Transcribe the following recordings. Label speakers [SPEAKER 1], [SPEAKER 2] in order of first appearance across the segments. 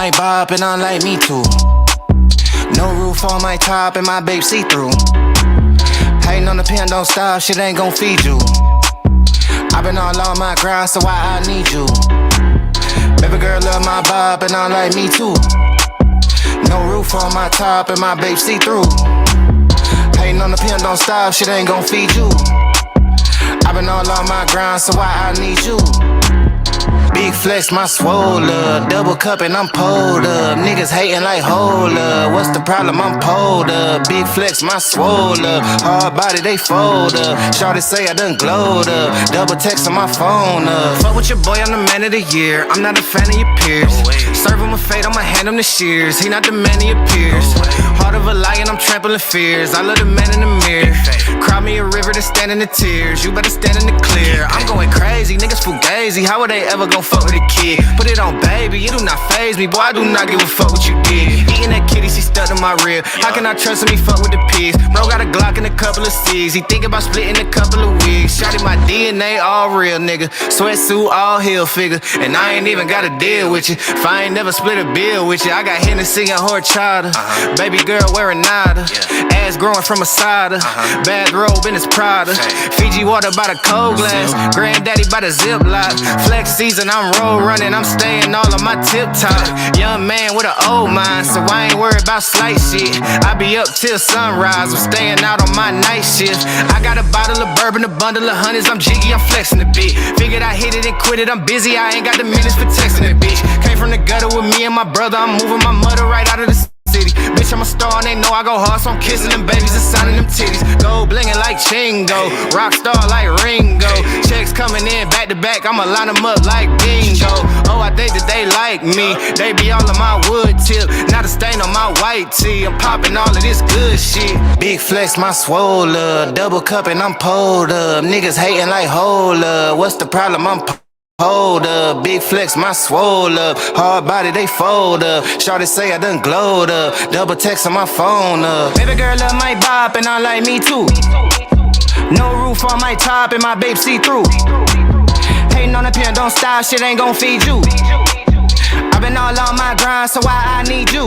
[SPEAKER 1] might bop and unlike me too. No roof on my top and my babe see-through. Hating on the pen, don't stop, shit ain't gon' feed you. I been all on my grind, so why I need you? Baby girl love my bop and unlike me too. No roof on my top and my babe see-through. Hating on the pen, don't stop, shit ain't gon' feed you. I been all on my grind, so why I need you? Big flex, my swole up. Double cup and I'm pulled up. Niggas hating like hold up. What's the problem? I'm pulled up. Big flex, my swole up. Hard body, they fold up. Shawty say I done glowed up. Double text on my phone up. Fuck with your boy, I'm the man of the year. I'm not a fan of your peers. Serve him a fate, I'ma hand him the shears. He not the man of your peers. Heart of a lion, I'm trampling fears. I love the man in the mirror. Cry me a river to stand in the tears. You better stand in the clear. I'm going crazy, niggas fugazi. How would they ever gon' fuck with a kid? Put it on, baby, it do not faze me. Boy, I do not give a fuck what you did. Eating that kitty, she stuck in my rib. How can I trust him? He fuck with the pigs. Bro got a Glock and a couple of C's. He think about splitting a couple of wigs. Shotty my DNA all real, nigga. Sweatsuit all heel figure. And I ain't even gotta deal with you. If I ain't never split a bill with you. I got Hennessy and horchata. Baby girl wearing nada. Ass growing from a cider. Bad robe in his Prada. Fiji water by the cold glass. Granddaddy by the Ziploc. Flex season, I'm roll running. I'm staying all on my tip top. Young man with an old mind, so I ain't worried about slight shit. I be up till sunrise. I'm staying out on my night shift. I got a bottle of bourbon, a bundle of hundreds. I'm jiggy, I'm flexing a bit. Figured I hit it and quit it. I'm busy, I ain't got the minutes for texting a bitch. Came from the gutter with me and my brother. I'm moving my mother right out of the city. Bitch, I'm a star and they know I go hard, so I'm kissing them babies and signing them titties. Gold blingin' like Chingo, rock star like Ringo. Checks coming in back to back, I'ma line them up like bingo. Oh, I think that they like me, they be all on my wood tip. Not a stain on my white tee, I'm popping all of this good shit. Big flex, my swole up, double cup and I'm pulled up. Niggas hating like hold up, what's the problem? I'm hold up, big flex, my swole up. Hard body, they fold up. Shawty say I done glowed up. Double text on my phone up. Baby girl love my bop and I like me too. No roof on my top and my babe see-through. Hating on the pen, don't stop, shit ain't gon' feed you. I been all on my grind, so why I need you?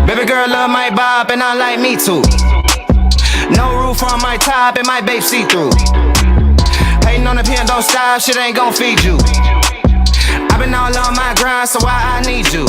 [SPEAKER 1] Baby girl love my bop and I like me too. No roof on my top and my babe see-through. Hating on the pen, don't stop, shit ain't gon' feed you. I been all on my grind, so why I need you?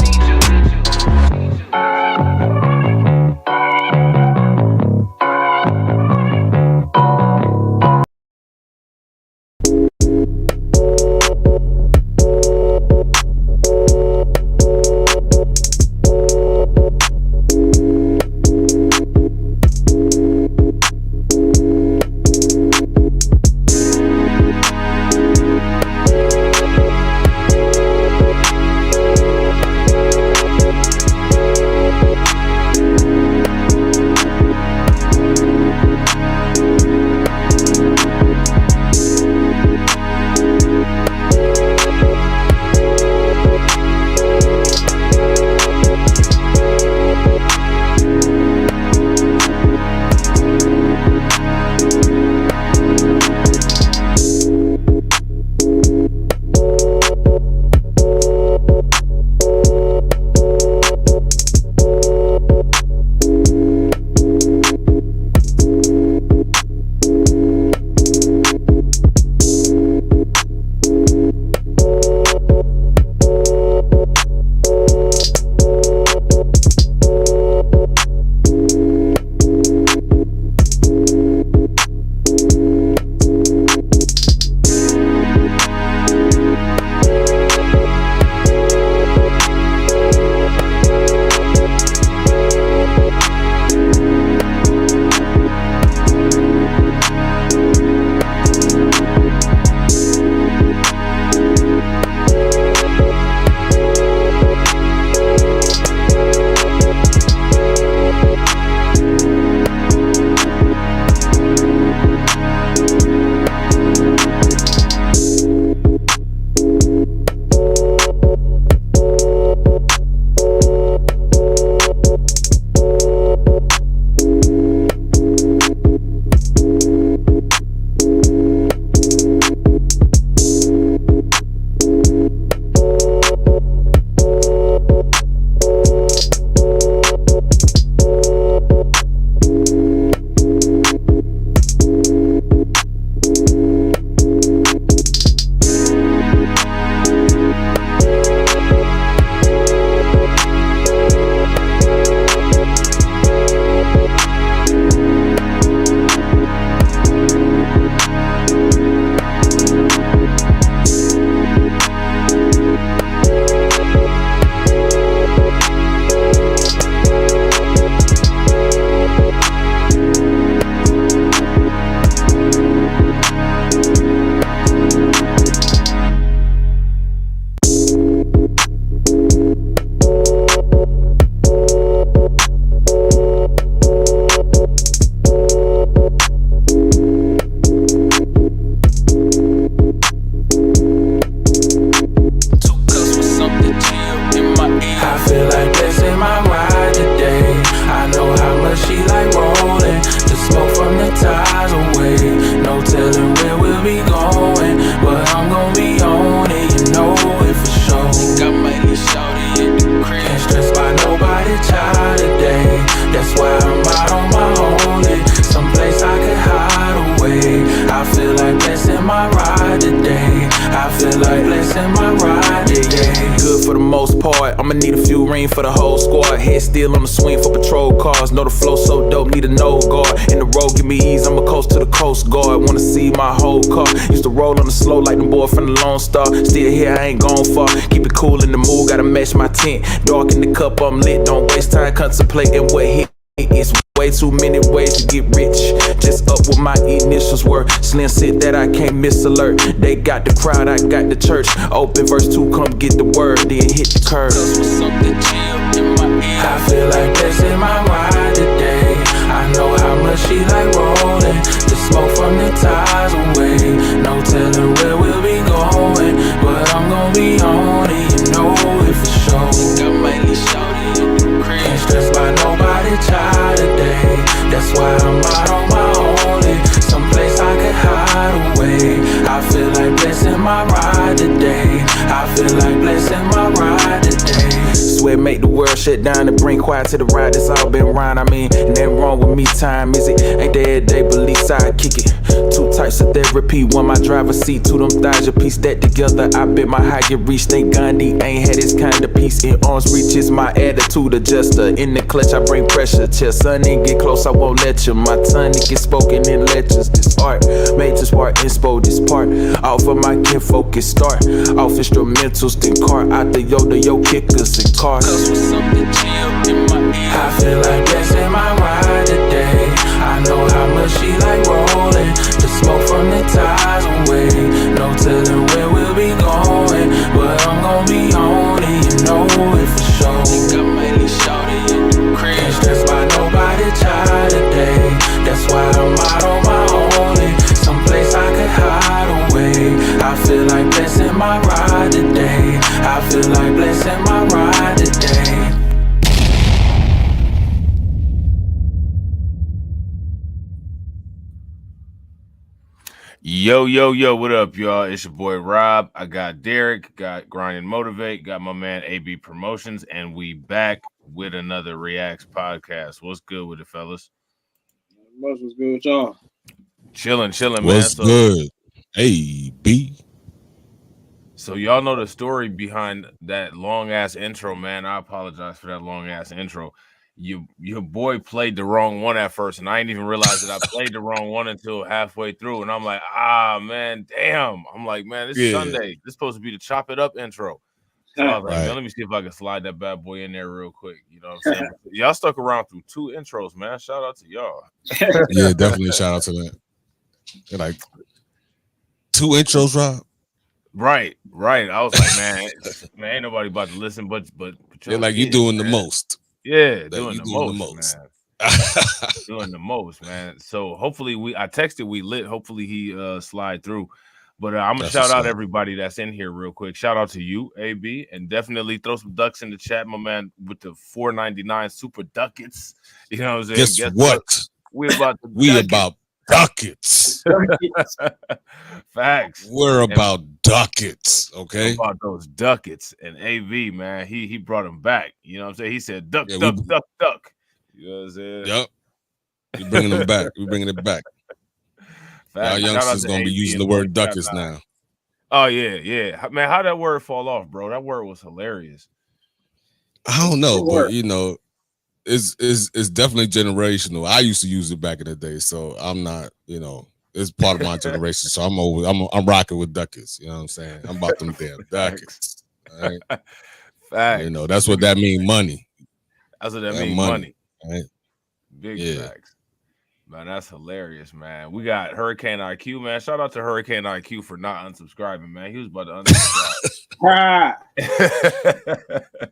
[SPEAKER 2] telling where we'll be going, but I'm gon' be on it, you know it for sure. Think I might leave shawty at the crib. Can't stress by nobody child today. That's why I'm out on my own. Someplace I could hide away. I feel like blessing my ride today. I feel like blessing my ride, yeah. Good for the most part. I'ma need a few rings for the whole squad. Head still on the swing for patrol cars. Know the flow so dope, need a no guard. In the road, give me ease, I'ma coast to the coast guard. Wanna see my whole car. Used to roll on the slow like the boy from the Lone Star. Still here, I ain't gone far. Keep it cool in the mood, gotta match my tent. Dark in the cup, I'm lit. Don't waste time contemplating what hit. It's way too many ways to get rich. Just up what my initials were. Slim sit that I can't miss alert. They got the crowd, I got the church. Open verse 2, come get the word, then hit the curve. I feel like blessing my ride today. I know how much she like rolling. The smoke from the ties away. No telling where we'll be going, but I'm gon' be on it, you know it for sure. Think I might leave shawty in the crib. Can't stress by nobody child today. That's why I'm out on my own. Someplace I could hide away. I feel like blessing my ride today. I feel like blessing my ride today. Swear make the world shut down and bring quiet to the ride. It's all been round, I mean, nothing wrong with me time, is it? Ain't there every day, but least I kick it. 2 types of therapy, one my driver's seat, 2 them thighs, you piece that together. I bet my high get reached, think Gandhi ain't had this kind of peace. In arms reach is my attitude adjuster. In the clutch, I bring pressure. Chest, son, and get close, I won't let you. My tongue, it get spoken in lectures. This art, made this part, inspo this part. Off of my kin focus, start. Off instrumentals, then car out the Yoda, yo kickers and cars. I feel like blessing my ride today. I know how much she like rolling. The smoke from the ties away. No telling where we'll be going, but I'm gon' be on it, you know it for sure. Think I might leave shawty in the crib. Can't stress by nobody child today. That's why I'm out on my own. Someplace I could hide away. I feel like blessing my ride today. I feel like blessing my ride today.
[SPEAKER 3] Yo, what up, y'all? It's your boy Rob. I got Derek, got Grind and Motivate, got my man AB Promotions, and we back with another reactz podcast. What's good with it, fellas?
[SPEAKER 4] Much was good with y'all.
[SPEAKER 3] Chilling, man.
[SPEAKER 5] What's good? Hey, B.
[SPEAKER 3] So y'all know the story behind that long ass intro, man. I apologize for that long ass intro. Your boy played the wrong one at first, and I didn't even realize that I played the wrong one until halfway through. And I'm like, man, damn. I'm like, man, it's Sunday. This is supposed to be the chop it up intro. So I was like, man, let me see if I can slide that bad boy in there real quick. You know what I'm saying? Y'all stuck around through 2 intros, man. Shout out to y'all.
[SPEAKER 5] Yeah, definitely shout out to that. They're like 2 intros, Rob.
[SPEAKER 3] Right. I was like, man, ain't nobody about to listen, but
[SPEAKER 5] they're like, you doing the most.
[SPEAKER 3] Yeah, like, doing the most, man. Doing the most, man. So hopefully I texted we lit. Hopefully he slide through. But I'm gonna shout out everybody that's in here real quick. Shout out to you, AB, and definitely throw some ducks in the chat, my man, with the $4.99 super ducats. You know what I'm saying?
[SPEAKER 5] Guess what?
[SPEAKER 3] We about
[SPEAKER 5] ducats.
[SPEAKER 3] Facts.
[SPEAKER 5] We're about ducats, okay?
[SPEAKER 3] About those ducats. And AV, man, he brought them back. You know what I'm saying? He said duck. You know what I'm saying?
[SPEAKER 5] Yep. We're bringing them back. We're bringing it back. Our youngsters gonna be using the word ducats now.
[SPEAKER 3] Oh yeah. Man, how'd that word fall off, bro? That word was hilarious.
[SPEAKER 5] I don't know, but you know, it's definitely generational. I used to use it back in the day, so I'm not, you know, it's part of my generation. So I'm rocking with ducats. You know what I'm saying? I'm about them damn ducats. Right?
[SPEAKER 3] Facts.
[SPEAKER 5] You know, that's what that means, money.
[SPEAKER 3] That's what that means, money.
[SPEAKER 5] Right?
[SPEAKER 3] Big facts. Man, that's hilarious, man. We got Hurricane IQ, man. Shout out to Hurricane IQ for not unsubscribing, man. He was about to unsubscribe.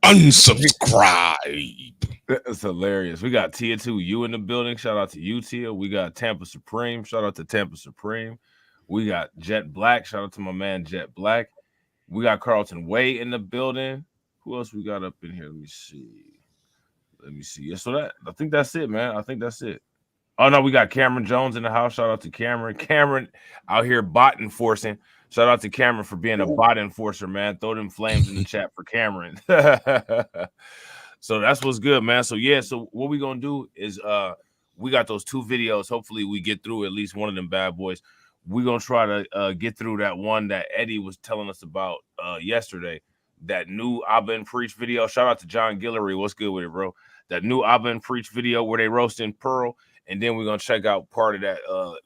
[SPEAKER 5] Unsubscribe.
[SPEAKER 3] That's hilarious. We got Tia 2U in the building. Shout out to you, Tia. We got Tampa Supreme. Shout out to Tampa Supreme. We got Jet Black. Shout out to my man Jet Black. We got Carlton Way in the building. Who else we got up in here? Let me see. Yeah, so I think that's it, man. I think that's it. Oh no, we got Cameron Jones in the house. Shout out to Cameron. Cameron out here bot enforcing. Shout out to Cameron for being a bot enforcer, man. Throw them flames in the chat for Cameron. So that's what's good, man. So yeah, so what we gonna do is we got those 2 videos. Hopefully we get through at least one of them bad boys. We're gonna try to get through that one that Eddie was telling us about yesterday. That new Abba and Preach video. Shout out to John Guillory. What's good with it, bro? That new Abba and Preach video where they roasting Pearl. And then we're gonna check out part of that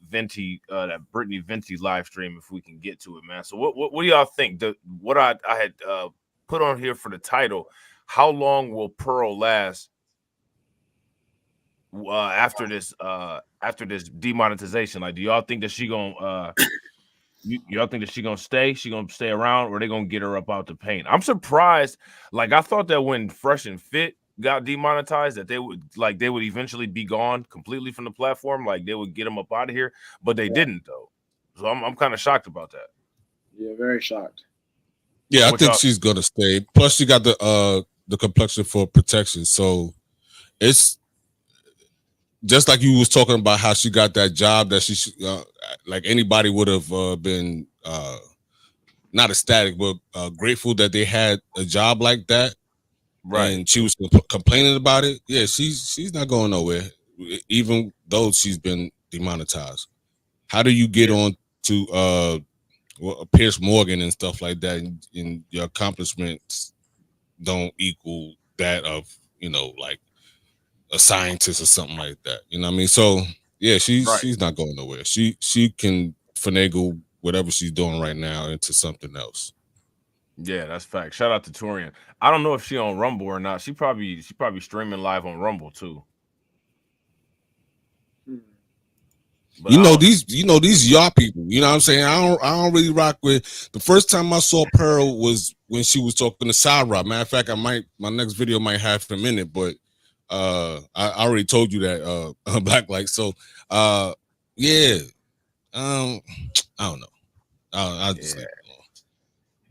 [SPEAKER 3] Venti, that Brittany Venti live stream if we can get to it, man. So what do y'all think? What I had put on here for the title, how long will Pearl last after this demonetization? Like, do y'all think that she gonna y'all think that she gonna stay? She gonna stay around, or they gonna get her up out the paint? I'm surprised. Like, I thought that when Fresh and Fit got demonetized, that they would eventually be gone completely from the platform. Like, they would get them up out of here, but they didn't though. So I'm kind of shocked about that.
[SPEAKER 4] Yeah, very shocked.
[SPEAKER 5] Yeah, I think she's gonna stay. Plus, she got the complexion for protection, so it's just like you was talking about how she got that job that she like anybody would have been not ecstatic, but grateful that they had a job like that. Right. And she was complaining about it. Yeah, she's not going nowhere, even though she's been demonetized. How do you get on to Pierce Morgan and stuff like that, and your accomplishments don't equal that of, like a scientist or something like that? You know what I mean? So yeah, she's not going nowhere. She can finagle whatever she's doing right now into something else.
[SPEAKER 3] Yeah, that's fact. Shout out to Torian. I don't know if she on Rumble or not. She probably streaming live on Rumble too. But these y'all people. You know what I'm saying? I don't really rock with. The first time I saw Pearl was when she was talking to Sarah. Matter of fact, my next video might have him in it, but I already told you that Black Light. So yeah, I don't know. I just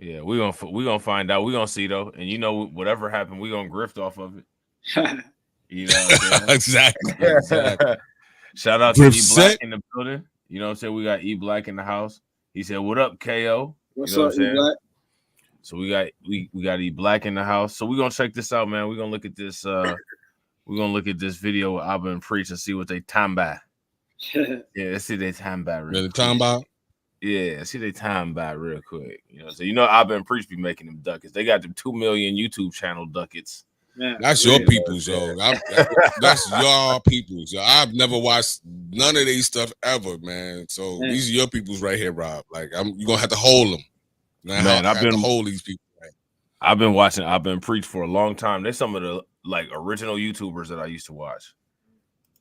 [SPEAKER 3] yeah, we're gonna find out. We're gonna see though, and whatever happened, we're gonna grift off of it. You know what I'm saying? Exactly. Shout out to E Black in the building. You know what I'm saying? We got E Black in the house. He said, "What up, KO?"
[SPEAKER 4] What's up, E Black?
[SPEAKER 3] So we got E Black in the house. So we're gonna check this out, man. We're gonna look at this. We're gonna look at this video with Abba and Preach and see what they time by. Yeah, let's see they time by.
[SPEAKER 5] Really time by?
[SPEAKER 3] Yeah, see they time by real quick. So Abba and Preach be making them ducats. They got them 2 million YouTube channel ducats.
[SPEAKER 4] Man,
[SPEAKER 5] that's your people's, yo. That's your people's, yo. I've never watched none of these stuff ever, man. So these are your people's right here, Rob. Like, you're gonna have to hold them. Man, I've been to hold these people. Man.
[SPEAKER 3] I've been watching Abba and Preach for a long time. They're some of the original YouTubers that I used to watch.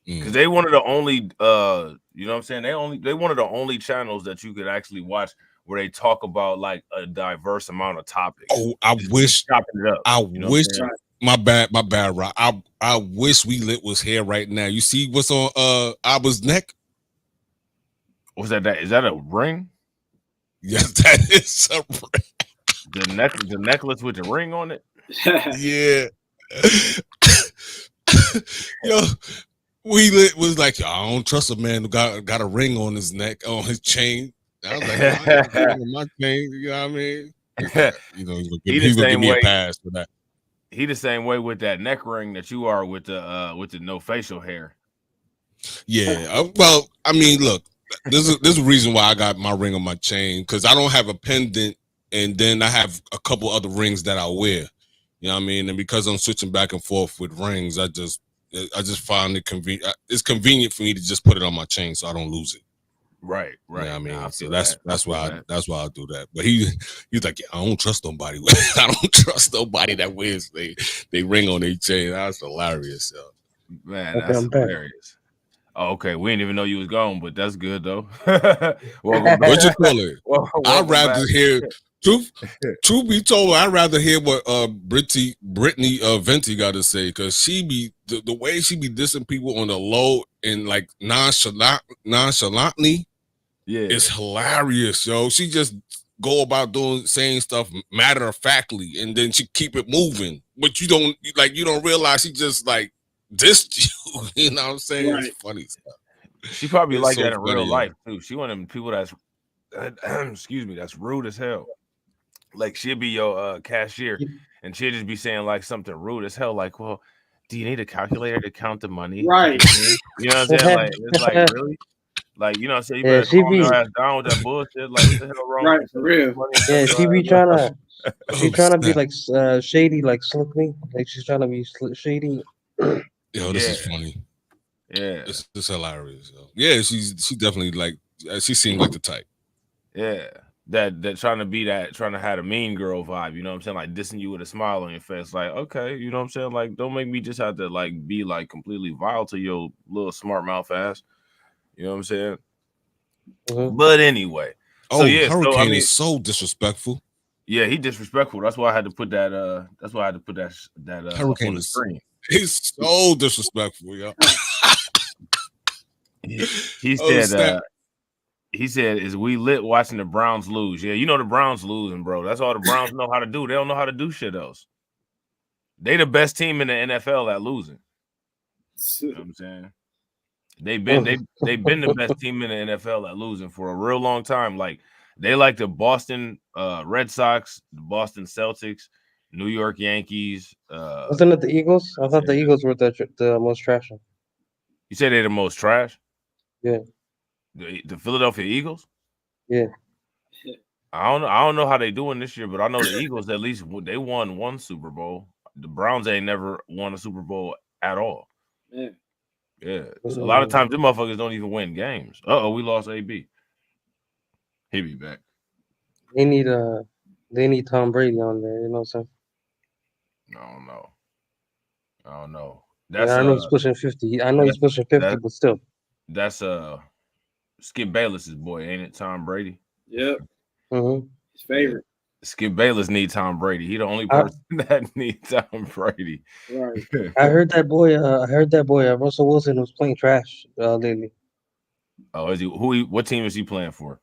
[SPEAKER 3] Because they one of the only, you know what I'm saying? They one of the only channels that you could actually watch where they talk about like a diverse amount of topics.
[SPEAKER 5] Oh, I wish. My bad, Rob. I wish We Lit was here right now. You see what's on Abba's neck?
[SPEAKER 3] What's that? Is that a ring?
[SPEAKER 5] Yes, that is a ring.
[SPEAKER 3] The necklace with the ring on it.
[SPEAKER 5] Yeah. Yo, We Lit was like, I don't trust a man who got a ring on his neck, on his chain. I was like, my chain, you know what I mean? He's gonna give me a pass for that.
[SPEAKER 3] He the same way with that neck ring that you are with the no facial hair.
[SPEAKER 5] Yeah. Well, I mean, look, there's a reason why I got my ring on my chain, because I don't have a pendant, and then I have a couple other rings that I wear. You know what I mean? And because I'm switching back and forth with rings, I just find it convenient. It's convenient for me to just put it on my chain so I don't lose it.
[SPEAKER 3] Right.
[SPEAKER 5] You know what I mean? So that's why I do that. But he's like, I don't trust nobody. I don't trust nobody that wears they ring on their chain. That's hilarious, yo.
[SPEAKER 3] Man, that's hilarious. Oh, okay. We didn't even know you was gone, but that's good though.
[SPEAKER 5] What you call it? I'd rather hear truth be told, I'd rather hear what Brittany Venti got to say, because she be the way she be dissing people on the low and like nonchalantly. Yeah, it's hilarious, yo. She just go about saying stuff matter of factly, and then she keep it moving. But you don't realize she just like dissed you. You know what I'm saying? Right. It's funny stuff.
[SPEAKER 3] She probably
[SPEAKER 5] It's
[SPEAKER 3] like
[SPEAKER 5] so
[SPEAKER 3] that in real
[SPEAKER 5] funny,
[SPEAKER 3] life too. She one of them people that's excuse me, that's rude as hell. Like she'll be your cashier and she'll just be saying like something rude as hell, like, well, do you need a calculator to count the money?
[SPEAKER 4] Right.
[SPEAKER 3] You know what I'm saying? Like it's like really? Like, you know what I'm saying? You
[SPEAKER 6] Yeah,
[SPEAKER 3] better
[SPEAKER 6] she
[SPEAKER 3] calm
[SPEAKER 6] be
[SPEAKER 3] your ass down with that bullshit. Like, what the hell wrong
[SPEAKER 4] Right,
[SPEAKER 3] with
[SPEAKER 4] for
[SPEAKER 3] you?
[SPEAKER 4] real.
[SPEAKER 6] yeah, she be trying to
[SPEAKER 5] Oh,
[SPEAKER 6] be
[SPEAKER 5] snap.
[SPEAKER 6] like shady, like slick me. Like she's trying to be shady.
[SPEAKER 5] Yo, this is funny.
[SPEAKER 3] Yeah.
[SPEAKER 5] This is hilarious. Yo. Yeah, she definitely like she seemed like the type.
[SPEAKER 3] Yeah. That trying to have a mean girl vibe, you know what I'm saying? Like dissing you with a smile on your face. Like, okay, you know what I'm saying? Like, don't make me just have to like be like completely vile to your little smart mouth ass. You know what I'm saying?
[SPEAKER 6] Mm-hmm.
[SPEAKER 3] But anyway.
[SPEAKER 5] Oh,
[SPEAKER 3] So yeah,
[SPEAKER 5] Hurricane
[SPEAKER 3] so I mean,
[SPEAKER 5] is so disrespectful.
[SPEAKER 3] yeah, he disrespectful. That's why I had to put that up
[SPEAKER 5] Hurricane
[SPEAKER 3] on the
[SPEAKER 5] is
[SPEAKER 3] screen.
[SPEAKER 5] he's so disrespectful, yo.
[SPEAKER 3] He
[SPEAKER 5] Oh,
[SPEAKER 3] said
[SPEAKER 5] snap.
[SPEAKER 3] he said, "Is we lit watching the Browns lose?" Yeah, you know the Browns losing, bro. That's all the Browns know how to do. They don't know how to do shit else. They the best team in the NFL at losing. You know what I'm saying? They've been the best team in the NFL at losing for a real long time. Like they like the Boston Red Sox, the Boston Celtics, New York Yankees.
[SPEAKER 6] Wasn't it the Eagles? I thought the Eagles were the most trash.
[SPEAKER 3] You say they're the most trash?
[SPEAKER 6] Yeah.
[SPEAKER 3] The Philadelphia Eagles?
[SPEAKER 6] Yeah.
[SPEAKER 3] I don't know how they doing this year, but I know the Eagles at least they won one Super Bowl. The Browns ain't never won a Super Bowl at all.
[SPEAKER 4] Yeah.
[SPEAKER 3] Yeah. So a lot of times them motherfuckers don't even win games. We lost AB. He'll be back.
[SPEAKER 6] They need Tom Brady on there, you know what I'm saying?
[SPEAKER 3] I don't know.
[SPEAKER 6] Yeah, I know he's pushing 50. I know he's pushing 50, but still.
[SPEAKER 3] That's Skip Bayless's boy, ain't it? Tom Brady.
[SPEAKER 4] Yep.
[SPEAKER 6] Mm-hmm.
[SPEAKER 4] His favorite.
[SPEAKER 3] Skip Bayless need Tom Brady. He the only person that needs Tom Brady.
[SPEAKER 4] Right.
[SPEAKER 6] I heard that boy. Russell Wilson was playing trash lately.
[SPEAKER 3] Oh, is he? What team is he playing for?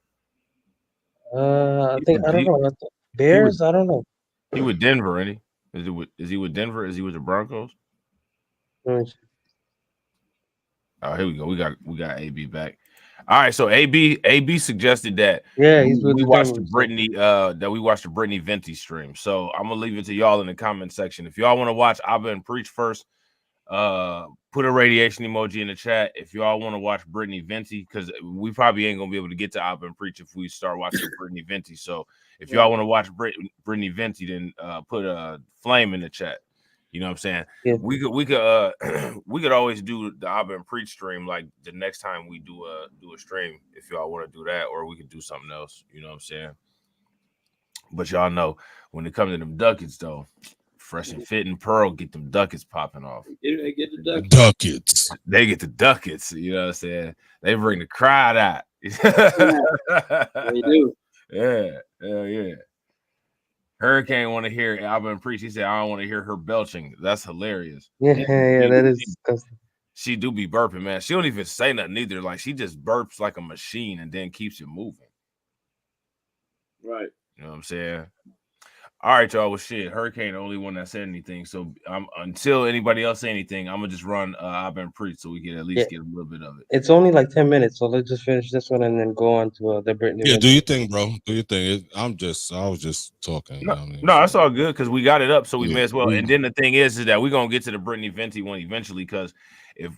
[SPEAKER 6] I don't know. Bears. I don't know.
[SPEAKER 3] He with Denver, ain't he? Is he with Denver? Is he with the Broncos?
[SPEAKER 6] Nice.
[SPEAKER 3] Oh, here we go. We got AB back. All right, so AB suggested that we watched the Brittany Venti stream. So I'm gonna leave it to y'all in the comment section. If y'all want to watch Abba and Preach first, put a radiation emoji in the chat. If y'all want to watch Brittany Venti, because we probably ain't gonna be able to get to Abba and Preach if we start watching Brittany Venti. So if y'all want to watch Brittany Venti, then put a flame in the chat. You know what I'm saying?
[SPEAKER 6] Yeah.
[SPEAKER 3] We could always do the Abba and Preach stream like the next time we do a stream if y'all want to do that, or we could do something else. You know what I'm saying? But y'all know when it comes to them ducats though, Fresh and Fit and Pearl get them ducats popping off.
[SPEAKER 4] They get the
[SPEAKER 5] ducats.
[SPEAKER 3] They get the ducats. You know what I'm saying? They bring the crowd out.
[SPEAKER 4] They do.
[SPEAKER 3] Yeah, hell yeah. Hurricane want to hear Abba and Preach. He said, I don't want to hear her belching. That's hilarious.
[SPEAKER 6] Yeah, that is disgusting.
[SPEAKER 3] She do be burping, man. She don't even say nothing either. Like she just burps like a machine and then keeps it moving.
[SPEAKER 4] Right.
[SPEAKER 3] You know what I'm saying? All right, y'all. Well, shit. Hurricane the only one that said anything. So until anybody else say anything, I'm gonna just run Abba and Preach so we can at least get a little bit of it.
[SPEAKER 6] It's only like 10 minutes, so let's just finish this one and then go on to the Brittany.
[SPEAKER 5] Yeah, do your thing, bro. Do your thing. I was just talking.
[SPEAKER 3] No, that's all good because we got it up, so we may as well. And then the thing is that we're gonna get to the Brittany Venti one eventually, because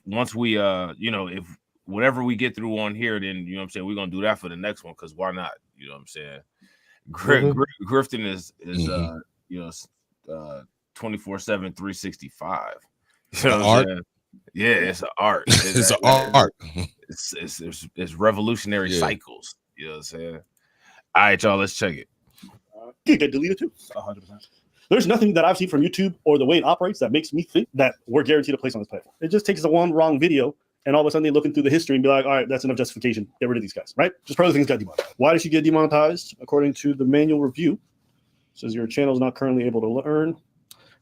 [SPEAKER 3] once we if whatever we get through on here, then you know what I'm saying, we're gonna do that for the next one, because why not? You know what I'm saying? Grifton is 24/7, 365. You know what I'm saying? Yeah, it's an art.
[SPEAKER 5] It's an art.
[SPEAKER 3] It's revolutionary cycles. You know what I'm saying? All right, y'all, let's check it.
[SPEAKER 7] Get deleted too. 100%. There's nothing that I've seen from YouTube or the way it operates that makes me think that we're guaranteed a place on this platform. It just takes one wrong video, and all of a sudden they're looking through the history and be like, all right, that's enough justification. Get rid of these guys, right? Just probably things got demonetized. Why did she get demonetized? According to the manual review, it says your channel is not currently able to learn.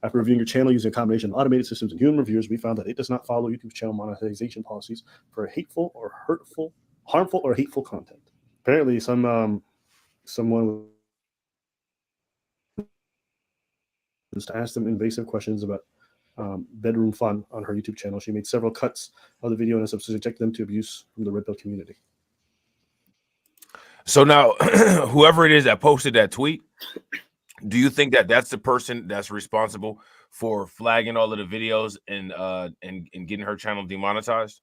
[SPEAKER 7] After reviewing your channel using a combination of automated systems and human reviewers, we found that it does not follow YouTube's channel monetization policies for hateful or harmful or hateful content. Apparently, someone to ask them invasive questions about Bedroom Fun on her YouTube channel. She made several cuts of the video and subjected them to abuse from the red pill community.
[SPEAKER 3] So now, whoever it is that posted that tweet, do you think that that's the person that's responsible for flagging all of the videos and getting her channel demonetized,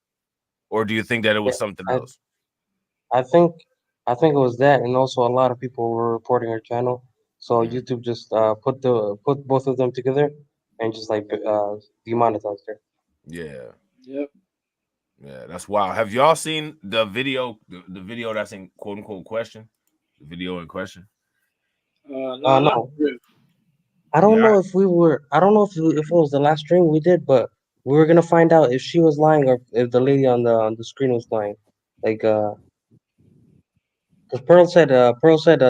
[SPEAKER 3] or do you think that it was something else?
[SPEAKER 6] I think it was that, and also a lot of people were reporting her channel. So YouTube just put both of them together and just like demonetized her.
[SPEAKER 3] Yeah.
[SPEAKER 4] Yep.
[SPEAKER 3] Yeah, that's wild. Have y'all seen the video? The video that's in quote unquote question. The video in question.
[SPEAKER 6] No. I don't know if we were. I don't know if it was the last stream we did, but we were gonna find out if she was lying or if the lady on the screen was lying. Like, because Pearl said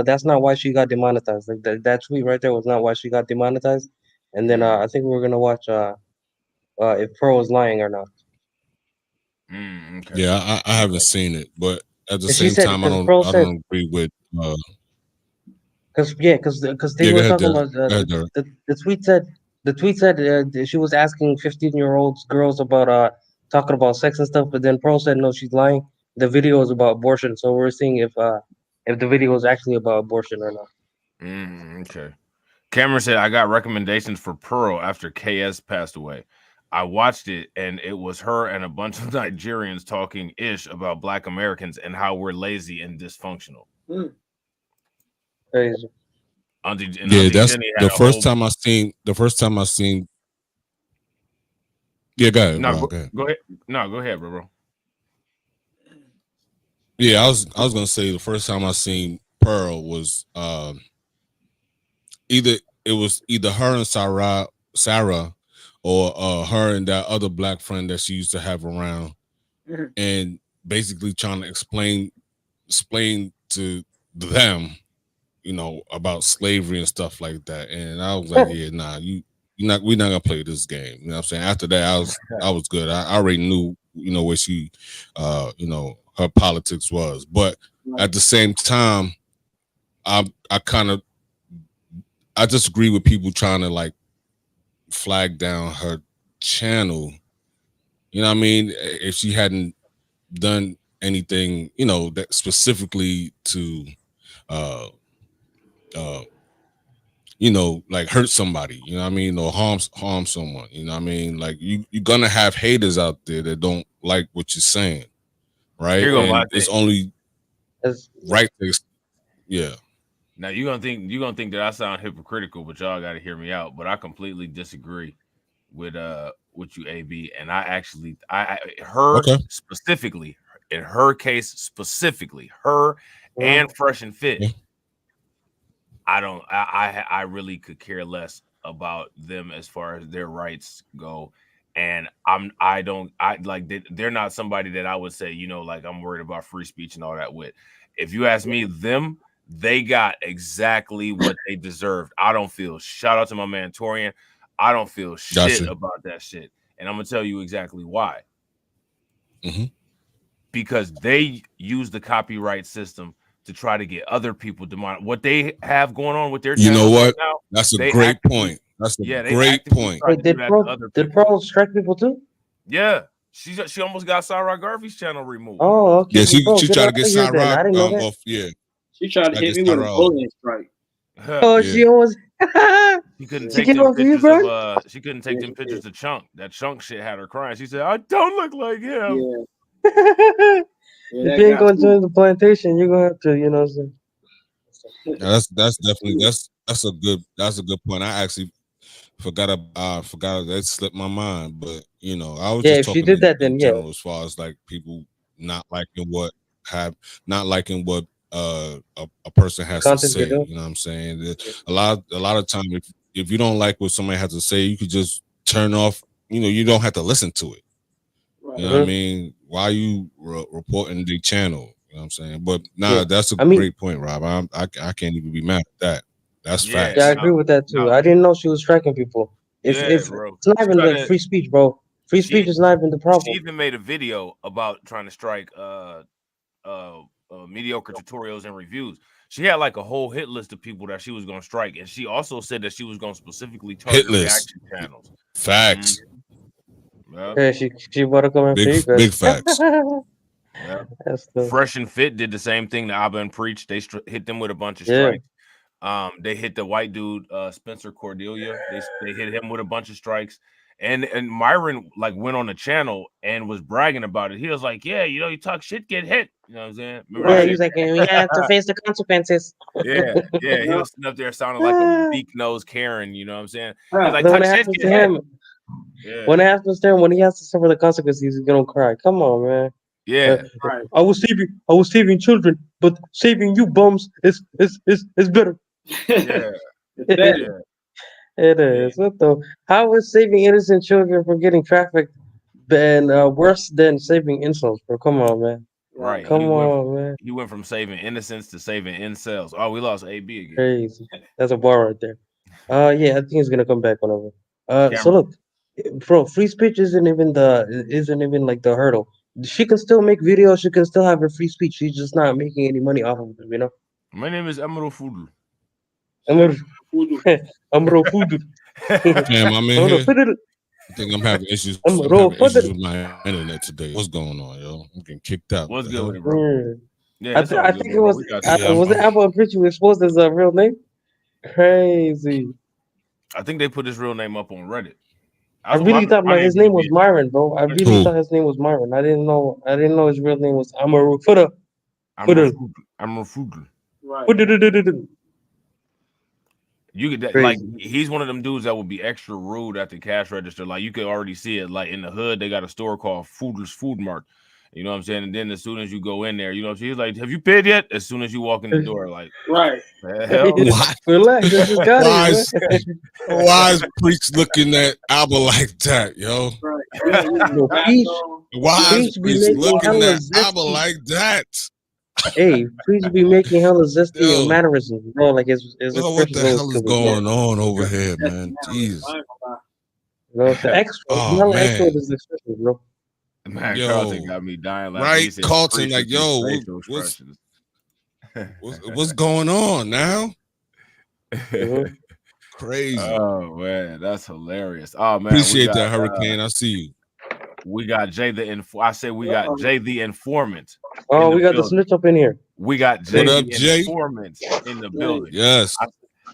[SPEAKER 6] that's not why she got demonetized. Like that tweet right there was not why she got demonetized. And then I think we were gonna watch if Pearl was lying or not.
[SPEAKER 3] Okay.
[SPEAKER 5] Yeah, I haven't seen it, but at the
[SPEAKER 6] And
[SPEAKER 5] same time, I don't agree with.
[SPEAKER 6] Because they were talking about the tweet said she was asking 15-year-olds girls about talking about sex and stuff, but then Pearl said no, she's lying. The video is about abortion, so we're seeing if the video is actually about abortion or not.
[SPEAKER 3] Okay. Cameron said I got recommendations for Pearl after KS passed away. I watched it and it was her and a bunch of Nigerians talking ish about Black Americans and how we're lazy and dysfunctional.
[SPEAKER 6] Crazy.
[SPEAKER 5] Yeah, that's the first time I seen. The first time I seen. Yeah, go ahead.
[SPEAKER 3] No,
[SPEAKER 5] go ahead.
[SPEAKER 3] Go ahead. No, go ahead, bro.
[SPEAKER 5] Yeah, I was gonna say the first time I seen Pearl was either her and Sarah, or her and that other black friend that she used to have around, and basically trying to explain to them, about slavery and stuff like that. And I was like, yeah, nah, we're not gonna play this game. You know what I'm saying? After that, I was good. I already knew, where she her politics was. But at the same time, I disagree with people trying to like flag down her channel. You know what I mean? If she hadn't done anything, that specifically to like hurt somebody, you know what I mean, or harm someone, you know what I mean? Like you're gonna have haters out there that don't like what you're saying, right? And it's only right to, yeah.
[SPEAKER 3] Now you're gonna think that I sound hypocritical, but y'all gotta hear me out. But I completely disagree with you, AB. And specifically, in her case specifically, her and Fresh and Fit. I really could care less about them as far as their rights go. And they're not somebody that I would say, like I'm worried about free speech and all that with. If you ask me, they got exactly what they deserved. I don't feel, shout out to my man Torian, I don't feel shit about that shit. And I'm gonna tell you exactly why. Because they use the copyright system to try to get other people demonic. What they have going on with their channel,
[SPEAKER 5] you know what?
[SPEAKER 3] Right now,
[SPEAKER 5] that's a great point. That's a great point.
[SPEAKER 6] Wait, did Pearl strike people too?
[SPEAKER 3] Yeah, she almost got Sarah Garvey's channel removed.
[SPEAKER 6] Oh, okay.
[SPEAKER 5] Yeah, she tried to get Sarah
[SPEAKER 6] off.
[SPEAKER 5] Yeah,
[SPEAKER 4] she tried to hit me with a bullying strike.
[SPEAKER 6] Oh, yeah. She almost.
[SPEAKER 3] She couldn't take them pictures of. She couldn't take them pictures of Chunk. That Chunk shit had her crying. She said, "I don't look like him."
[SPEAKER 4] Yeah.
[SPEAKER 6] If you ain't gonna join the plantation, you're gonna have to, what I'm saying.
[SPEAKER 5] That's definitely that's a good point. I actually forgot that slipped my mind, but I was just
[SPEAKER 6] if
[SPEAKER 5] talking
[SPEAKER 6] she did that, then
[SPEAKER 5] general, as far as like people not liking what a person has to say. You know what I'm saying? A lot of time, if you don't like what somebody has to say, you could just turn off. You don't have to listen to it. Right. You know what I mean? Why are you reporting the channel? You know what I'm saying? But that's a great point, Rob. I can't even be mad at that. That's facts.
[SPEAKER 6] Yeah, I agree with that too. I didn't know she was striking people. If it's not even the free speech, bro. Free speech is not even the problem.
[SPEAKER 3] She even made a video about trying to strike mediocre tutorials and reviews. She had like a whole hit list of people that she was going to strike, and she also said that she was going to specifically target reaction channels.
[SPEAKER 5] Facts.
[SPEAKER 6] Yeah, she better come after you guys.
[SPEAKER 5] Big facts.
[SPEAKER 3] Fresh and Fit did the same thing to Abba and Preach. They hit them with a bunch of strikes. They hit the white dude, Spencer Cordelia. They hit him with a bunch of strikes. And Myron like went on the channel and was bragging about it. He was like, "Yeah, you talk shit, get hit." You know what I'm saying?
[SPEAKER 6] Remember he's like, "We have to face the consequences."
[SPEAKER 3] Yeah. He was sitting up there sounding like a beak-nosed Karen. You know what I'm saying? He's like,
[SPEAKER 6] when it happens to him, when it happens to him, when he has to suffer the consequences, he's gonna cry. Come on, man.
[SPEAKER 3] Yeah,
[SPEAKER 6] I was saving children, but saving you bums is better. It is. What the? How is saving innocent children from getting trafficked worse than saving incels? Bro, come on, man.
[SPEAKER 3] Right.
[SPEAKER 6] Come on, man.
[SPEAKER 3] He went from saving innocents to saving incels. Oh, we lost AB again.
[SPEAKER 6] Crazy. That's a bar right there. Yeah, I think he's gonna come back whenever. So look, bro, free speech isn't even like the hurdle. She can still make videos. She can still have her free speech. She's just not making any money off of them.
[SPEAKER 3] My name is Emerald Fudul.
[SPEAKER 6] Emerald Fudul.
[SPEAKER 5] Damn, I'm in here. I think I'm having issues with my internet today. What's going on, yo? I'm getting kicked out.
[SPEAKER 3] What's good with it, bro?
[SPEAKER 6] Yeah, I think it was it Apple and Preacher exposed as a real name? Crazy.
[SPEAKER 3] I think they put his real name up on Reddit.
[SPEAKER 6] I really thought his name was Myron, bro. I really thought his name was Myron. I didn't know his real name was Amaru Fudul.
[SPEAKER 3] Right. You get that, like, he's one of them dudes that would be extra rude at the cash register. Like, you could already see it. Like, in the hood, they got a store called Foodler's Food Mart. You know what I'm saying? And then as soon as you go in there, you know, she's like, "Have you paid yet?" As soon as you walk in the door, like,
[SPEAKER 4] right.
[SPEAKER 3] Hell?
[SPEAKER 6] Relax.
[SPEAKER 5] Why is Preach looking at Alba like that, yo?
[SPEAKER 4] Right.
[SPEAKER 5] Why is Preach looking at Alba like that?
[SPEAKER 6] Hey, Preach be making hella zesty mannerisms, bro. Like his
[SPEAKER 5] what the hell is going on over here, man? Jeez.
[SPEAKER 6] The extra, extra is expression, bro.
[SPEAKER 3] Man, Carlton got me dying.
[SPEAKER 5] Right, Carlton, like, yo, what's going on now? Crazy.
[SPEAKER 3] Oh man, that's hilarious. Oh man,
[SPEAKER 5] appreciate that, Hurricane. I see you.
[SPEAKER 3] We got Jay the Jay the Informant.
[SPEAKER 6] Oh, we got the snitch up in here.
[SPEAKER 3] We got Jay the Informant in the building.
[SPEAKER 5] Yes.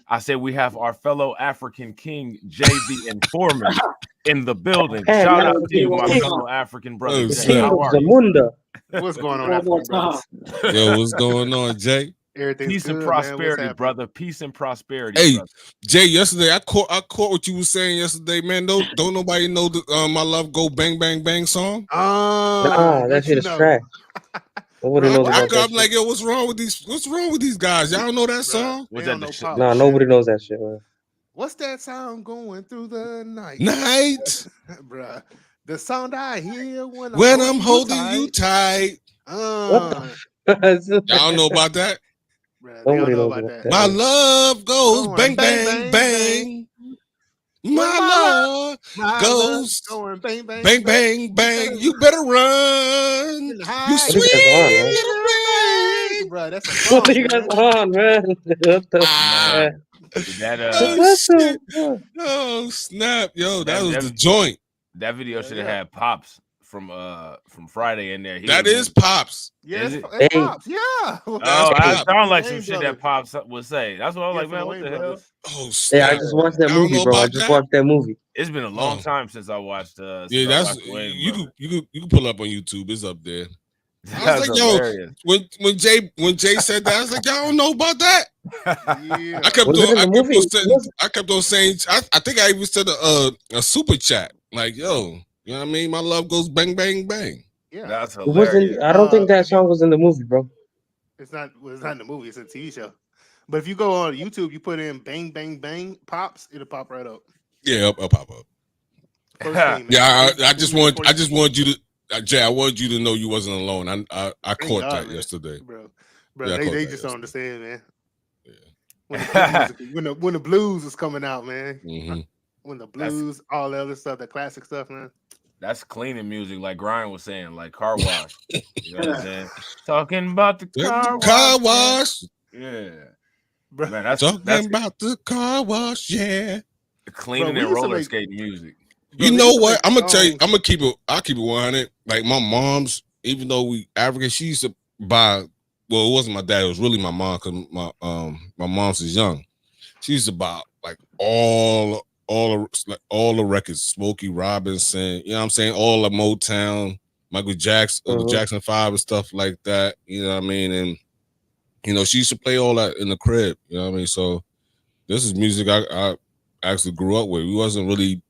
[SPEAKER 3] I said we have our fellow African king, Jay the Informant, in the building. Shout out to you, my fellow African brothers.
[SPEAKER 6] How are you?
[SPEAKER 8] What's going on?
[SPEAKER 5] Yo, what's going on, Jay?
[SPEAKER 3] Peace and prosperity, brother. Peace and prosperity.
[SPEAKER 5] Hey,
[SPEAKER 3] brother.
[SPEAKER 5] Jay. Yesterday, I caught what you were saying yesterday, man. Don't nobody know the "My Love Go Bang Bang Bang" song?
[SPEAKER 6] That shit is trash.
[SPEAKER 5] I'm like, yo, what's wrong with these guys? Y'all don't know that song?
[SPEAKER 6] No, nobody knows that shit, man.
[SPEAKER 8] What's that sound going through the night?
[SPEAKER 5] Bruh.
[SPEAKER 8] The sound I hear when
[SPEAKER 5] I'm holding you tight.
[SPEAKER 6] What the
[SPEAKER 5] y'all know about that?
[SPEAKER 8] Nobody knows about that.
[SPEAKER 5] My love goes bang bang bang. My love goes
[SPEAKER 8] bang bang
[SPEAKER 5] bang bang bang. You better run. You sweet little bang.
[SPEAKER 8] Bro, that's a song,
[SPEAKER 6] what are you guys on, man?
[SPEAKER 5] Oh snap, yo, that was the joint.
[SPEAKER 3] That video should have had Pops from Friday in there.
[SPEAKER 5] That is Pops.
[SPEAKER 8] Yeah, it's Pops. Yeah.
[SPEAKER 3] Oh, I sound like some shit that Pops would say. That's what I was like, man. What the hell?
[SPEAKER 5] Oh, snap.
[SPEAKER 6] Yeah, I just watched that movie, bro. I just watched that movie.
[SPEAKER 3] It's been a long time since I watched.
[SPEAKER 5] Yeah, that's you can pull up on YouTube. It's up there. I was like, hilarious. Yo, when Jay said that, I was like, y'all don't know about that.
[SPEAKER 8] Yeah.
[SPEAKER 5] I kept on saying. I think I even said a super chat. Like, yo, you know what I mean? My love goes bang bang bang.
[SPEAKER 8] Yeah,
[SPEAKER 3] that's hilarious.
[SPEAKER 6] I don't think that song was in the movie, bro.
[SPEAKER 8] It's not in the movie. It's a TV show. But if you go on YouTube, you put in "bang bang bang" Pops, it'll pop right up.
[SPEAKER 5] Yeah, it'll pop up. Yeah, I just want you to. Jay, I wanted you to know you wasn't alone. I caught that yesterday,
[SPEAKER 8] bro. They just don't understand, man. Yeah. When the blues was coming out, man.
[SPEAKER 5] Mm-hmm.
[SPEAKER 8] When the blues, all the other stuff, the classic stuff, man.
[SPEAKER 3] That's cleaning music, like Brian was saying, like car wash. You know what I'm saying? Talking about the car wash.
[SPEAKER 5] Car wash.
[SPEAKER 3] Yeah.
[SPEAKER 8] Bro,
[SPEAKER 3] Man, that's
[SPEAKER 5] Talking about the car wash, yeah.
[SPEAKER 3] cleaning
[SPEAKER 8] we
[SPEAKER 3] and
[SPEAKER 8] used to
[SPEAKER 3] roller
[SPEAKER 8] make-
[SPEAKER 3] skating music.
[SPEAKER 8] Bro,
[SPEAKER 5] You
[SPEAKER 8] they
[SPEAKER 5] know
[SPEAKER 8] used to
[SPEAKER 5] what?
[SPEAKER 8] make
[SPEAKER 5] I'm gonna tell you.
[SPEAKER 8] songs.
[SPEAKER 5] I'm gonna keep it. I'll keep it 100. Like my mom's, even though we African, she used to buy. Well, it wasn't my dad. It was really my mom because my mom's is young. She used to buy like all the records, Smokey Robinson. You know what I'm saying? All the Motown, Michael Jackson, the Jackson 5 and stuff like that. You know what I mean? And you know, she used to play all that in the crib. You know what I mean? So this is music I actually grew up with. We wasn't really.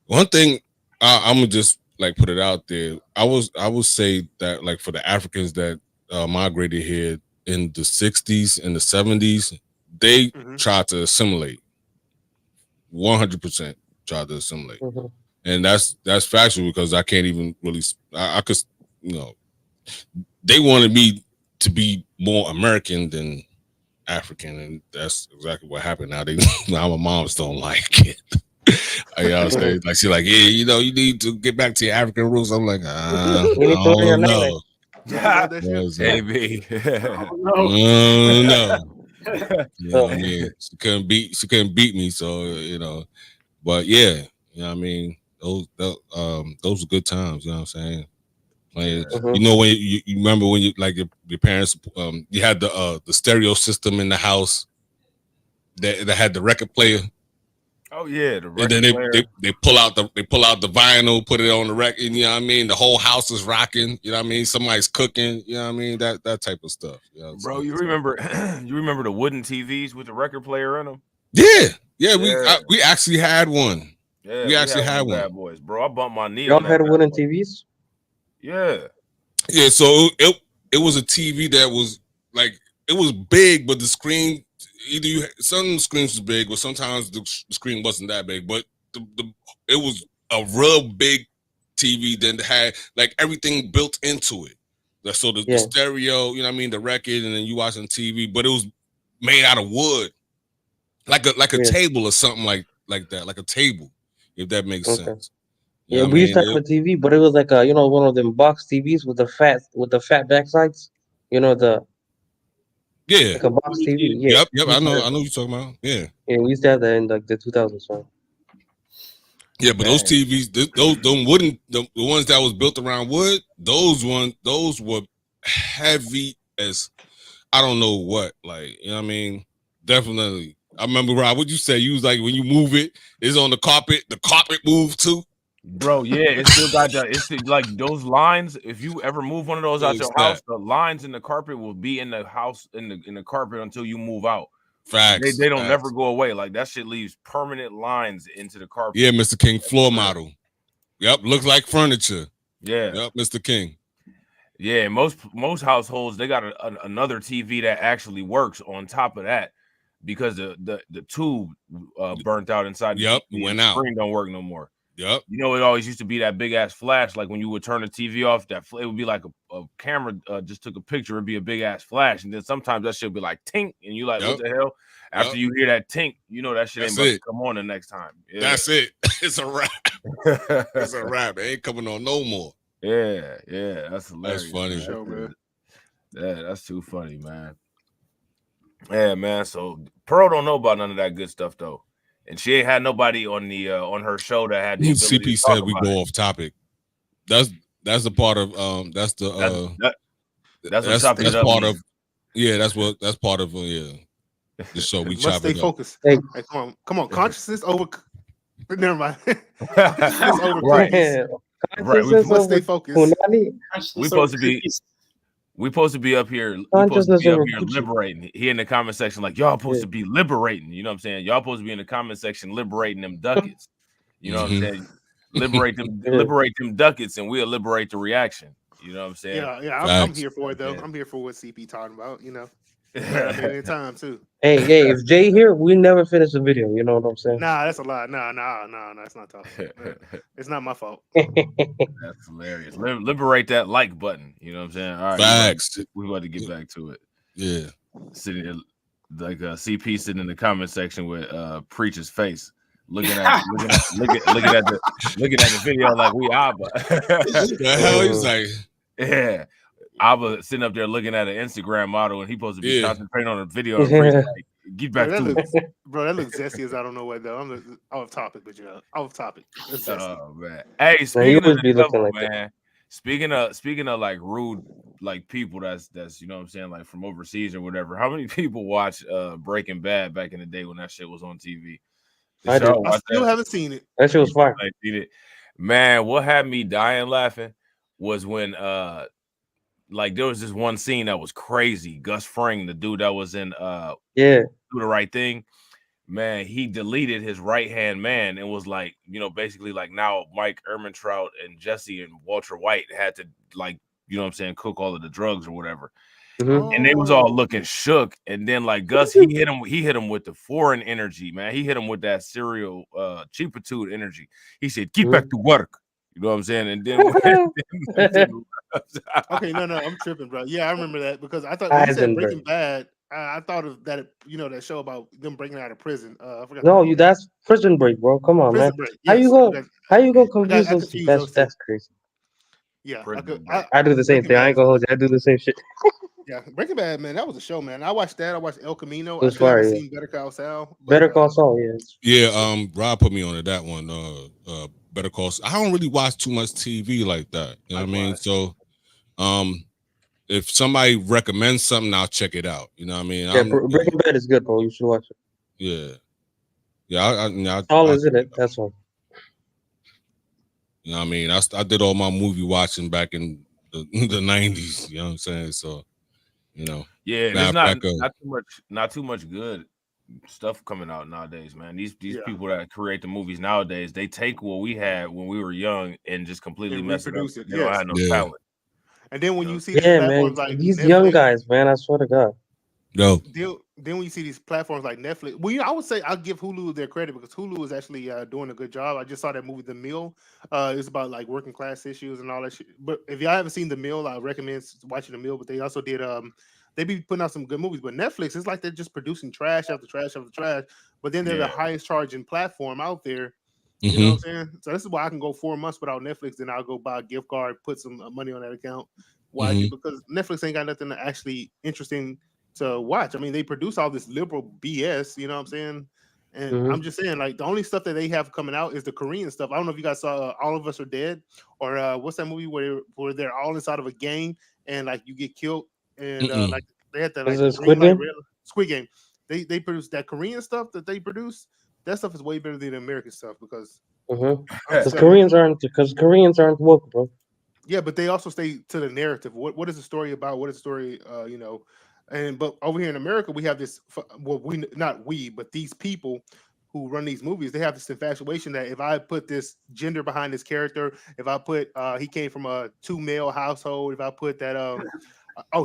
[SPEAKER 5] One thing I'm gonna just like put it out there. I would say that like for the Africans that migrated here in the 60s and the 70s, they tried to assimilate. 100% tried to assimilate, and that's factual because I can't even really. I could, you know, they wanted me to be more American than African, and that's exactly what happened. Now my moms don't like it. You know what I'm saying? Like she's like, yeah, you know, you need to get back to your African roots. I'm like, I don't know.
[SPEAKER 3] AB.
[SPEAKER 5] No. You know what I mean? She couldn't beat me, so you know. But yeah, you know what I mean? Those were good times, you know what I'm saying? Playing, you know, when you remember when you like your parents you had the stereo system in the house that had the record player.
[SPEAKER 3] Oh yeah, the record
[SPEAKER 5] and then
[SPEAKER 3] player.
[SPEAKER 5] they pull out the vinyl, put it on the record. You know what I mean? The whole house is rocking. You know what I mean? Somebody's cooking. You know what I mean? That type of stuff. You know,
[SPEAKER 3] bro, you remember the wooden TVs with the record player in them?
[SPEAKER 5] Yeah. We actually had one.
[SPEAKER 3] Yeah,
[SPEAKER 5] we actually had one.
[SPEAKER 3] Bad boys, bro. I bumped my knee.
[SPEAKER 6] Y'all had wooden TVs?
[SPEAKER 3] Yeah.
[SPEAKER 5] So it was a TV that was like it was big, but the screen. Either some screens was big, but sometimes the screen wasn't that big. But it was a real big TV that had like everything built into it. So the stereo, you know what I mean, the record, and then you watching TV. But it was made out of wood, like a table or something like that, like a table, if that makes sense.
[SPEAKER 6] Yeah, we used to have a TV, but it was like a one of them box TVs with the fat backsides. You know like a box TV. Yeah.
[SPEAKER 5] Yep. I know what you're talking about. Yeah.
[SPEAKER 6] Yeah, we used to have that in like the 2000s.
[SPEAKER 5] Yeah, but those TVs, those wooden, the ones that was built around wood, those were heavy as I don't know what. Like, you know what I mean? Definitely. I remember, Rob, what you say? You was like, when you move it, it's on the carpet moved too.
[SPEAKER 3] Bro, yeah, it's still got that. It's like those lines. If you ever move one of those out your house, the lines in the carpet will be in the house in the carpet until you move out.
[SPEAKER 5] Facts.
[SPEAKER 3] They don't never go away. Like that shit leaves permanent lines into the carpet.
[SPEAKER 5] Yeah, Mr. King floor model. Yep, looks like furniture.
[SPEAKER 3] Yeah.
[SPEAKER 5] Yep, Mr. King.
[SPEAKER 3] Yeah, most households they got another TV that actually works on top of that because the tube burnt out inside.
[SPEAKER 5] Yep,
[SPEAKER 3] went out. Screen don't work no more.
[SPEAKER 5] Yep.
[SPEAKER 3] You know, it always used to be that big ass flash. Like when you would turn the TV off, it would be like a camera just took a picture. It'd be a big ass flash, and then sometimes that shit would be like tink, and you like, what the hell? After you hear that tink, you know that shit ain't about to come on the next time. Yeah.
[SPEAKER 5] That's it. It's a wrap. It's a wrap. It ain't coming on no more.
[SPEAKER 3] Yeah, that's hilarious.
[SPEAKER 5] That's funny.
[SPEAKER 8] Man.
[SPEAKER 3] Yeah, that's too funny, man. Yeah, man. So Pearl don't know about none of that good stuff though. And she ain't had nobody on the on her show that had the ability
[SPEAKER 5] CP
[SPEAKER 3] to
[SPEAKER 5] said
[SPEAKER 3] talk
[SPEAKER 5] we
[SPEAKER 3] about
[SPEAKER 5] go
[SPEAKER 3] it.
[SPEAKER 5] off topic. That's the part of that's part of that's part of the show. We
[SPEAKER 8] must stay focused.
[SPEAKER 6] Hey,
[SPEAKER 8] come on, consciousness over. Never mind.
[SPEAKER 3] Right.
[SPEAKER 8] Right. We must stay focused.
[SPEAKER 3] We supposed to be up here. We supposed to be up here liberating. He in the comment section like y'all supposed to be liberating. You know what I'm saying? Y'all supposed to be in the comment section liberating them ducats. You know what I'm saying? Liberate them ducats, and we'll liberate the reaction. You know what I'm saying?
[SPEAKER 8] Yeah. I'm here for it though. I'm here for what CP talking about. You know, any time too.
[SPEAKER 6] Hey, if Jay here, we never finish the video. You know what I'm saying?
[SPEAKER 8] Nah, that's a lie. No, that's not talking. It's not my fault.
[SPEAKER 3] That's hilarious. Liberate that like button. You know what I'm saying? All right,
[SPEAKER 5] facts.
[SPEAKER 3] We about to get back to it.
[SPEAKER 5] Yeah.
[SPEAKER 3] Sitting like CP sitting in the comment section with Preacher's face. looking at the video like we Abba.
[SPEAKER 5] The hell he's like,
[SPEAKER 3] yeah. Abba sitting up there looking at an Instagram model, and he supposed to be concentrating on a video. And like, get back to it.
[SPEAKER 8] Bro, that looks zesty as I don't know what though. I'm off topic, but off topic.
[SPEAKER 3] Oh man, hey, speaking of the devil, man. Speaking of like rude like people that's you know what I'm saying, like from overseas or whatever. How many people watch Breaking Bad back in the day when that shit was on TV?
[SPEAKER 8] I still haven't seen it.
[SPEAKER 6] That shit was fire.
[SPEAKER 3] Man, what had me dying laughing was when like there was this one scene that was crazy. Gus Fring, the dude that was in Do the Right Thing, man, he deleted his right hand man and was like, you know, basically like now Mike Ehrmantraut and Jesse and Walter White had to like, you know what I'm saying, cook all of the drugs or whatever. And they was all looking shook. And then like Gus, he hit him with the foreign energy, man. He hit him with that serial cheapitude energy. He said, "Get back to work." You know what I'm saying? And then
[SPEAKER 8] okay, no, I'm tripping, bro. Yeah, I remember that because I thought when you said Breaking Bad, I thought of that, you know, that show about them breaking out of prison. I forgot.
[SPEAKER 6] No, that's Prison Break, bro. Come on, man. Break. Yes, how you gonna confuse those two? That's crazy.
[SPEAKER 8] Yeah,
[SPEAKER 6] I do the same thing. I ain't gonna hold you. I do the same shit.
[SPEAKER 8] Yeah, Breaking Bad, man, that was a show, man. I watched that. I watched El Camino.
[SPEAKER 6] I still haven't
[SPEAKER 8] seen Better Call Saul.
[SPEAKER 6] Better Call Saul, yeah.
[SPEAKER 5] Yeah, Rob put me on to that one. Better Call Saul. I don't really watch too much TV like that. You know what I mean? So, if somebody recommends something, I'll check it out. You know what I mean?
[SPEAKER 6] Yeah, Breaking Bad is good, bro. You should watch it.
[SPEAKER 5] Yeah.
[SPEAKER 6] All is in it. That's all.
[SPEAKER 5] You know what I mean? I did all my movie watching back in the 90s. You know what I'm saying? So, you know.
[SPEAKER 3] Yeah, there's not too much good stuff coming out nowadays, man. These people that create the movies nowadays, they take what we had when we were young and just completely mess it up. They don't have no talent.
[SPEAKER 8] And then when you see
[SPEAKER 6] man, like these Netflix, young guys, man, I swear to God.
[SPEAKER 5] No.
[SPEAKER 8] Then when you see these platforms like Netflix, well, you know, I would say I'll give Hulu their credit because Hulu is actually doing a good job. I just saw that movie, The Mill. It's about like working class issues and all that shit. But if y'all haven't seen The Mill, I recommend watching The Mill. But they also did they be putting out some good movies. But Netflix, it's like they're just producing trash after trash after trash. But then they're the highest charging platform out there. You know what I'm saying? So this is why I can go 4 months without Netflix, then I'll go buy a gift card, put some money on that account. Why? Because Netflix ain't got nothing actually interesting to watch. I mean, they produce all this liberal BS, you know what I'm saying? And I'm just saying, like, the only stuff that they have coming out is the Korean stuff. I don't know if you guys saw All of Us Are Dead, or what's that movie where they're all inside of a game and like you get killed, and like they had that like Squid Game. They produce that Korean stuff that they produce. That stuff is way better than the American stuff because
[SPEAKER 6] Koreans aren't woke, bro.
[SPEAKER 8] Yeah, but they also stay to the narrative. What is the story about? What is the story? You know. But over here in America, we have this. Well, but these people who run these movies, they have this infatuation that if I put this gender behind this character, if I put he came from a 2-male household, if I put that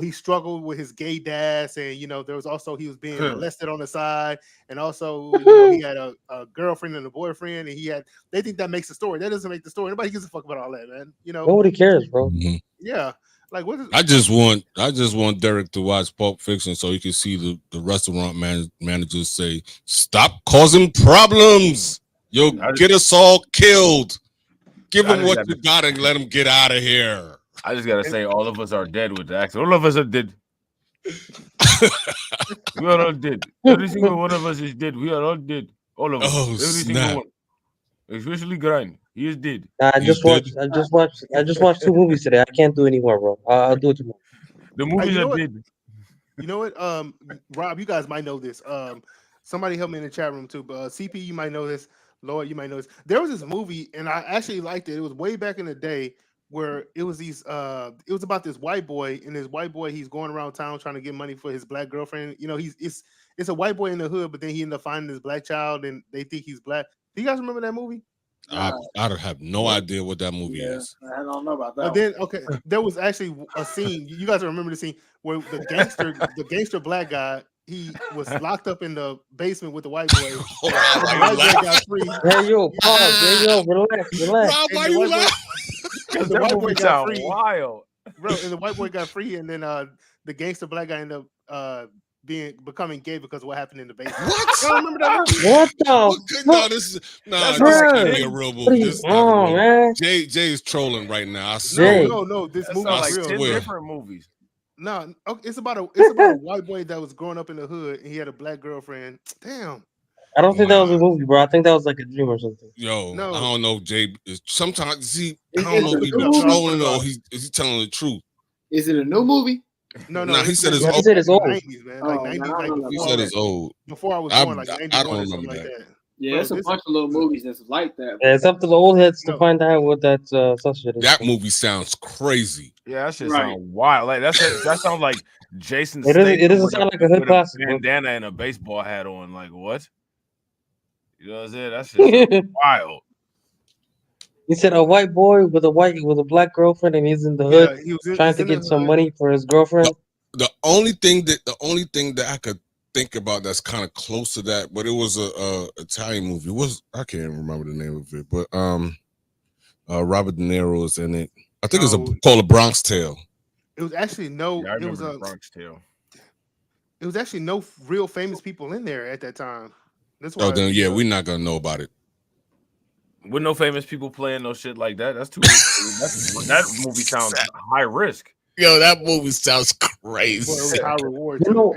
[SPEAKER 8] he struggled with his gay dads, and you know there was also he was being molested on the side, and also you know he had a girlfriend and a boyfriend, and they think that makes the story. That doesn't make the story. Nobody gives a fuck about all that, man. You know,
[SPEAKER 6] nobody cares, bro.
[SPEAKER 8] Yeah. Like what is
[SPEAKER 5] I just want Derek to watch Pulp Fiction so he can see the restaurant managers say, "Stop causing problems. You'll get us all killed. Give them what you got and let them get out of here."
[SPEAKER 3] I just gotta say, all of us are dead with the accent. All of us are dead. We are all dead. Every single one of us is dead. We are all dead. All of us.
[SPEAKER 5] Oh,
[SPEAKER 3] every single one. Especially Grind. He is dead.
[SPEAKER 6] I just watched 2 movies today. I can't do any more, bro. I'll do it tomorrow.
[SPEAKER 3] The movies are dead.
[SPEAKER 8] You know what? Rob, you guys might know this. Somebody help me in the chat room too. But CP, you might know this. Lloyd, you might know this. There was this movie, and I actually liked it. It was way back in the day where it was it was about this white boy, and this white boy, he's going around town trying to get money for his black girlfriend. You know, it's a white boy in the hood, but then he ended up finding this black child, and they think he's black. Do you guys remember that movie?
[SPEAKER 5] I have no idea what that movie is.
[SPEAKER 4] I don't know about that.
[SPEAKER 8] But then, there was actually a scene. You guys remember the scene where the gangster black guy, he was locked up in the basement with the white boy. The white boy got free.
[SPEAKER 6] Hey, yo, pause. Hey, yo, relax.
[SPEAKER 5] Rob, why you laugh?
[SPEAKER 8] Because the white boy got free.
[SPEAKER 3] Wild.
[SPEAKER 8] Bro, and the white boy got free, and then the gangster black guy ended up becoming gay because of what happened in the basement.
[SPEAKER 5] What?
[SPEAKER 8] You don't remember that movie?
[SPEAKER 6] What the?
[SPEAKER 5] No, this can't be a real movie.
[SPEAKER 6] What are you
[SPEAKER 5] This is not a
[SPEAKER 6] on,
[SPEAKER 5] real.
[SPEAKER 6] man?
[SPEAKER 5] Jay is trolling right now. I swear.
[SPEAKER 8] No. This
[SPEAKER 3] That
[SPEAKER 8] movie
[SPEAKER 3] sounds
[SPEAKER 8] is
[SPEAKER 3] like
[SPEAKER 8] real.
[SPEAKER 3] 10
[SPEAKER 5] swear.
[SPEAKER 3] different movies.
[SPEAKER 8] No, it's about a white boy that was growing up in the hood and he had a black girlfriend. Damn.
[SPEAKER 6] I don't think that was a movie, bro. I think that was like a dream or something.
[SPEAKER 5] Yo,
[SPEAKER 8] No.
[SPEAKER 5] I don't know. Jay is sometimes I
[SPEAKER 4] Is
[SPEAKER 5] don't
[SPEAKER 4] it
[SPEAKER 5] know
[SPEAKER 4] a
[SPEAKER 5] if he's
[SPEAKER 4] new movie?
[SPEAKER 5] trolling or is he telling the truth.
[SPEAKER 4] Is it a new movie?
[SPEAKER 8] No.
[SPEAKER 5] Nah, he said it's
[SPEAKER 6] Yeah, he
[SPEAKER 5] old.
[SPEAKER 6] said it's old.
[SPEAKER 8] 90s, man. Like
[SPEAKER 4] Oh,
[SPEAKER 8] 90s,
[SPEAKER 4] man, I
[SPEAKER 8] like
[SPEAKER 4] don't know
[SPEAKER 5] He
[SPEAKER 8] before,
[SPEAKER 5] said it's old.
[SPEAKER 8] before I was
[SPEAKER 5] I-
[SPEAKER 8] born, like
[SPEAKER 5] I
[SPEAKER 8] 91
[SPEAKER 5] don't
[SPEAKER 8] or something
[SPEAKER 5] remember
[SPEAKER 8] like
[SPEAKER 5] that.
[SPEAKER 8] that.
[SPEAKER 4] Yeah,
[SPEAKER 8] Bro,
[SPEAKER 4] it's a
[SPEAKER 8] this
[SPEAKER 4] bunch of little movies that's like that.
[SPEAKER 6] Yeah, it's up to the old heads to
[SPEAKER 8] No.
[SPEAKER 6] find out what that such shit is.
[SPEAKER 5] That movie sounds crazy.
[SPEAKER 3] Yeah, that shit
[SPEAKER 4] Right.
[SPEAKER 3] sound wild. Like that sounds like Jason
[SPEAKER 6] It doesn't- it
[SPEAKER 3] Statham
[SPEAKER 6] doesn't
[SPEAKER 3] with
[SPEAKER 6] sound like a hood
[SPEAKER 3] with
[SPEAKER 6] classic, bro.
[SPEAKER 3] bandana and a baseball hat on. Like what? You know what I'm saying? That shit sound wild.
[SPEAKER 6] He said a white boy with a black girlfriend, and he's in the hood trying to get some money for his girlfriend.
[SPEAKER 5] The only thing that I could think about that's kind of close to that, but it was a Italian movie. I can't remember the name of it, but Robert De Niro is in it. I think it's called A Bronx Tale.
[SPEAKER 8] It was actually
[SPEAKER 3] Bronx Tale.
[SPEAKER 8] It was actually no real famous people in there at that time. That's why.
[SPEAKER 5] Oh, then yeah, we're not gonna know about it.
[SPEAKER 3] With no famous people playing no shit like that, that's too. That movie sounds high risk.
[SPEAKER 5] Yo, that movie sounds crazy.
[SPEAKER 8] High reward.
[SPEAKER 6] You know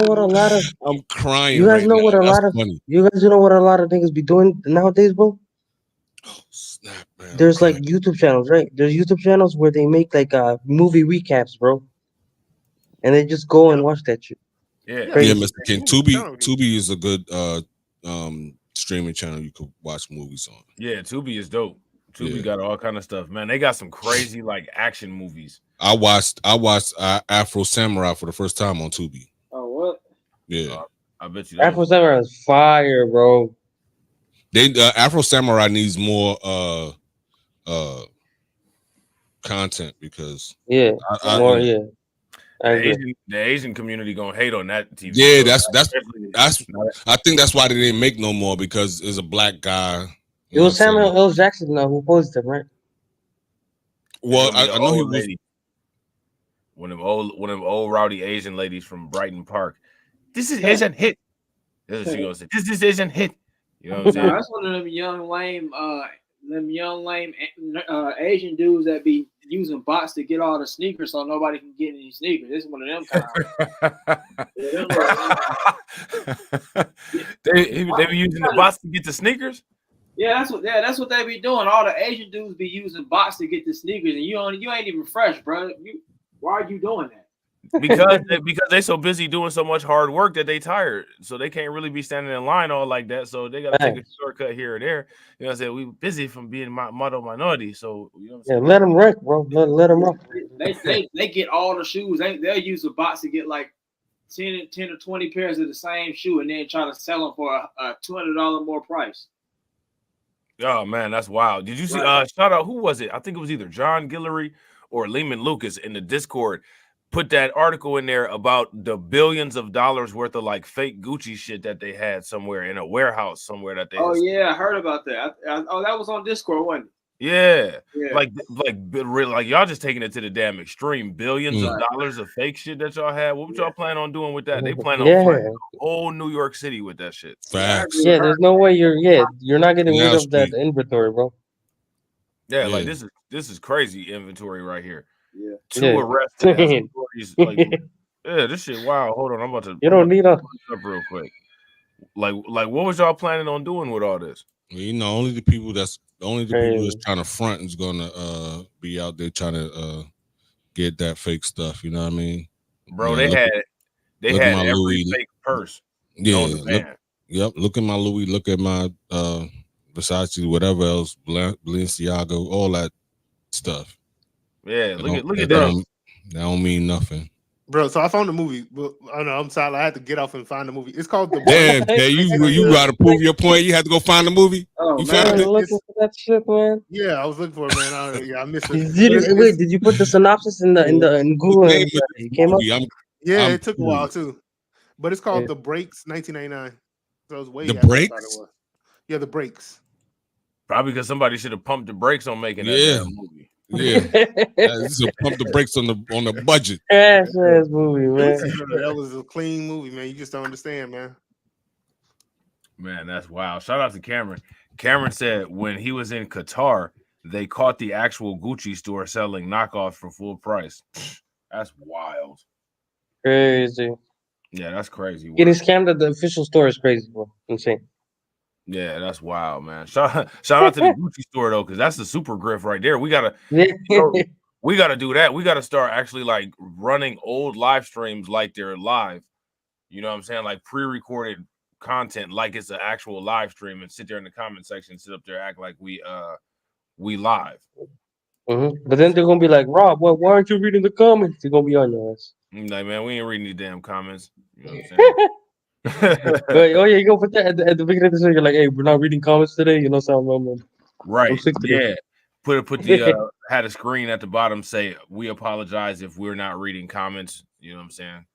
[SPEAKER 6] what a lot of
[SPEAKER 5] I'm crying.
[SPEAKER 6] you guys
[SPEAKER 5] right
[SPEAKER 6] know
[SPEAKER 5] now.
[SPEAKER 6] what a
[SPEAKER 5] That's
[SPEAKER 6] lot of
[SPEAKER 5] funny.
[SPEAKER 6] you guys know what a lot of niggas be doing nowadays, bro.
[SPEAKER 5] Oh snap, man!
[SPEAKER 6] There's like YouTube channels, right? There's YouTube channels where they make like movie recaps, bro, and they just go and watch that shit.
[SPEAKER 3] Yeah,
[SPEAKER 5] Mr. King. Tubi is a good streaming channel you could watch movies on.
[SPEAKER 3] Yeah, Tubi is dope. Tubi got all kind of stuff, man. They got some crazy like action movies.
[SPEAKER 5] I watched Afro Samurai for the first time on Tubi.
[SPEAKER 4] Oh, what?
[SPEAKER 5] Yeah,
[SPEAKER 3] I bet you.
[SPEAKER 6] Afro Samurai is fire, bro.
[SPEAKER 5] They Afro Samurai needs more content because
[SPEAKER 6] yeah.
[SPEAKER 3] The Asian community gonna hate on that TV.
[SPEAKER 5] Yeah,
[SPEAKER 3] show.
[SPEAKER 5] that's I think that's why they didn't make no more because it's a black guy.
[SPEAKER 6] It was Samuel L. Jackson who posed him, right?
[SPEAKER 5] Well, I know he was.
[SPEAKER 3] Lady. One of them old rowdy Asian ladies from Brighton Park. This isn't hit. That's what she gonna say. This isn't hit. You know what I'm saying?
[SPEAKER 4] That's one of them young lame Asian dudes that be using bots to get all the sneakers so nobody can get any sneakers. This is one of them kind.
[SPEAKER 3] They be using the bots to get the sneakers.
[SPEAKER 4] Yeah, that's what they be doing. All the Asian dudes be using bots to get the sneakers, and you ain't even fresh, bro. Why are you doing that?
[SPEAKER 3] Because they so busy doing so much hard work that they tired, so they can't really be standing in line all like that. So they gotta take a shortcut here or there. You know what I'm saying? We busy from being model minority. So you know what I'm saying?
[SPEAKER 6] Let them wreck, bro. Let them rock.
[SPEAKER 4] They get all the shoes. They'll use the bots to get like 10 or 20 pairs of the same shoe, and then try to sell them for a $200 more price.
[SPEAKER 3] Oh man, that's wild. Did you see? Shout out. Who was it? I think it was either John Guillory or Lehman Lucas in the Discord. Put that article in there about the billions of dollars worth of like fake Gucci shit that they had somewhere in a warehouse somewhere that they.
[SPEAKER 4] Oh yeah, I heard about that. That was on Discord, wasn't it?
[SPEAKER 3] Yeah. Like y'all just taking it to the damn extreme. Billions of dollars of fake shit that y'all had. What y'all plan on doing with that? They plan on flying the whole New York City with that shit.
[SPEAKER 5] Facts.
[SPEAKER 6] Yeah, there's no way you're not getting rid of that inventory, bro.
[SPEAKER 3] Yeah, like this is crazy inventory right here.
[SPEAKER 4] Yeah.
[SPEAKER 3] Two arrested. This shit wild. Hold on, I'm about to.
[SPEAKER 6] You don't need
[SPEAKER 3] up real quick. Like what was y'all planning on doing with all this?
[SPEAKER 5] You know, only the people that's trying to front is gonna be out there trying to get that fake stuff. You know what I mean,
[SPEAKER 3] bro? They had every Louis, fake purse.
[SPEAKER 5] Yeah. Look at my Louis. Look at my Versace, whatever else, Balenciaga, all that stuff.
[SPEAKER 3] Yeah, look at that.
[SPEAKER 5] That don't mean nothing.
[SPEAKER 8] Bro, so I found the movie. Well, I know I'm sorry. I had to get off and find the movie. It's called The
[SPEAKER 5] Damn, you got to prove your point. You had to go find the movie.
[SPEAKER 6] Oh,
[SPEAKER 5] you found it?
[SPEAKER 6] Looking for that shit, man.
[SPEAKER 8] Yeah, I was looking for it, man. I missed it.
[SPEAKER 6] Wait, did you put the synopsis in Google? It came up.
[SPEAKER 8] It took a while too, but it's called The Breaks, 1999. So it was way
[SPEAKER 5] The Breaks.
[SPEAKER 8] Yeah, The Breaks.
[SPEAKER 3] Probably because somebody should have pumped the brakes on making that damn movie.
[SPEAKER 5] Yeah, this is a pump the brakes on the budget.
[SPEAKER 6] Ass movie, man.
[SPEAKER 8] That was a clean movie, man. You just don't understand, man.
[SPEAKER 3] Man, that's wild. Shout out to Cameron. Cameron said when he was in Qatar, they caught the actual Gucci store selling knockoffs for full price. That's wild.
[SPEAKER 6] Crazy.
[SPEAKER 3] Yeah, that's crazy.
[SPEAKER 6] Getting scammed at the official store is crazy, bro. Insane.
[SPEAKER 3] Yeah, that's wild, man. Shout out to the Gucci store though, because that's the super grift right there. We gotta do that. We gotta start actually like running old live streams like they're live. You know what I'm saying? Like pre-recorded content, like it's an actual live stream, and sit there in the comment section, sit up there, act like we live.
[SPEAKER 6] But then they're gonna be like, Rob, why aren't you reading the comments? They're gonna be on your ass.
[SPEAKER 3] Like, man, we ain't reading these damn comments. You know what I'm saying?
[SPEAKER 6] But, oh yeah, you go put that at the beginning of the show. You're like, hey, we're not reading comments today. You know something?
[SPEAKER 3] Right. Yeah. Put the had a screen at the bottom say we apologize if we're not reading comments. You know what I'm saying?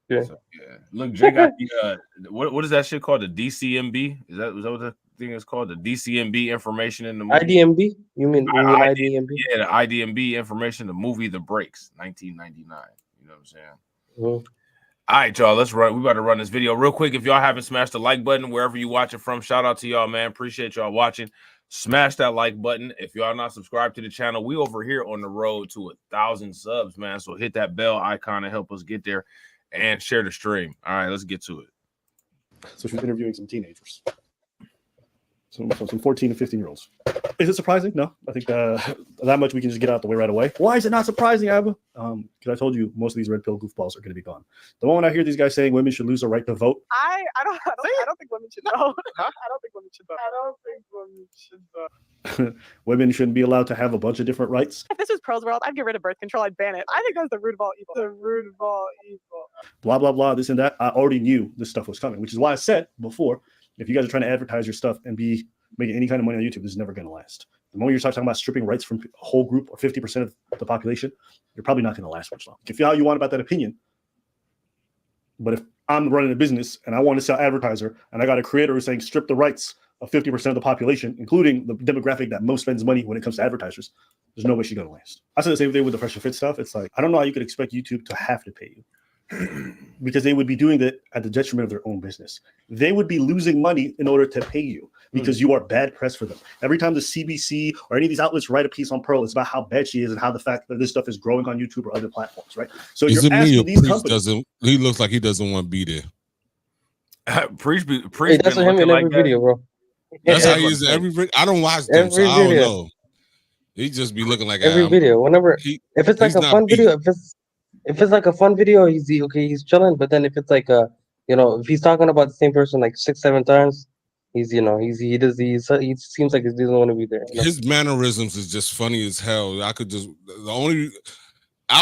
[SPEAKER 6] Yeah.
[SPEAKER 3] So, yeah. Look, Jay got the what is that shit called? The DCMB? Is that what the thing is called? The DCMB information in the movie?
[SPEAKER 6] IDMB? You mean IDMB?
[SPEAKER 3] Yeah, the IDMB information, the movie The Breaks, 1999. You know what I'm saying? All right, y'all, let's run. We about to run this video real quick. If y'all haven't smashed the like button wherever you watch it from, shout out to y'all, man. Appreciate y'all watching. Smash that like button. If y'all not subscribed to the channel, we over here on the road to 1,000 subs, man. So hit that bell icon to help us get there and share the stream. All right, let's get to it.
[SPEAKER 7] So she's interviewing some teenagers. Some 14 and 15-year-olds. Is it surprising? No. I think that much we can just get out the way right away. Why is it not surprising, Abba? Because I told you most of these red pill goofballs are going to be gone. The moment I hear these guys saying women should lose the right to vote,
[SPEAKER 9] I don't think women should vote. Huh? I don't think women should vote. I don't think women should vote.
[SPEAKER 7] Women shouldn't be allowed to have a bunch of different rights.
[SPEAKER 9] If this was Pro's world, I'd get rid of birth control. I'd ban it. I think that's the root of all evil. The root of all evil.
[SPEAKER 7] Blah, blah, blah, this and that. I already knew this stuff was coming, which is why I said before, if you guys are trying to advertise your stuff and be making any kind of money on YouTube, this is never going to last. The moment you start talking about stripping rights from a whole group or 50% of the population, you're probably not going to last much longer. You can feel how you want about that opinion. But if I'm running a business and I want to sell advertiser and I got a creator who's saying strip the rights of 50% of the population, including the demographic that most spends money when it comes to advertisers, there's no way she's going to last. I said the same thing with the Fresh and Fit stuff. It's like, I don't know how you could expect YouTube to have to pay you. Because they would be doing that at the detriment of their own business. They would be losing money in order to pay you because you are bad press for them. Every time the CBC or any of these outlets write a piece on Pearl, it's about how bad she is and how the fact that this stuff is growing on YouTube or other platforms, right? So
[SPEAKER 5] is
[SPEAKER 7] you're asking these
[SPEAKER 5] companies. He looks like he doesn't want to be there.
[SPEAKER 3] Preach
[SPEAKER 6] hey, that's him in every video, bro.
[SPEAKER 5] That's how he is in every video. I don't watch them, so I don't know. He just be looking like
[SPEAKER 6] every video. Whenever if it's like a fun video, if it's like a fun video, he's chilling. But then if it's like if he's talking about the same person like 6-7 times, he seems like he doesn't want to be there.
[SPEAKER 5] His mannerisms is just funny as hell. I'll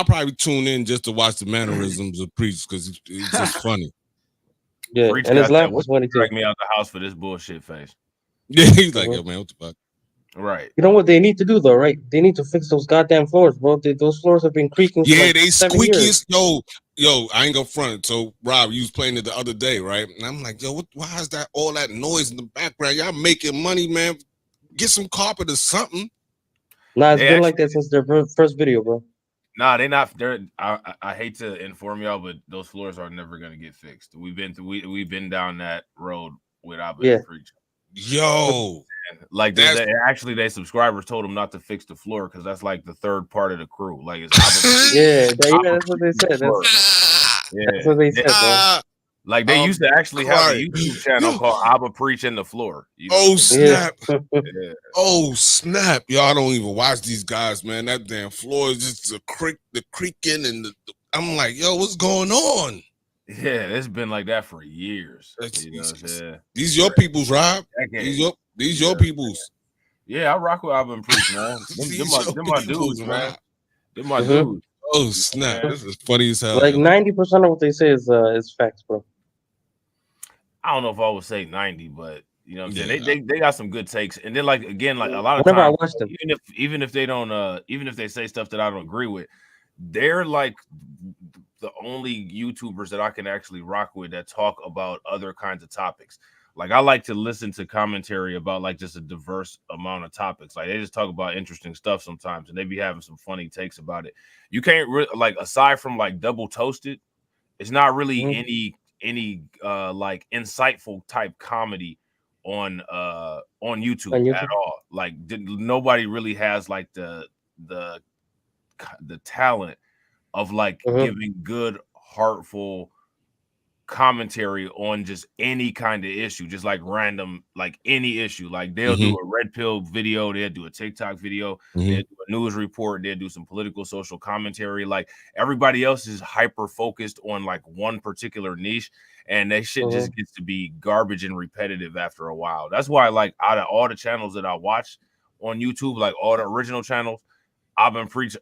[SPEAKER 5] probably tune in just to watch the mannerisms of Preach because it's just funny.
[SPEAKER 6] Yeah,
[SPEAKER 3] Preach
[SPEAKER 6] and his laugh was funny too.
[SPEAKER 3] Drag me out the house for this bullshit face.
[SPEAKER 5] Yeah, he's like, yo, man, what the fuck?
[SPEAKER 3] Right.
[SPEAKER 6] You know what they need to do though, right? They need to fix those goddamn floors, bro. Those floors have been creaking.
[SPEAKER 5] Yeah,
[SPEAKER 6] for
[SPEAKER 5] they
[SPEAKER 6] squeakiest.
[SPEAKER 5] Yo, I ain't gonna front. So Rob, you was playing it the other day, right? And I'm like, yo, why is that all that noise in the background? Y'all making money, man. Get some carpet or something.
[SPEAKER 6] Nah, it's been like that since their first video, bro.
[SPEAKER 3] Nah, they not. I hate to inform y'all, but those floors are never gonna get fixed. We've been down that road with Abba Preach.
[SPEAKER 5] Yo,
[SPEAKER 3] like their subscribers told them not to fix the floor because that's like the third part of the crew. Like it's
[SPEAKER 6] that's what they said. That's what they said, bro.
[SPEAKER 3] Like they used to actually have a YouTube channel called Abba Preach in the Floor. You know?
[SPEAKER 5] Oh snap! Oh snap! Y'all don't even watch these guys, man. That damn floor is just the creaking, and I'm like, yo, what's going on?
[SPEAKER 3] Yeah, it's been like that for years. You know what I'm saying?
[SPEAKER 5] These your peoples, Rob. These your peoples.
[SPEAKER 3] Yeah, I rock with Abba and Preach, man. Them my dudes, man. Them my dudes.
[SPEAKER 5] Oh snap! This is funny as hell.
[SPEAKER 6] Like 90% of what they say is facts, bro.
[SPEAKER 3] I don't know if I would say 90, but you know what I'm saying? They got some good takes. And then like again, like a lot of
[SPEAKER 6] Whenever
[SPEAKER 3] times,
[SPEAKER 6] I watch them,
[SPEAKER 3] even if they don't even if they say stuff that I don't agree with, they're like the only YouTubers that I can actually rock with that talk about other kinds of topics. Like I like to listen to commentary about like just a diverse amount of topics. Like they just talk about interesting stuff sometimes, and they be having some funny takes about it. You can't like aside from like Double Toasted, it's not really any like insightful type comedy on YouTube at all. Like nobody really has like the talent of like giving good heartful commentary on just any kind of issue, just like random, like any issue. Like they'll do a red pill video, they'll do a TikTok video, they'll do a news report, they'll do some political social commentary. Like everybody else is hyper focused on like one particular niche, and that shit just gets to be garbage and repetitive after a while. That's why, like, out of all the channels that I watch on YouTube, like all the original channels, I've been preaching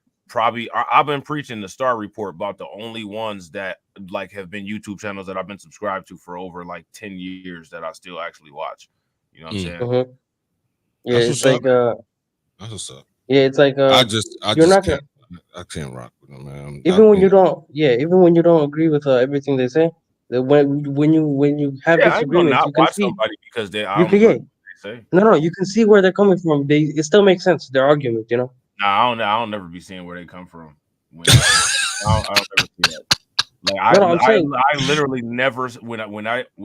[SPEAKER 3] the Star Report about the only ones that like have been YouTube channels that I've been subscribed to for over like 10 years that I still actually watch. You know what I'm saying?
[SPEAKER 6] Yeah, it's like
[SPEAKER 5] that's what's up.
[SPEAKER 6] Yeah, it's like
[SPEAKER 5] I can't rock with them, man.
[SPEAKER 6] Even when you don't agree with everything they say, when you have disagreements, you can see
[SPEAKER 3] somebody because they say.
[SPEAKER 6] No, you can see where they're coming from. It still makes sense, their argument, you know.
[SPEAKER 3] Nah, I don't never be seeing where they come from. I don't ever see that. Like I literally never when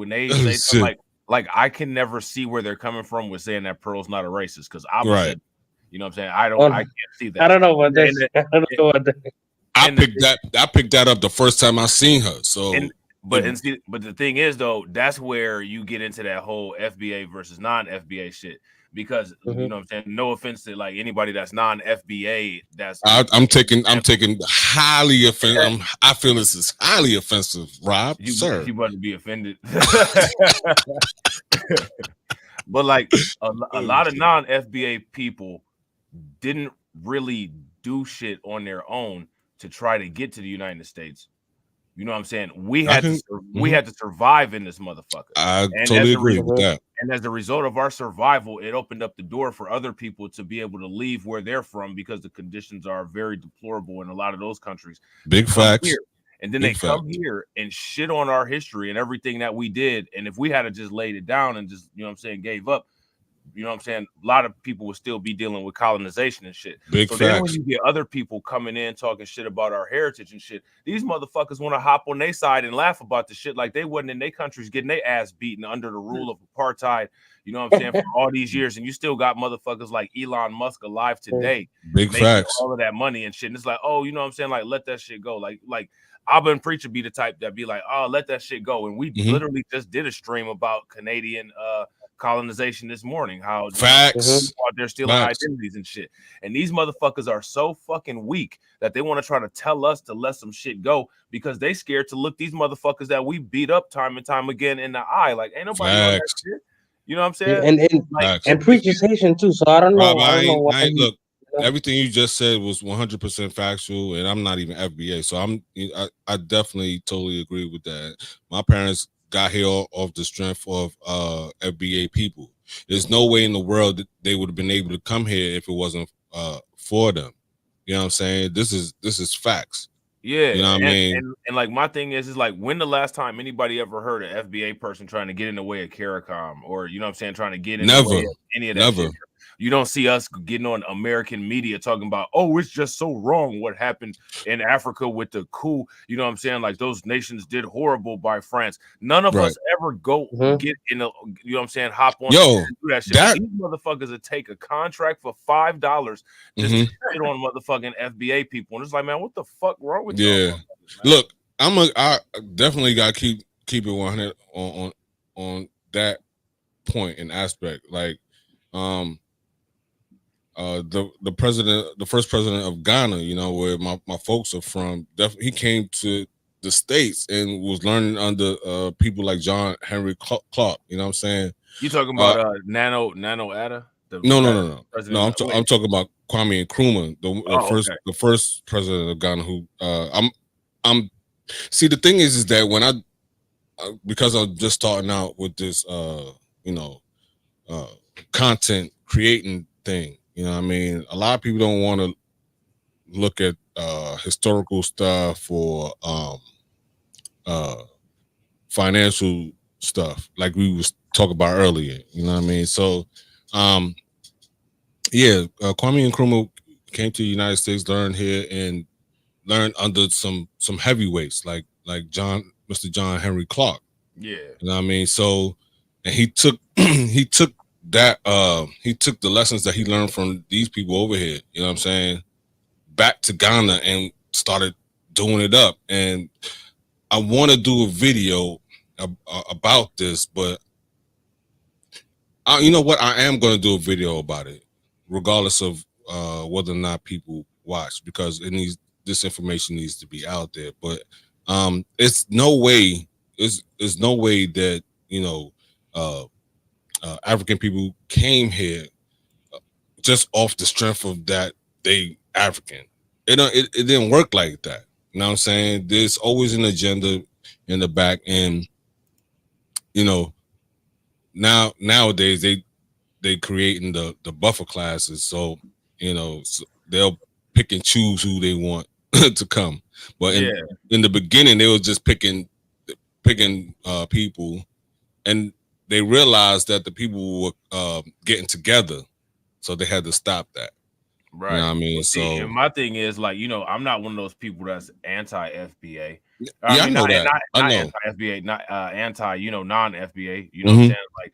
[SPEAKER 3] they say something like I can never see where they're coming from with saying that Pearl's not a racist because I'm right. You know what I'm saying? I can't see that.
[SPEAKER 6] I don't know about this.
[SPEAKER 5] I picked that up the first time I seen her. So
[SPEAKER 3] but the thing is though, that's where you get into that whole FBA versus non-FBA shit. Because you know what I'm saying, no offense to like anybody that's non-FBA. I'm taking
[SPEAKER 5] highly offensive. I feel this is highly offensive, Rob. Sir,
[SPEAKER 3] you about to be offended. But like a lot of non-FBA people didn't really do shit on their own to try to get to the United States. You know what I'm saying? We had to survive in this motherfucker.
[SPEAKER 5] I totally agree with that.
[SPEAKER 3] And as a result of our survival, it opened up the door for other people to be able to leave where they're from because the conditions are very deplorable in a lot of those countries.
[SPEAKER 5] Big facts.
[SPEAKER 3] And then they come here and shit on our history and everything that we did. And if we had just laid it down and just, you know what I'm saying, gave up, you know what I'm saying, a lot of people would still be dealing with colonization and shit.
[SPEAKER 5] Big
[SPEAKER 3] so
[SPEAKER 5] facts.
[SPEAKER 3] Then when you get other people coming in talking shit about our heritage and shit, these motherfuckers want to hop on their side and laugh about the shit like they wasn't in their countries getting their ass beaten under the rule of apartheid, you know what I'm saying, for all these years. And you still got motherfuckers like Elon Musk alive today.
[SPEAKER 5] Big facts.
[SPEAKER 3] All of that money and shit. And it's like, oh, you know what I'm saying? Like, let that shit go. Like I've been preaching be the type that be like, oh, let that shit go. And we literally just did a stream about Canadian colonization this morning, how
[SPEAKER 5] facts
[SPEAKER 3] they're stealing identities and shit. And these motherfuckers are so fucking weak that they want to try to tell us to let some shit go because they scared to look these motherfuckers that we beat up time and time again in the eye. Like, ain't nobody on that shit. You know what I'm saying?
[SPEAKER 6] And preach his Haitian too. So I don't know.
[SPEAKER 5] Rob, I don't know look, everything you just said was 100% factual, and I'm not even FBA, so I definitely totally agree with that. My parents got here off the strength of FBA people. There's no way in the world that they would have been able to come here if it wasn't for them. You know what I'm saying? This is facts.
[SPEAKER 3] Yeah,
[SPEAKER 5] you know what I mean?
[SPEAKER 3] And like my thing is like when the last time anybody ever heard an FBA person trying to get in the way of CARICOM or you know what I'm saying, trying to get in the way of any of that shit? You don't see us getting on American media talking about, oh, it's just so wrong what happened in Africa with the coup. You know what I'm saying? Like those nations did horrible by France. None of us ever go get in the, you know what I'm saying, hop on and do that shit. These motherfuckers would take a contract for $5 just to shit on motherfucking FBA people. And it's like, man, what the fuck wrong with you?
[SPEAKER 5] Look, I definitely gotta keep it 100 on that point and aspect. Like the first president of Ghana, you know, where my folks are from, he came to the States and was learning under people like John Henry Clark. You know what I'm saying?
[SPEAKER 3] You talking about Nano Adda?
[SPEAKER 5] No. I'm talking about Kwame Nkrumah, the first president of Ghana. Who I'm see, the thing is that when I because I'm just starting out with this content creating thing. You know what I mean? A lot of people don't want to look at historical stuff or financial stuff like we was talked about earlier. You know what I mean? So, yeah, Kwame Nkrumah came to the United States, learned here, and learned under some heavyweights like Mr. John Henry Clark.
[SPEAKER 3] Yeah.
[SPEAKER 5] You know what I mean? So, and he took he took the lessons that he learned from these people over here, you know what I'm saying, back to Ghana and started doing it up. And I want to do a video about this, but you know what? I am going to do a video about it, regardless of whether or not people watch, because this information needs to be out there. But it's no way that, you know, African people came here just off the strength of that they African. It didn't work like that. You know what I'm saying? There's always an agenda in the back, and you know, nowadays they creating the buffer classes, so you know, so they'll pick and choose who they want to come. But in the beginning, they were just picking people, and they realized that the people were getting together, so they had to stop that.
[SPEAKER 3] Right.
[SPEAKER 5] You know what I mean?
[SPEAKER 3] Well, see, and my thing is, like, you know, I'm not one of those people that's anti-FBA.
[SPEAKER 5] I know that.
[SPEAKER 3] Not anti-FBA, not anti, you know, non-FBA. You know what I'm saying? Like,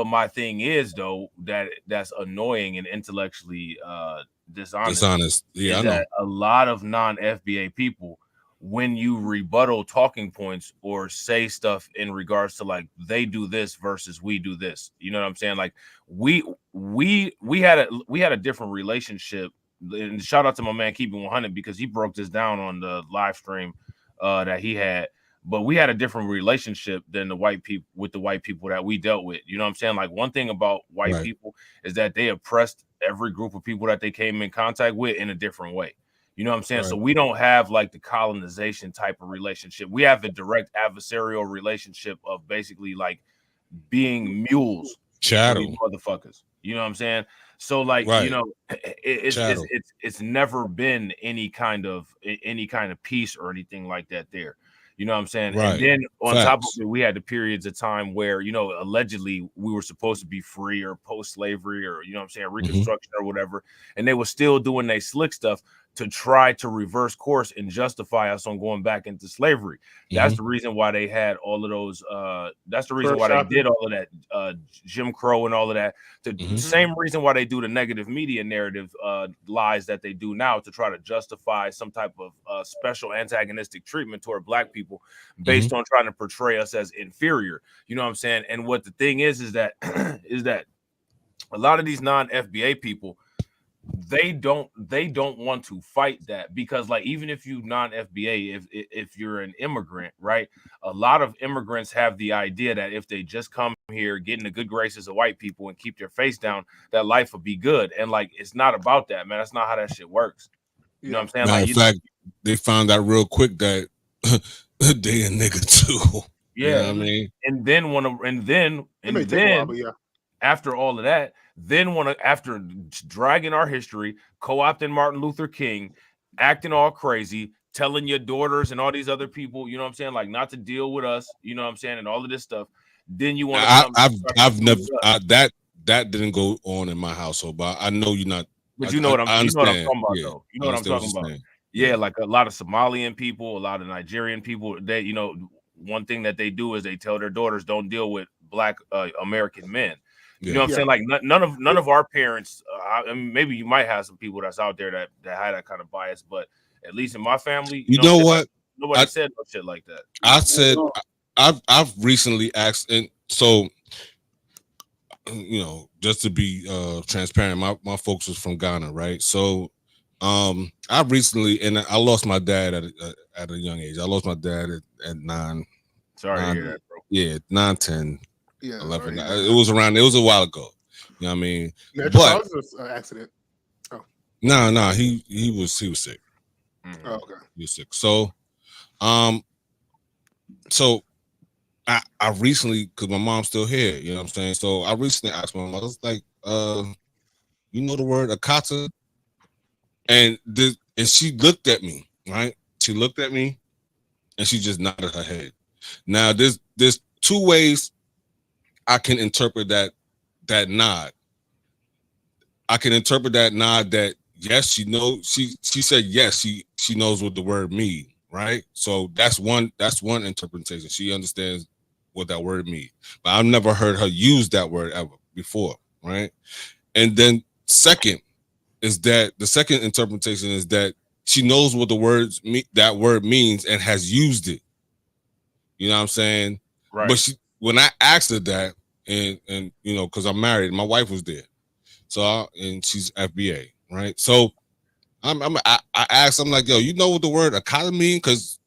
[SPEAKER 3] my thing is, though, that's annoying and intellectually dishonest.
[SPEAKER 5] Yeah, I know.
[SPEAKER 3] That a lot of non-FBA people, when you rebuttal talking points or say stuff in regards to like they do this versus we do this, you know what I'm saying? Like we had a different relationship. And shout out to my man Keeping 100, because he broke this down on the live stream that he had. But we had a different relationship than the white people that we dealt with. You know what I'm saying? Like, one thing about white people is that they oppressed every group of people that they came in contact with in a different way. You know what I'm saying? Right. So we don't have like the colonization type of relationship. We have the direct adversarial relationship of basically like being mules,
[SPEAKER 5] chattel
[SPEAKER 3] motherfuckers. You know what I'm saying? So like, you know, it's never been any kind of peace or anything like that there. You know what I'm saying? Right. And then on top of it, we had the periods of time where, you know, allegedly we were supposed to be free or post-slavery or, you know what I'm saying, Reconstruction or whatever. And they were still doing their slick stuff to try to reverse course and justify us on going back into slavery. That's the reason why they had all of those. That's the reason why they did all of that Jim Crow and all of that. The same reason why they do the negative media narrative lies that they do now, to try to justify some type of special antagonistic treatment toward Black people based on trying to portray us as inferior. You know what I'm saying? And what the thing is that a lot of these non-FBA people, they don't want to fight that, because like, even if you non-FBA, if you're an immigrant, right, a lot of immigrants have the idea that if they just come here, get in the good graces of white people and keep their face down, that life will be good. And like, it's not about that, man. That's not how that shit works. You know what I'm saying?
[SPEAKER 5] Matter
[SPEAKER 3] like,
[SPEAKER 5] of fact, they found out real quick that they a nigga too.
[SPEAKER 3] Yeah,
[SPEAKER 5] you know what I mean?
[SPEAKER 3] And then after all of that, after dragging our history, co-opting Martin Luther King, acting all crazy, telling your daughters and all these other people, you know what I'm saying, like not to deal with us, you know what I'm saying, and all of this stuff. Then you want to
[SPEAKER 5] I've never that didn't go on in my household, but I know you're not.
[SPEAKER 3] But you know what I'm talking about,
[SPEAKER 5] yeah,
[SPEAKER 3] though. You know what I'm talking about. Yeah, like a lot of Somalian people, a lot of Nigerian people, they, you know, one thing that they do is they tell their daughters, don't deal with Black American men. You know what I'm saying? Like none of our parents. I mean, maybe you might have some people that's out there that had that kind of bias, but at least in my family,
[SPEAKER 5] you know what?
[SPEAKER 3] Nobody said no shit like that.
[SPEAKER 5] I said I've recently asked, and so you know, just to be transparent, my folks was from Ghana, right? So I recently, and I lost my dad at a young age. I lost my dad at 9.
[SPEAKER 3] Sorry to hear that, bro.
[SPEAKER 5] Yeah, 9, 10.
[SPEAKER 8] Yeah,
[SPEAKER 5] 11. It was a while ago. You know what I mean?
[SPEAKER 8] But accident. Oh.
[SPEAKER 5] No, he was sick.
[SPEAKER 8] Oh, okay.
[SPEAKER 5] He was sick. So I recently, because my mom's still here, you know what I'm saying? So I recently asked my mom, I was like, you know the word akata? And she looked at me, right? She looked at me and she just nodded her head. Now there's two ways I can interpret that nod. I can interpret that nod that yes, she knows. She said yes. She knows what the word means, right? So that's one interpretation. She understands what that word means. But I've never heard her use that word ever before, right? And then second is that the second interpretation is that she knows what that word means and has used it. You know what I'm saying?
[SPEAKER 3] Right.
[SPEAKER 5] But when I asked her that, and you know, because I'm married, my wife was there. So and she's FBA, right? So I asked, I'm like, yo, you know what the word economy mean? Because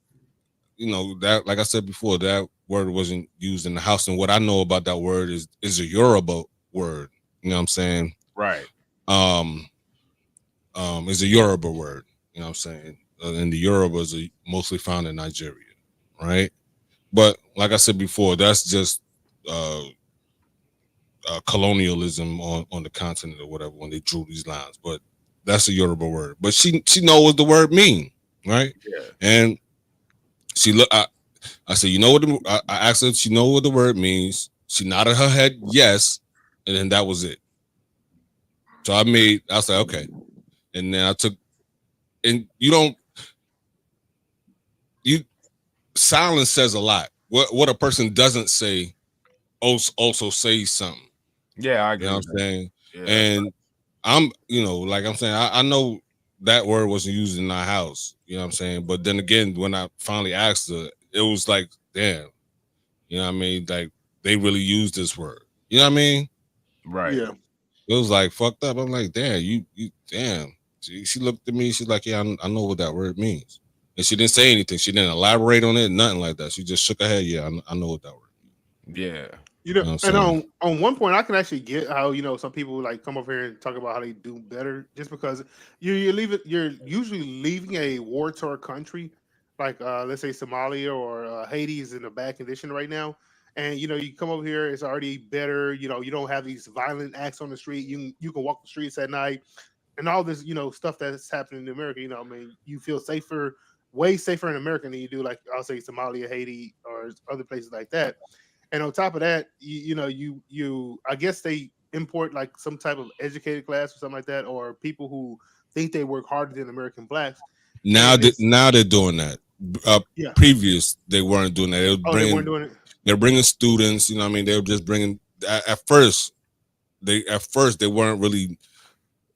[SPEAKER 5] you know that, like I said before, that word wasn't used in the house, and what I know about that word is a Yoruba word. You know what I'm saying?
[SPEAKER 3] Right.
[SPEAKER 5] Is a Yoruba word. You know what I'm saying? And the Yorubas are mostly found in Nigeria, right? But like I said before, that's just colonialism on the continent or whatever when they drew these lines. But that's a Yoruba word. But she knows what the word mean, right?
[SPEAKER 3] Yeah.
[SPEAKER 5] And she look. I said, you know what? I asked her if she know what the word means. She nodded her head yes, and then that was it. So I was like, okay. And then I took, and silence says a lot. What a person doesn't say also says something.
[SPEAKER 3] Yeah, I agree.
[SPEAKER 5] You know what I'm saying?
[SPEAKER 3] Yeah.
[SPEAKER 5] And I'm, you know, like I'm saying, I know that word wasn't used in our house. You know what I'm saying? But then again, when I finally asked her, it was like, damn, you know what I mean? Like they really used this word. You know what I mean?
[SPEAKER 3] Right.
[SPEAKER 8] Yeah.
[SPEAKER 5] It was like fucked up. I'm like, damn, you damn. She looked at me. She's like, yeah, I know what that word means. And she didn't say anything. She didn't elaborate on it, nothing like that. She just shook her head. Yeah, I know what that word means.
[SPEAKER 3] Yeah.
[SPEAKER 8] You know,
[SPEAKER 5] what
[SPEAKER 8] and on one point, I can actually get how, you know, some people like come over here and talk about how they do better just because you're usually leaving a war-torn country, like let's say Somalia or Haiti is in a bad condition right now, and you know you come over here, it's already better. You know, you don't have these violent acts on the street. You can walk the streets at night, and all this, you know, stuff that's happening in America. You know, I mean, you feel safer, way safer in America than you do, like I'll say Somalia, Haiti, or other places like that. And on top of that, you I guess they import like some type of educated class or something like that, or people who think they work harder than American blacks.
[SPEAKER 5] Now they're doing that.
[SPEAKER 8] Yeah.
[SPEAKER 5] Previous they weren't doing that.
[SPEAKER 8] They weren't doing it.
[SPEAKER 5] They're bringing students. You know what I mean? They were just bringing. At first they weren't really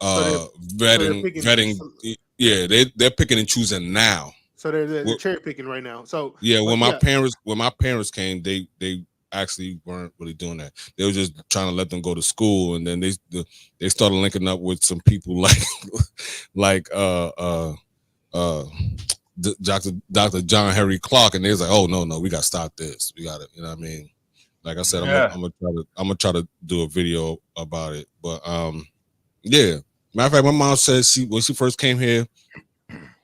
[SPEAKER 5] vetting. Yeah, they're picking and choosing now.
[SPEAKER 8] So they're cherry picking right now. So
[SPEAKER 5] yeah, when my parents came, they actually weren't really doing that. They were just trying to let them go to school, and then they started linking up with some people like Dr. John Henry Clark, and they was like, oh no, we gotta stop this. We gotta, you know what I mean? Like I said, I'm gonna try to do a video about it. But yeah. Matter of fact, my mom said when she first came here,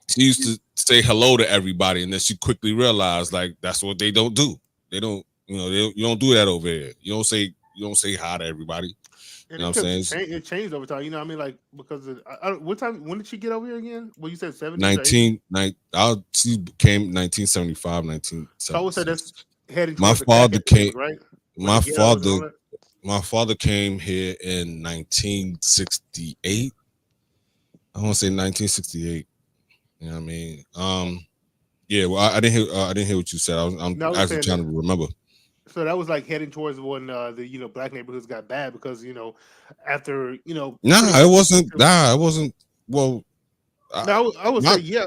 [SPEAKER 5] she used to say hello to everybody, and then she quickly realized like that's what they don't do. They don't, you know, you don't do that over here. You don't say hi to everybody.
[SPEAKER 8] And
[SPEAKER 5] you know what I'm saying?
[SPEAKER 8] It changed over time. You know what I mean? Like because what time? When did she get over here again? Well, you said 70s.
[SPEAKER 5] She came 1975, 1976.
[SPEAKER 8] So I would say that's heading.
[SPEAKER 5] My father came.
[SPEAKER 8] Right.
[SPEAKER 5] My father came here in 1968. I want to say 1968. You know what I mean? Yeah. Well, I didn't hear what you said. I'm actually trying to remember.
[SPEAKER 8] So that was like heading towards when the black neighborhoods got bad because after
[SPEAKER 5] it wasn't. Well,
[SPEAKER 8] I would say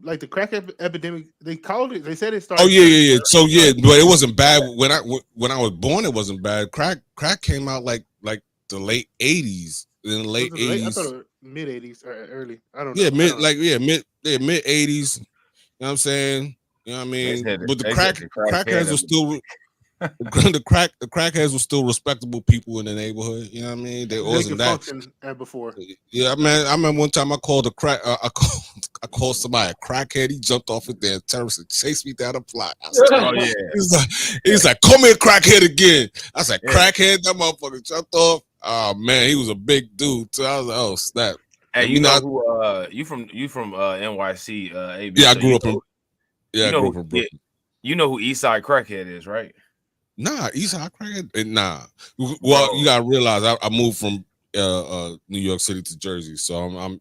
[SPEAKER 8] like the crack epidemic. They called it. They said it started.
[SPEAKER 5] Oh yeah. So yeah, but it wasn't bad when I was born. It wasn't bad. Crack came out like the late 80s. In the late 80s.
[SPEAKER 8] I thought it was mid 80s or early. I don't know.
[SPEAKER 5] Yeah, mid 80s. You know what I'm saying? You know what I mean? But the crackheads were still the crackheads were still respectable people in the neighborhood. You know what I mean? They wasn't that
[SPEAKER 8] before.
[SPEAKER 5] Yeah, man. I remember one time I called I called somebody a crackhead. He jumped off of their terrace and chased me down the block.
[SPEAKER 3] Oh yeah.
[SPEAKER 5] He's like, "Come here, crackhead again." I was like, "Crackhead!" That motherfucker jumped off. Oh man, he was a big dude too. I was like, "Oh snap!"
[SPEAKER 3] Hey, you know who? You from NYC? AB,
[SPEAKER 5] yeah, I grew up in. Yeah, I grew up in Brooklyn.
[SPEAKER 3] You know who Eastside Crackhead is, right?
[SPEAKER 5] Nah, East Side crackhead. Nah. Well,
[SPEAKER 3] Bro.
[SPEAKER 5] you gotta realize I moved from New York City to Jersey, so I'm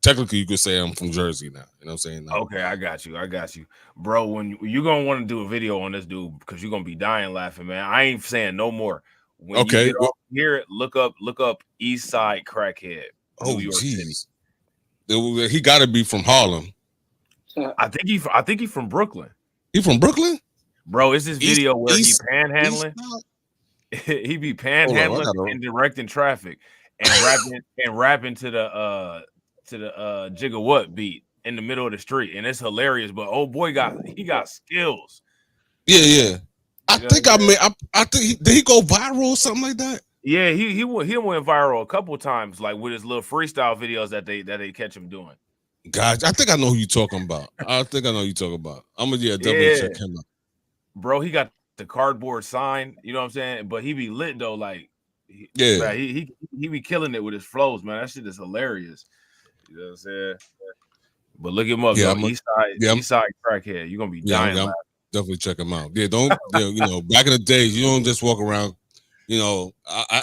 [SPEAKER 5] technically you could say I'm from Jersey now. You know what I'm saying? Now.
[SPEAKER 3] Okay, I got you, bro. When you're gonna want to do a video on this dude because you're gonna be dying laughing, man. I ain't saying no more. When you get off here, look up East Side crackhead, New York City.
[SPEAKER 5] He got to be from Harlem.
[SPEAKER 3] I think he's from Brooklyn.
[SPEAKER 5] He from Brooklyn,
[SPEAKER 3] bro. It's this video where he panhandling. He be panhandling and directing traffic and rapping to the Jigga What beat in the middle of the street, and it's hilarious. But oh boy, he got skills.
[SPEAKER 5] Yeah. I think did he go viral or something like that?
[SPEAKER 3] Yeah, he went viral a couple of times, like with his little freestyle videos that they catch him doing.
[SPEAKER 5] Guys, I think I know who you're talking about. I'm gonna definitely check him out.
[SPEAKER 3] Bro, he got the cardboard sign, you know what I'm saying? But he be lit though, like he be killing it with his flows, man. That shit is hilarious. You know what I'm saying? But look him up, East Side crackhead. You're gonna be dying.
[SPEAKER 5] Definitely check him out. Yeah, don't you know, back in the days, you don't just walk around. You know,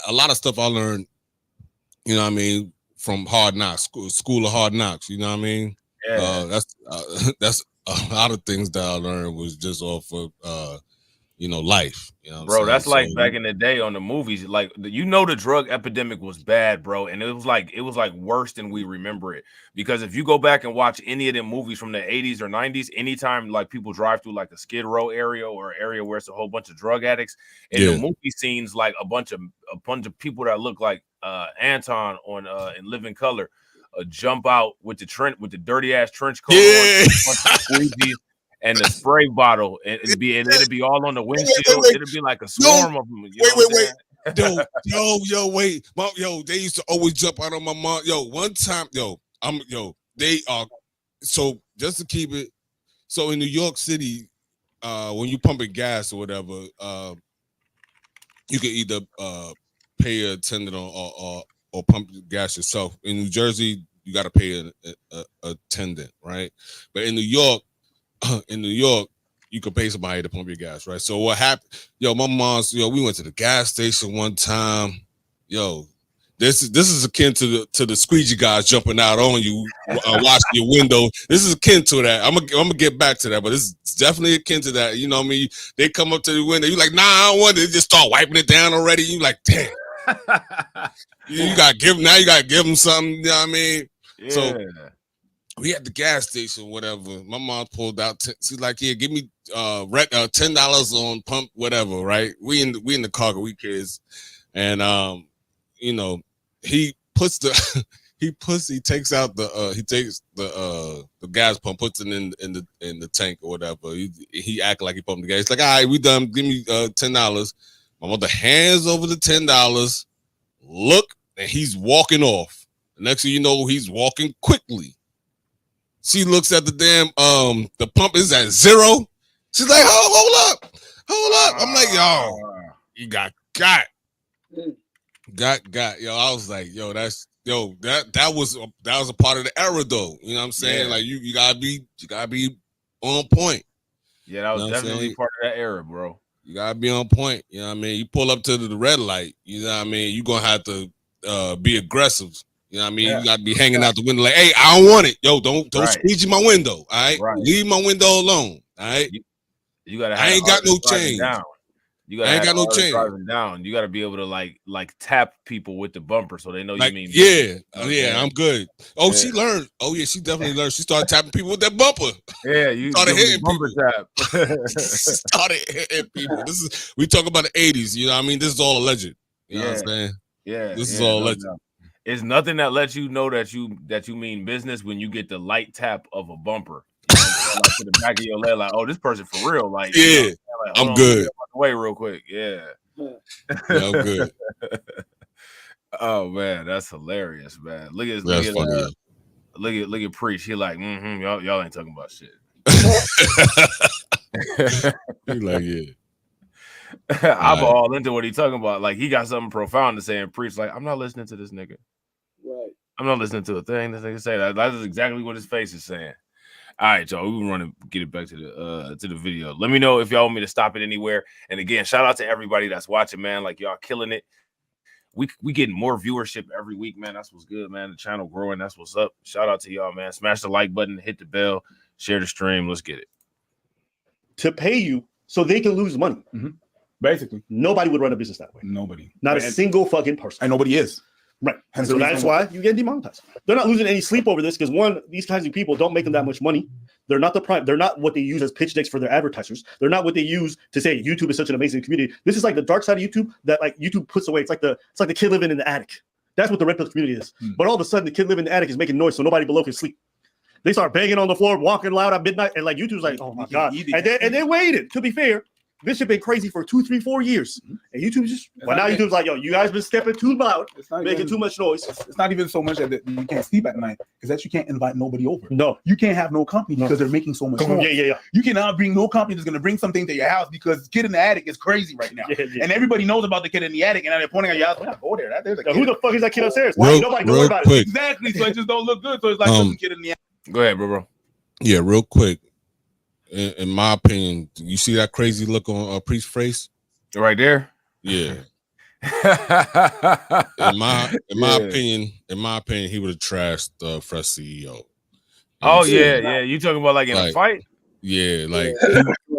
[SPEAKER 5] a lot of stuff I learned, you know what I mean, from Hard Knocks, School of Hard Knocks, you know what I mean? Yeah. That's a lot of things that I learned was just off of you know, life. You know,
[SPEAKER 3] bro, that's like back in the day on the movies. Like, you know, the drug epidemic was bad, bro, and it was like worse than we remember it. Because if you go back and watch any of them movies from the 80s or 90s, anytime like people drive through like a Skid Row area or an area where it's a whole bunch of drug addicts, and the movie scenes like a bunch of people that look like Anton on in Living Color jump out with the dirty ass trench coat on, and the spray bottle, and it'd be all on the windshield. It'd be like a swarm of them.
[SPEAKER 5] Wait. Wait. They used to always jump out on my mom. One time, they are. So just to keep it, so in New York City, when you pumping gas or whatever, you can either pay an attendant or pump gas yourself. In New Jersey, you got to pay an attendant, right? But in New York, you could pay somebody to pump your gas, right? So what happened? My mom's, we went to the gas station one time. This is akin to the squeegee guys jumping out on you, washing your window. This is akin to that. I'm gonna get back to that, but this is definitely akin to that. You know what I mean? They come up to the window. You like, nah, I don't want it. They just start wiping it down already. You like, damn. You gotta give them something. You know what I mean? Yeah. So we at the gas station, whatever. My mom pulled out. She's like, "Yeah, give me $10 on pump, whatever." Right? We in the car, we kids, and he puts he takes out the gas pump, puts it in the tank or whatever. He act like he pumped the gas. He's like, "All right, we done. Give me $10." My mother hands over the $10. Look, and he's walking off. The next thing you know, he's walking quickly. She looks at the damn the pump is at 0. She's like, hold up. I'm like, you got. I was like, that was a part of the era though. You know what I'm saying? Like you gotta be on point.
[SPEAKER 3] Yeah, that was definitely part of that era, bro.
[SPEAKER 5] You gotta be on point. You know what I mean? You pull up to the red light, you know what I mean? You're gonna have to be aggressive. You know what I mean? You got to be hanging out the window like, hey, I don't want it. Don't squeegee my window. All right? Leave my window alone. All right?
[SPEAKER 3] You got to
[SPEAKER 5] I ain't got no change.
[SPEAKER 3] I ain't got no change. Driving down. You got to be able to like tap people with the bumper so they know you mean.
[SPEAKER 5] Yeah, I'm good. Oh, she learned. Oh, yeah, she definitely learned. She started tapping people with that bumper.
[SPEAKER 3] Yeah, you started hitting bumper tap.
[SPEAKER 5] Started hitting people. We talk about the 80s. You know what I mean? This is all alleged. You know what I'm saying?
[SPEAKER 3] Yeah.
[SPEAKER 5] This is all alleged.
[SPEAKER 3] It's nothing that lets you know that you mean business when you get the light tap of a bumper. You know, like to the back of your leg, like, oh, this person for real. Like,
[SPEAKER 5] I'm good.
[SPEAKER 3] Away real quick. Yeah,
[SPEAKER 5] I'm good.
[SPEAKER 3] Oh man, that's hilarious, man. Look at Preach. He like, y'all ain't talking about shit.
[SPEAKER 5] He like, yeah.
[SPEAKER 3] I'm all into what he talking about. Like he got something profound to say and Preach. Like, I'm not listening to this nigga.
[SPEAKER 4] Right.
[SPEAKER 3] I'm not listening to a thing this nigga say. That is exactly what his face is saying. All right, y'all. We want to get it back to the video. Let me know if y'all want me to stop it anywhere. And again, shout out to everybody that's watching, man. Like y'all killing it. We getting more viewership every week, man. That's what's good, man. The channel growing. That's what's up. Shout out to y'all, man. Smash the like button, hit the bell, share the stream. Let's get it.
[SPEAKER 7] To pay you so they can lose money.
[SPEAKER 10] Mm-hmm. Basically,
[SPEAKER 7] nobody would run a business that way.
[SPEAKER 10] Nobody.
[SPEAKER 7] Not a single fucking person.
[SPEAKER 10] And nobody is.
[SPEAKER 7] Right. And so that's why you get demonetized. They're not losing any sleep over this because one, these kinds of people don't make them that much money. They're not the prime. They're not what they use as pitch decks for their advertisers. They're not what they use to say YouTube is such an amazing community. This is like the dark side of YouTube that like YouTube puts away. It's like the kid living in the attic. That's what the red pill community is. But all of a sudden, the kid living in the attic is making noise so nobody below can sleep. They start banging on the floor, walking loud at midnight, and like YouTube's like, oh my god. And they waited. To be fair, this shit been crazy for 2, 3, 4 years. And YouTube's just now YouTube's like, yo, you guys been stepping too loud, making too much noise.
[SPEAKER 10] It's not even so much that you can't sleep at night, it's that you can't invite nobody over.
[SPEAKER 7] No,
[SPEAKER 10] you can't have no company because they're making so much noise.
[SPEAKER 7] Yeah.
[SPEAKER 10] You cannot bring no company that's gonna bring something to your house because the kid in the attic is crazy right now. And everybody knows about the kid in the attic, and now they're pointing at your house. We're not go there. There's a kid.
[SPEAKER 7] Who the fuck is that kid upstairs? Why nobody know about it?
[SPEAKER 10] Exactly. So it just don't look good. So it's like the kid in the attic.
[SPEAKER 3] Go ahead, bro.
[SPEAKER 5] Yeah, real quick. In my opinion, you see that crazy look on Priest's face
[SPEAKER 3] right there?
[SPEAKER 5] Yeah. in my opinion, he would have trashed the Fresh CEO.
[SPEAKER 3] Oh yeah. You talking about like in a fight?
[SPEAKER 5] Yeah, like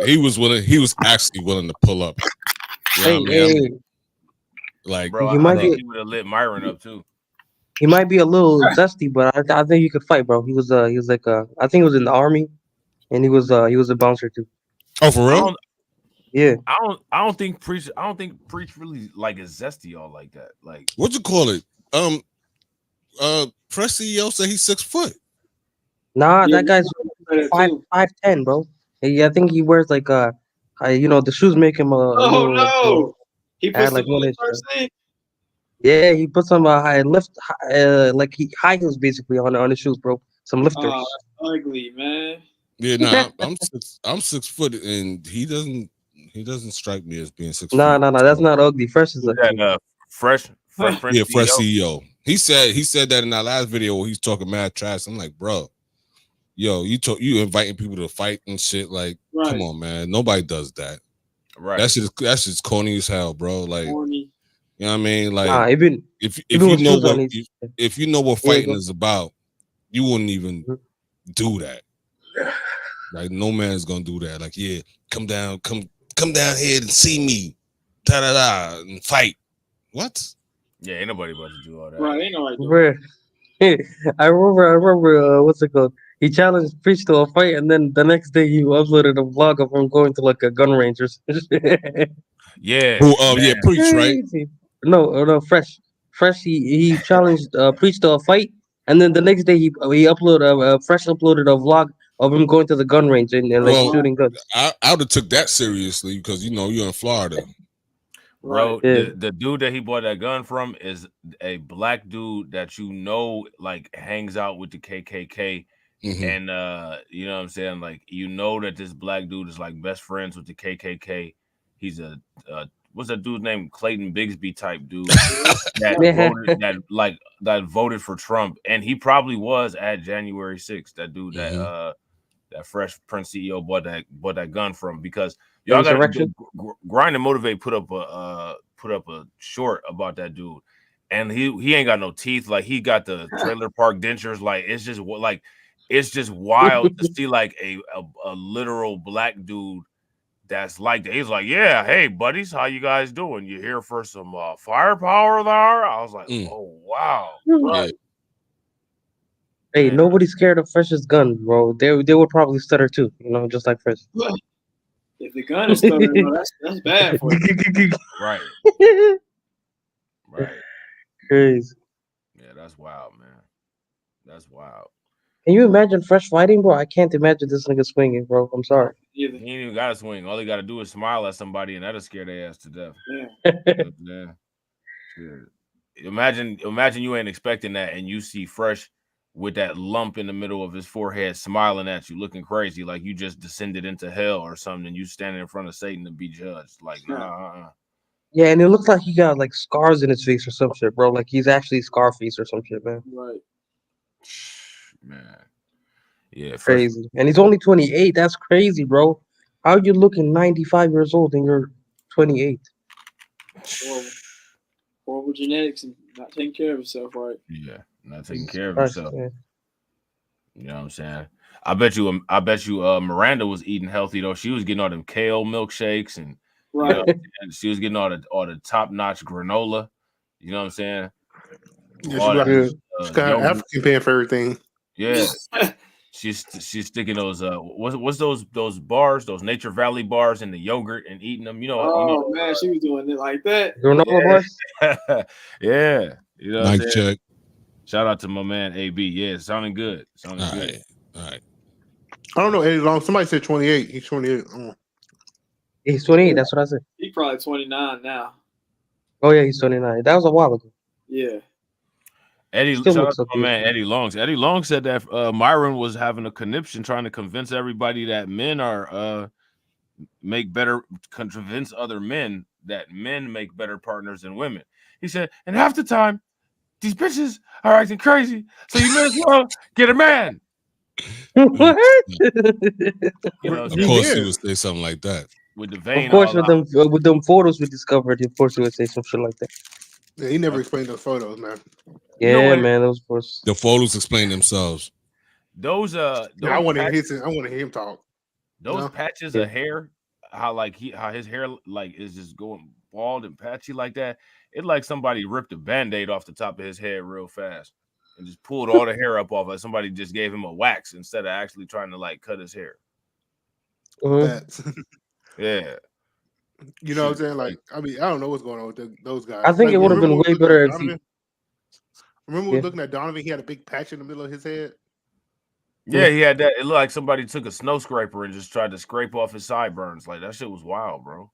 [SPEAKER 5] he was willing. He was actually willing to pull up. You know what I mean? Like,
[SPEAKER 3] bro, I think he would have lit Myron up too.
[SPEAKER 6] He might be a little zesty, but I think he could fight, bro. He was like I think he was in the army. And he was a bouncer too.
[SPEAKER 5] Oh, for real?
[SPEAKER 6] Yeah.
[SPEAKER 3] I don't think Preach really like is zesty all like that. Like
[SPEAKER 5] what you call it? Press CEO said he's 6 foot.
[SPEAKER 6] Nah, that guy's 5'10", bro. I think he wears like the shoes make him
[SPEAKER 4] no. He puts
[SPEAKER 6] like
[SPEAKER 4] the first thing.
[SPEAKER 6] Yeah, he put some high heels basically on his shoes, bro. Some lifters.
[SPEAKER 4] Oh, that's ugly, man.
[SPEAKER 5] Yeah, nah, I'm 6 foot, and he doesn't strike me as being 6 foot.
[SPEAKER 6] No, that's not ugly. Fresh is
[SPEAKER 3] fresh.
[SPEAKER 5] Yeah, Fresh CEO. He said that in that last video where he's talking mad trash. I'm like, bro, yo, you inviting people to fight and shit. Like, come on, man, nobody does that.
[SPEAKER 3] Right.
[SPEAKER 5] That's just corny as hell, bro. Like,
[SPEAKER 6] corny.
[SPEAKER 5] You know what I mean? Like, if you know what fighting is about, you wouldn't even do that. Like, no man's gonna do that. Like, yeah, come down here and see me, and fight. What?
[SPEAKER 3] Yeah, ain't nobody about to do all that.
[SPEAKER 4] Right, ain't nobody.
[SPEAKER 6] I remember what's it called? He challenged Preach to a fight, and then the next day he uploaded a vlog of him going to like a gun range or
[SPEAKER 3] yeah.
[SPEAKER 5] Preach, right?
[SPEAKER 6] No, Fresh. He challenged Preach to a fight, and then the next day he uploaded Fresh uploaded a vlog of him going to the gun range and shooting guns.
[SPEAKER 5] I would have took that seriously because you're in Florida.
[SPEAKER 3] Bro, the dude that he bought that gun from is a black dude that like hangs out with the KKK.
[SPEAKER 5] Mm-hmm.
[SPEAKER 3] And you know what I'm saying? Like, that this black dude is like best friends with the KKK. He's a what's that dude's name? Clayton Bigsby type dude that voted for Trump, and he probably was at January 6th. That dude that Fresh Prince CEO bought that gun from, because y'all got Grind and Motivate put up a short about that dude, and he ain't got no teeth. Like, he got the trailer park dentures. Like, it's just wild to see like a literal black dude that's like that. He's like, yeah, hey buddies, how you guys doing? You here for some firepower there? I was like, oh wow.
[SPEAKER 6] Right. Hey, nobody's scared of Fresh's gun, bro. They would probably stutter too, just like Fresh.
[SPEAKER 4] If the gun is stuttering, that's bad for you.
[SPEAKER 3] Right. Right.
[SPEAKER 6] Crazy.
[SPEAKER 3] Yeah, that's wild, man. That's wild.
[SPEAKER 6] Can you imagine Fresh fighting, bro? I can't imagine this nigga swinging, bro. I'm sorry.
[SPEAKER 3] He ain't even got to swing. All he got to do is smile at somebody, and that'll scare their ass to death. Yeah. Imagine you ain't expecting that, and you see Fresh with that lump in the middle of his forehead, smiling at you, looking crazy, like you just descended into hell or something, and you standing in front of Satan to be judged. Like, nah.
[SPEAKER 6] Yeah, and it looks like he got like scars in his face or some shit, bro. Like he's actually Scarface or some shit, man.
[SPEAKER 4] Right.
[SPEAKER 3] Man. Yeah,
[SPEAKER 6] crazy. And he's only 28. That's crazy, bro. How are you looking 95 years old and you're 28?
[SPEAKER 4] Horrible genetics and not taking care of himself right.
[SPEAKER 3] Yeah, not taking care of
[SPEAKER 6] Christ,
[SPEAKER 3] himself.
[SPEAKER 6] man.
[SPEAKER 3] You know what I'm saying? I bet you Miranda was eating healthy though. She was getting all them kale milkshakes and
[SPEAKER 4] Right.
[SPEAKER 3] and she was getting all the top notch granola. You know what I'm saying?
[SPEAKER 8] Yeah,
[SPEAKER 3] All that,
[SPEAKER 8] she got
[SPEAKER 3] yogurt.
[SPEAKER 8] African paying for everything.
[SPEAKER 3] Yeah. She's sticking those what's those bars, those Nature Valley bars in the yogurt and eating them.
[SPEAKER 4] Oh man, she was doing it like that.
[SPEAKER 6] Granola bars?
[SPEAKER 3] Yeah. You know what I'm
[SPEAKER 5] Nice
[SPEAKER 3] saying?
[SPEAKER 5] check.
[SPEAKER 3] Shout out to my man AB. Yeah, it's sounding good.
[SPEAKER 5] All
[SPEAKER 3] Good.
[SPEAKER 5] right.
[SPEAKER 8] I don't know Eddie Long. Somebody said 28. He's 28.
[SPEAKER 6] He's 28. That's what I said.
[SPEAKER 4] He's probably 29 now.
[SPEAKER 6] Oh yeah, he's 29. That was a while ago.
[SPEAKER 4] Yeah.
[SPEAKER 3] Eddie,
[SPEAKER 6] Still
[SPEAKER 3] shout out
[SPEAKER 6] looks
[SPEAKER 3] to my
[SPEAKER 6] okay.
[SPEAKER 3] man Eddie Long. Eddie Long said that Myron was having a conniption trying to convince everybody that men are convince other men that men make better partners than women. He said, and half the time, these bitches are acting crazy, so you may as well get a man.
[SPEAKER 6] What?
[SPEAKER 3] You know,
[SPEAKER 5] Of course, he would say something like that.
[SPEAKER 3] With the vein.
[SPEAKER 6] Of course, with them photos we discovered, of course he would say some shit like that.
[SPEAKER 8] Yeah, he never explained those photos, man.
[SPEAKER 6] Yeah, man, those photos.
[SPEAKER 5] The photos explain themselves.
[SPEAKER 3] Those
[SPEAKER 8] I want to hear him talk.
[SPEAKER 3] Those patches of hair, how his hair is just going bald and patchy like that. It's like somebody ripped a Band-Aid off the top of his head real fast and just pulled all the hair up off. Like somebody just gave him a wax instead of actually trying to cut his hair. Yeah.
[SPEAKER 8] You know what I'm saying? Like, I mean, I don't know what's going on with those guys.
[SPEAKER 6] I think it would have been way better if he.
[SPEAKER 8] Remember we were looking at Donovan? He had a big patch in the middle of his head.
[SPEAKER 3] Yeah, he had that. It looked like somebody took a snow scraper and just tried to scrape off his sideburns. Like that shit was wild, bro.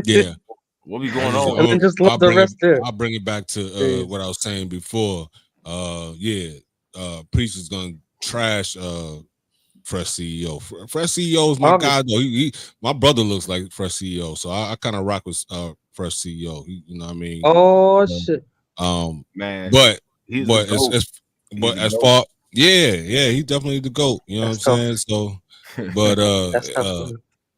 [SPEAKER 5] Yeah.
[SPEAKER 3] What be going on?
[SPEAKER 6] And then just left the rest there.
[SPEAKER 5] I'll bring it back to what I was saying before. Priest is gonna trash Fresh CEO. Fresh CEO is my guy though. My brother looks like Fresh CEO, so I kind of rock with Fresh CEO. You know what I mean?
[SPEAKER 6] Oh shit.
[SPEAKER 3] Man,
[SPEAKER 5] but
[SPEAKER 3] as
[SPEAKER 5] far he's definitely the GOAT. You know what I'm saying? So, but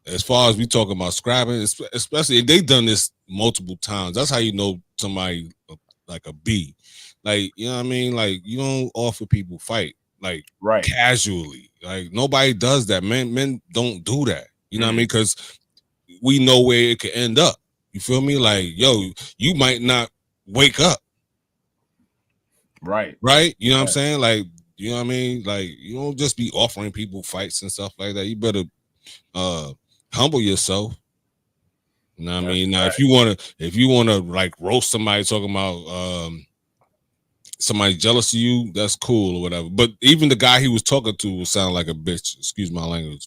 [SPEAKER 5] as far as we talking about scrapping, especially if they done this multiple times, that's how you know somebody like a B. Like, you know what I mean? Like, you don't offer people fight like casually. Like nobody does that. Men don't do that. You know what I mean? Because we know where it could end up. You feel me? Like, yo, you might not wake up.
[SPEAKER 3] Right.
[SPEAKER 5] You know what I'm saying? Like, you know what I mean? Like, you don't just be offering people fights and stuff like that. You better humble yourself. You know what I mean? Now, if you wanna like roast somebody talking about somebody jealous of you, that's cool or whatever. But even the guy he was talking to would sound like a bitch. Excuse my language.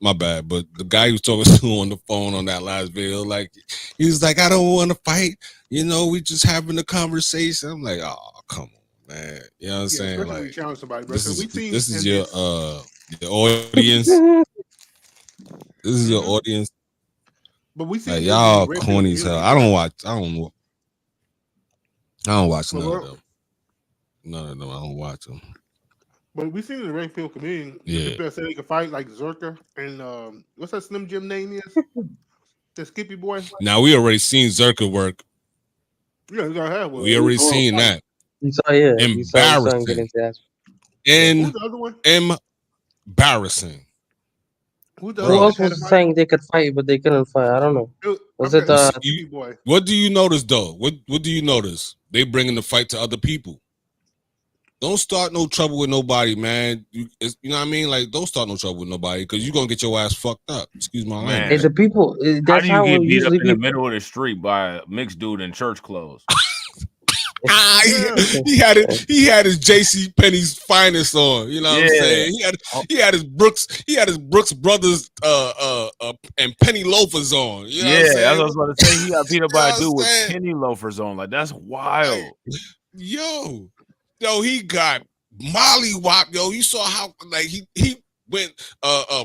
[SPEAKER 5] My bad. But the guy he was talking to on the phone on that last video, like, he was like, I don't want to fight. You know, we just having a conversation. I'm like, oh, come on, man. You know what I'm saying? Like,
[SPEAKER 8] challenge somebody, bro.
[SPEAKER 5] this is your audience. This is your audience.
[SPEAKER 8] But we see
[SPEAKER 5] like, y'all corny as hell. I don't watch none of them. None of them. I don't watch them.
[SPEAKER 8] But we seen the red pill comedian. People say they can fight like Zerka and what's that Slim Jim name is? The Skippy boy.
[SPEAKER 5] Now we already seen Zerka work.
[SPEAKER 8] Yeah, you gotta have one.
[SPEAKER 5] We already seen that.
[SPEAKER 6] Embarrassing.
[SPEAKER 5] Embarrassing.
[SPEAKER 8] Who
[SPEAKER 6] else was saying they could fight, but they couldn't fight? I don't know. Was it
[SPEAKER 5] what do you notice though? What do you notice? They bringing the fight to other people. Don't start no trouble with nobody, man. You know what I mean? Like, don't start no trouble with nobody because you're gonna get your ass fucked up. Excuse my language.
[SPEAKER 6] Hey, the people. That's
[SPEAKER 3] how do you get beat up in the middle of the street by a mixed dude in church clothes?
[SPEAKER 5] He had his JC Penney's finest on. You know what I'm saying? He had his Brooks Brothers and penny loafers on. You know what I'm saying?
[SPEAKER 3] I was about to say he got beat up by a dude with penny loafers on. Like, that's wild.
[SPEAKER 5] Yo, he got mollywopped. Yo, you saw how like he went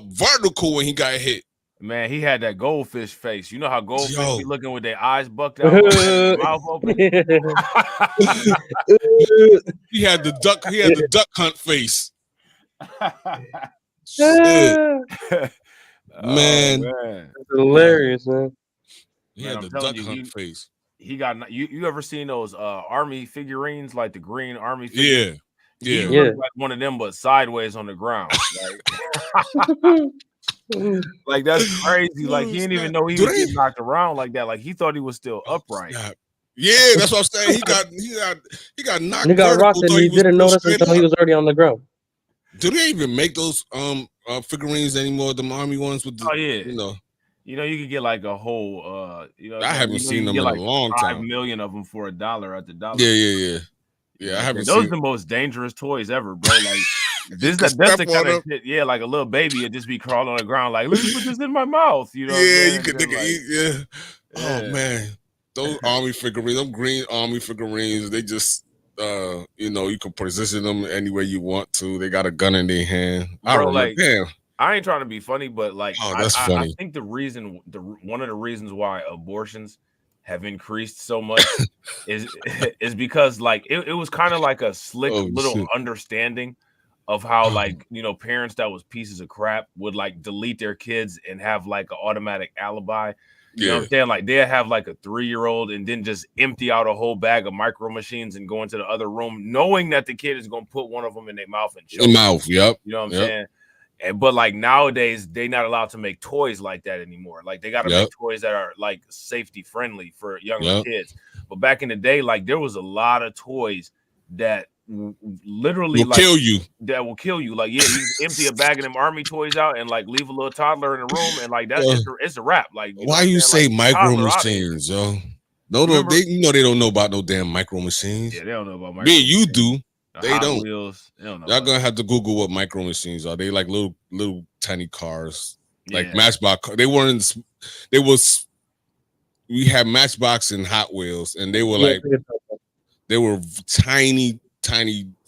[SPEAKER 5] vertical when he got hit.
[SPEAKER 3] Man, he had that goldfish face. You know how goldfish be looking with their eyes bucked out, their mouth open.
[SPEAKER 5] He had the duck hunt face. Shit. Man.
[SPEAKER 3] man.
[SPEAKER 6] That's hilarious, man.
[SPEAKER 5] He had the duck hunt face.
[SPEAKER 3] He got you ever seen those army figurines, like the green army figurines?
[SPEAKER 5] Yeah.
[SPEAKER 3] He looked like one of them, but sideways on the ground. Like that's crazy. Like he didn't even know he was getting knocked around like that. Like he thought he was still upright.
[SPEAKER 5] Yeah, that's what I'm saying. He got knocked.
[SPEAKER 6] He got rocked and he didn't notice until he was already on the ground.
[SPEAKER 5] Do they even make those figurines anymore? The army ones with the,
[SPEAKER 3] you can get like a whole
[SPEAKER 5] I haven't seen them in a long time.
[SPEAKER 3] 5 million of them for $1 at the dollar.
[SPEAKER 5] Yeah, I haven't
[SPEAKER 3] those
[SPEAKER 5] seen
[SPEAKER 3] are the most dangerous toys ever, bro. Like that's the kind of shit. Yeah, like a little baby would just be crawling on the ground, like, let me put this in my mouth. You know?
[SPEAKER 5] You could think it. Oh man, those army figurines, them green army figurines, they just you can position them any way you want to. They got a gun in their hand.
[SPEAKER 3] Bro, I ain't trying to be funny, but like,
[SPEAKER 5] that's funny.
[SPEAKER 3] I think one of the reasons why abortions have increased so much is because like it was kind of like a slick little understanding of how like parents that was pieces of crap would like delete their kids and have like an automatic alibi. You know what I'm saying? Like they'll have like a 3-year-old and then just empty out a whole bag of micro machines and go into the other room, knowing that the kid is gonna put one of them in their mouth and choke.
[SPEAKER 5] Yep.
[SPEAKER 3] You know what I'm saying? But like nowadays, they're not allowed to make toys like that anymore. Like they got to make toys that are like safety friendly for younger kids. But back in the day, like there was a lot of toys that literally
[SPEAKER 5] will kill you.
[SPEAKER 3] That will kill you. Like you empty a bag of them army toys out and like leave a little toddler in the room and like that it's a wrap. Like
[SPEAKER 5] why you say like, micro machines, yo? No, they they don't know about no damn micro machines.
[SPEAKER 3] Yeah, they don't know about micro.
[SPEAKER 5] Me and you do. They
[SPEAKER 3] Hot
[SPEAKER 5] don't.
[SPEAKER 3] Wheels. They don't know.
[SPEAKER 5] Y'all gonna have to Google what micro machines are. They like little tiny cars, like Matchbox. They weren't. They was. We had Matchbox and Hot Wheels, and they were like, they were tiny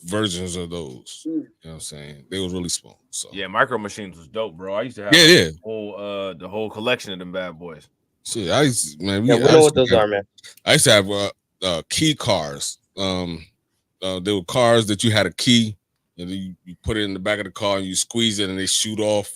[SPEAKER 5] versions of those. You know what I'm saying? They was really small. So
[SPEAKER 3] yeah, micro machines was dope, bro. I used to have the whole collection of them bad boys.
[SPEAKER 5] Shit, I used to, man.
[SPEAKER 6] We know what those are, man.
[SPEAKER 5] I used to have key cars. There were cars that you had a key, and then you put it in the back of the car and you squeeze it and they shoot off.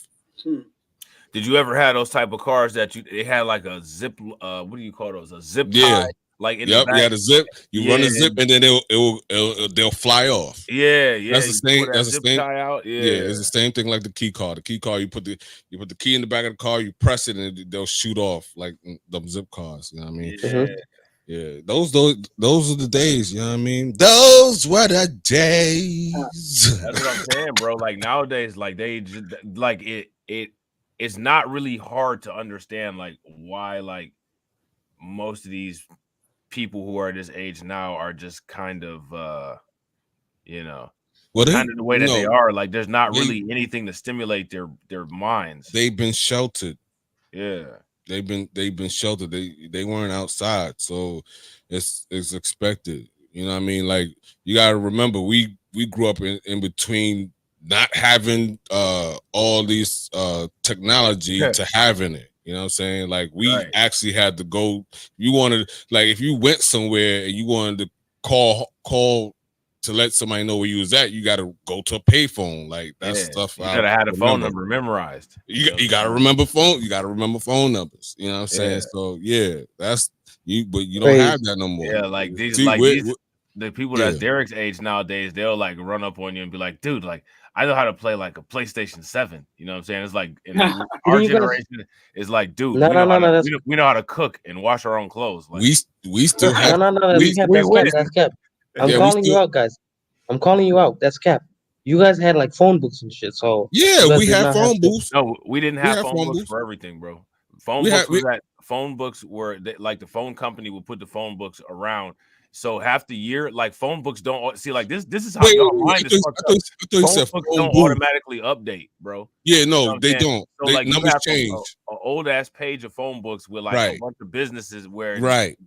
[SPEAKER 3] Did you ever have those type of cars that they had like a zip? What do you call those? A zip tie? Like in the back?
[SPEAKER 5] You had a zip. You run a zip and then they'll fly off.
[SPEAKER 3] Yeah.
[SPEAKER 5] That's the same. That's the same.
[SPEAKER 3] Tie out. Yeah,
[SPEAKER 5] it's the same thing like the key car. The key car, you put the key in the back of the car, you press it, and they'll shoot off like them zip cars. You know what I mean?
[SPEAKER 3] Yeah.
[SPEAKER 5] Yeah, those are the days, you know what I mean? Those were the days.
[SPEAKER 3] That's what I'm saying, bro. Like nowadays, like they just like it's not really hard to understand like why like most of these people who are this age now are just kind of kind of the way that they are. Like there's not really anything to stimulate their minds.
[SPEAKER 5] They've been sheltered.
[SPEAKER 3] Yeah.
[SPEAKER 5] They've been sheltered. They weren't outside, so it's expected. You know what I mean? Like you gotta remember, we grew up in between not having all these technology to having it. You know what I'm saying? Like we actually had to go. You wanted if you went somewhere and you wanted to call to let somebody know where you was at, you got to go to a payphone. Like that's stuff.
[SPEAKER 3] You gotta have a phone number memorized.
[SPEAKER 5] You gotta remember phone. You gotta remember phone numbers. You know what I'm saying? So that's you, but you don't have that no more.
[SPEAKER 3] Yeah, like these, the people that's Derek's age nowadays, they'll like run up on you and be like, "Dude, like I know how to play like a PlayStation 7." You know what I'm saying? It's like in our generation, it's like, dude, we know how to cook and wash our own clothes. Like
[SPEAKER 5] we still have
[SPEAKER 6] that's cap. I'm calling you out, guys. I'm calling you out. That's cap. You guys had like phone books and shit. So
[SPEAKER 5] we had phone books.
[SPEAKER 3] No, we didn't have phone books for everything, bro. Phone books were like the phone company would put the phone books around. So half the year, like phone books don't see like this. This is how your mind is. Phone books don't automatically update, bro.
[SPEAKER 5] Yeah, no, they don't.
[SPEAKER 3] So like numbers change. An old ass page of phone books with like a bunch of businesses where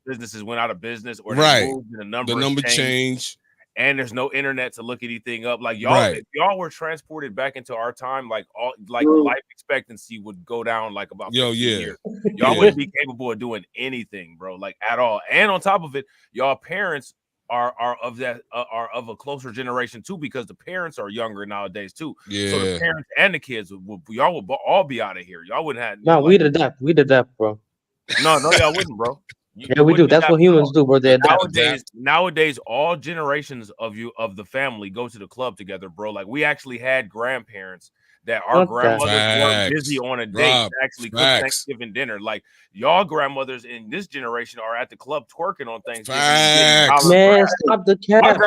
[SPEAKER 3] businesses went out of business or they moved and the number changed. And there's no internet to look anything up. Like y'all, if y'all were transported back into our time, like life expectancy would go down like about 15 years. Y'all wouldn't be capable of doing anything, bro, like at all. And on top of it, y'all parents are of that are of a closer generation too, because the parents are younger nowadays too.
[SPEAKER 5] Yeah.
[SPEAKER 3] So the parents and the kids y'all would all be out of here. Y'all wouldn't have
[SPEAKER 6] No, we'd adapt. We'd adapt, bro.
[SPEAKER 3] No, y'all wouldn't, bro.
[SPEAKER 6] Yeah, we do. That's what humans do, bro. They adapt.
[SPEAKER 3] Nowadays, all generations of the family go to the club together, bro. Like we actually had grandparents that our grandmothers were busy on a date to actually cook Thanksgiving dinner. Like y'all grandmothers in this generation are at the club twerking on Thanksgiving.
[SPEAKER 6] Man, stop the cap.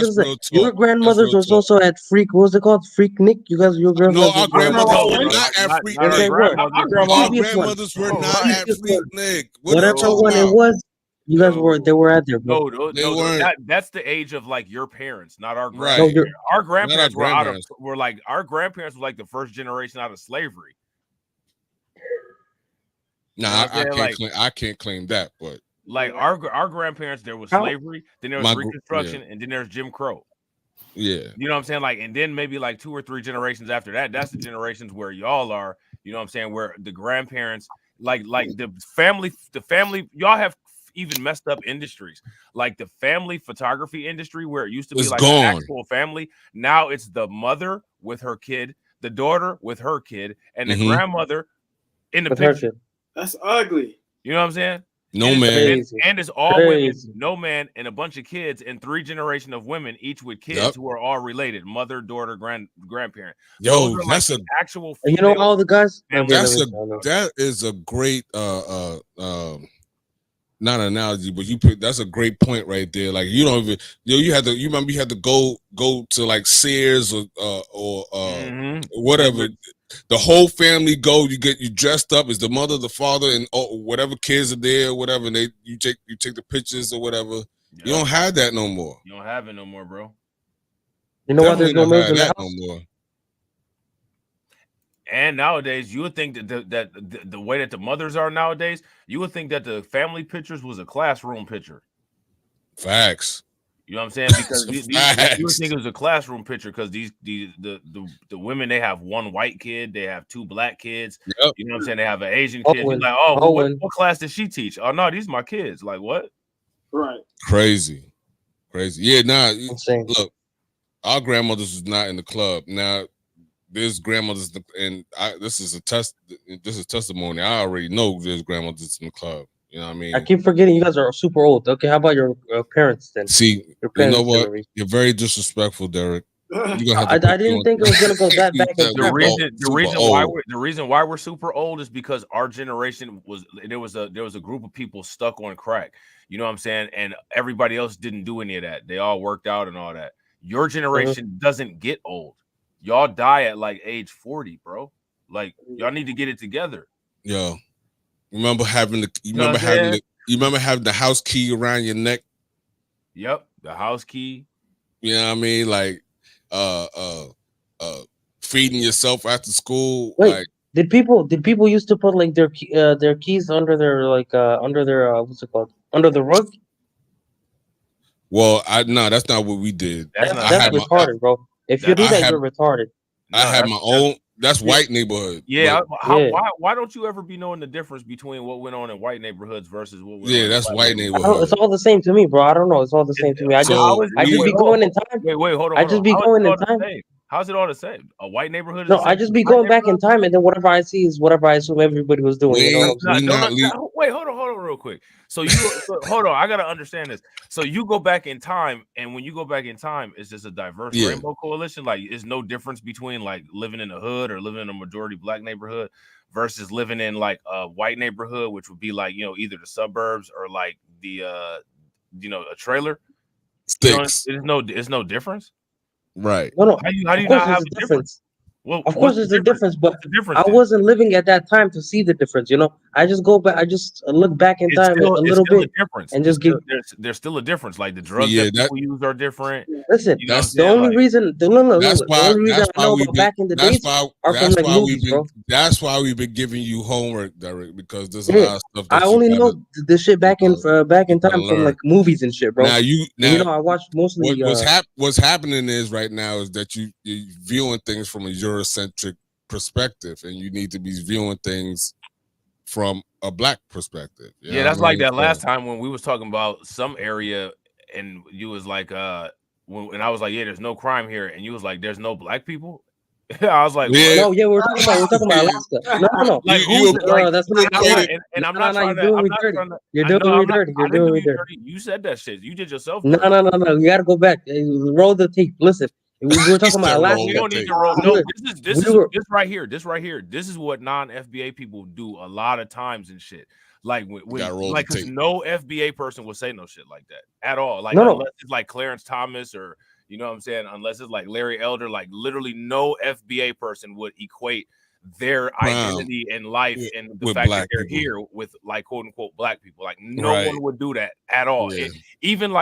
[SPEAKER 6] Listen. Your grandmothers was also at Freak. What was it called? Freak Nick? You guys, your grandmothers.
[SPEAKER 5] No, our grandmothers were not at Freak Nick. Our grandmothers were not at Freak Nick.
[SPEAKER 6] Whatever one it was. You guys they were at there, bro.
[SPEAKER 3] No, that's the age of like your parents, not our
[SPEAKER 5] Right.
[SPEAKER 3] grandparents. Our grandparents our grandparents were like the first generation out of slavery.
[SPEAKER 5] Nah, I can't claim that, but
[SPEAKER 3] like our grandparents, there was slavery, then there was Reconstruction, and then there's Jim Crow.
[SPEAKER 5] Yeah,
[SPEAKER 3] you know what I'm saying? Like, and then maybe like 2 or 3 generations after that, that's the generations where y'all are. You know what I'm saying? Where the grandparents, like the family, y'all have even messed up industries, like the family photography industry, where it used to be like an actual family. Now it's the mother with her kid, the daughter with her kid, and the grandmother in the picture.
[SPEAKER 4] That's ugly.
[SPEAKER 3] You know what I'm saying?
[SPEAKER 5] No man,
[SPEAKER 3] and it's all women, no man, and a bunch of kids, and 3 generations of women, each with kids who are all related: mother, daughter, grandparent.
[SPEAKER 5] Yo, that's
[SPEAKER 3] like actual.
[SPEAKER 6] You know all the guys.
[SPEAKER 5] That is a great not an analogy, but that's a great point right there. Like you don't even you remember you had to go to like Sears or whatever. The whole family go. You dressed up as the mother, the father, and whatever kids are there, or whatever. And you take the pictures or whatever. Yep. You don't have that no more.
[SPEAKER 3] You don't have it no more, bro.
[SPEAKER 6] You know why there's no maids in the house?
[SPEAKER 5] No more.
[SPEAKER 3] And nowadays, you would think that the way that the mothers are nowadays, you would think that the family pictures was a classroom picture.
[SPEAKER 5] Facts.
[SPEAKER 3] You know what I'm saying? Because you would think it was a classroom picture because the women, they have 1 white kid, they have 2 black kids.
[SPEAKER 5] Yep.
[SPEAKER 3] You know what I'm saying? They have an Asian kid. You're like, oh, what class did she teach? Oh no, these are my kids. Like what?
[SPEAKER 4] Right.
[SPEAKER 5] Crazy. Yeah. Nah. Look, our grandmothers was not in the club. Now there's grandmothers, and this is testimony. I already know there's grandmothers in the club. You know what I mean?
[SPEAKER 6] I keep forgetting you guys are super old. Okay, how about your parents then?
[SPEAKER 5] See, you know what? You're very disrespectful, Derek.
[SPEAKER 6] I didn't think it was gonna go that back.
[SPEAKER 3] The reason why we're super old is because our generation there was a group of people stuck on crack. You know what I'm saying? And everybody else didn't do any of that. They all worked out and all that. Your generation doesn't get old. Y'all die at like age 40, bro. Like y'all need to get it together.
[SPEAKER 5] Yo, remember having the house key around your neck?
[SPEAKER 3] Yep, the house key.
[SPEAKER 5] You know what I mean? Like feeding yourself after school.
[SPEAKER 6] Wait,
[SPEAKER 5] like,
[SPEAKER 6] did people used to put like their keys under their what's it called? Under the rug?
[SPEAKER 5] Well, no, that's not what we did.
[SPEAKER 6] That's retarded, bro. If you do that, you're retarded.
[SPEAKER 5] I had my own. That's white neighborhood.
[SPEAKER 3] Yeah. Why don't you ever be knowing the difference between what went on in white neighborhoods versus what went on
[SPEAKER 5] that's white neighborhood.
[SPEAKER 6] It's all the same to me, bro. I don't know. It's all the same to me. I just be going in time.
[SPEAKER 3] Wait, hold on.
[SPEAKER 6] I just be going in time.
[SPEAKER 3] How's it all the same? A white neighborhood?
[SPEAKER 6] No, I just be going back in time, and then whatever I see is whatever I assume everybody was doing.
[SPEAKER 3] Wait, hold on, real quick. So hold on. I gotta understand this. So you go back in time, and when you go back in time, it's just a diverse rainbow coalition. Like, it's no difference between like living in the hood or living in a majority black neighborhood versus living in like a white neighborhood, which would be like, you know, either the suburbs or like the a trailer.
[SPEAKER 5] Sticks.
[SPEAKER 3] You know, it's no difference.
[SPEAKER 5] Right.
[SPEAKER 6] No.
[SPEAKER 3] How do you not have a difference?
[SPEAKER 6] Well, of course, there's a difference, but I wasn't living at that time to see the difference. You know, I just go back. I just look back in time a little bit, and just give.
[SPEAKER 3] There's still a difference. Like the drugs that people use are different.
[SPEAKER 6] Listen, the only reason. The only reason I know about back in the days are from like movies, bro.
[SPEAKER 5] That's why we've been giving you homework, Derek, because there's a lot of stuff.
[SPEAKER 6] I only know the shit back in time from like movies and shit, bro. Now I watched mostly.
[SPEAKER 5] What's happening is right now is that you're viewing things from a Eurocentric perspective, and you need to be viewing things from a black perspective.
[SPEAKER 3] Yeah, that's like that last time when we was talking about some area, and you was like, and I was like, yeah, there's no crime here, and you was like, there's no black people. I was like,
[SPEAKER 5] yeah.
[SPEAKER 6] No, yeah, we're talking about Alaska. No.
[SPEAKER 3] Like,
[SPEAKER 6] that's not
[SPEAKER 3] and I'm not trying to.
[SPEAKER 6] You're doing me dirty. You're doing me dirty.
[SPEAKER 3] You said that shit. You did yourself.
[SPEAKER 6] No. You gotta go back. Roll the tape. Listen, we were talking about Alaska.
[SPEAKER 3] We don't need to roll. No, this right here. This is what non-FBA people do a lot of times and shit. Like because no FBA person will say no shit like that at all. Like unless it's like Clarence Thomas or. You know what I'm saying? Unless it's like Larry Elder, like literally no FBA person would equate their identity in life and the fact that they're here with like quote unquote black people. Like no one would do that at all. Yeah. Even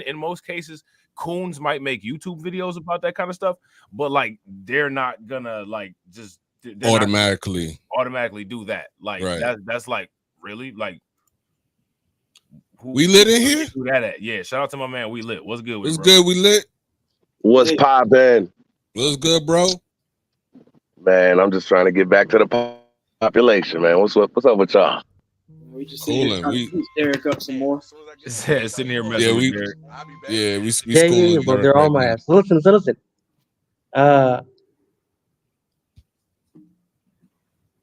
[SPEAKER 3] in most cases, coons might make YouTube videos about that kind of stuff, but like they're not gonna like just
[SPEAKER 5] automatically
[SPEAKER 3] do that. Like that's like really like
[SPEAKER 5] we lit in here?
[SPEAKER 3] Do that at? Yeah, shout out to my man. We lit. What's good?
[SPEAKER 5] What's good? We lit.
[SPEAKER 11] What's poppin'?
[SPEAKER 5] What's good, bro?
[SPEAKER 11] Man, I'm just trying to get back to the population, man. What's up with y'all?
[SPEAKER 4] We just Derek up some more.
[SPEAKER 3] Sitting here messing with Derek.
[SPEAKER 6] Yeah, but they're all my ass. Listen.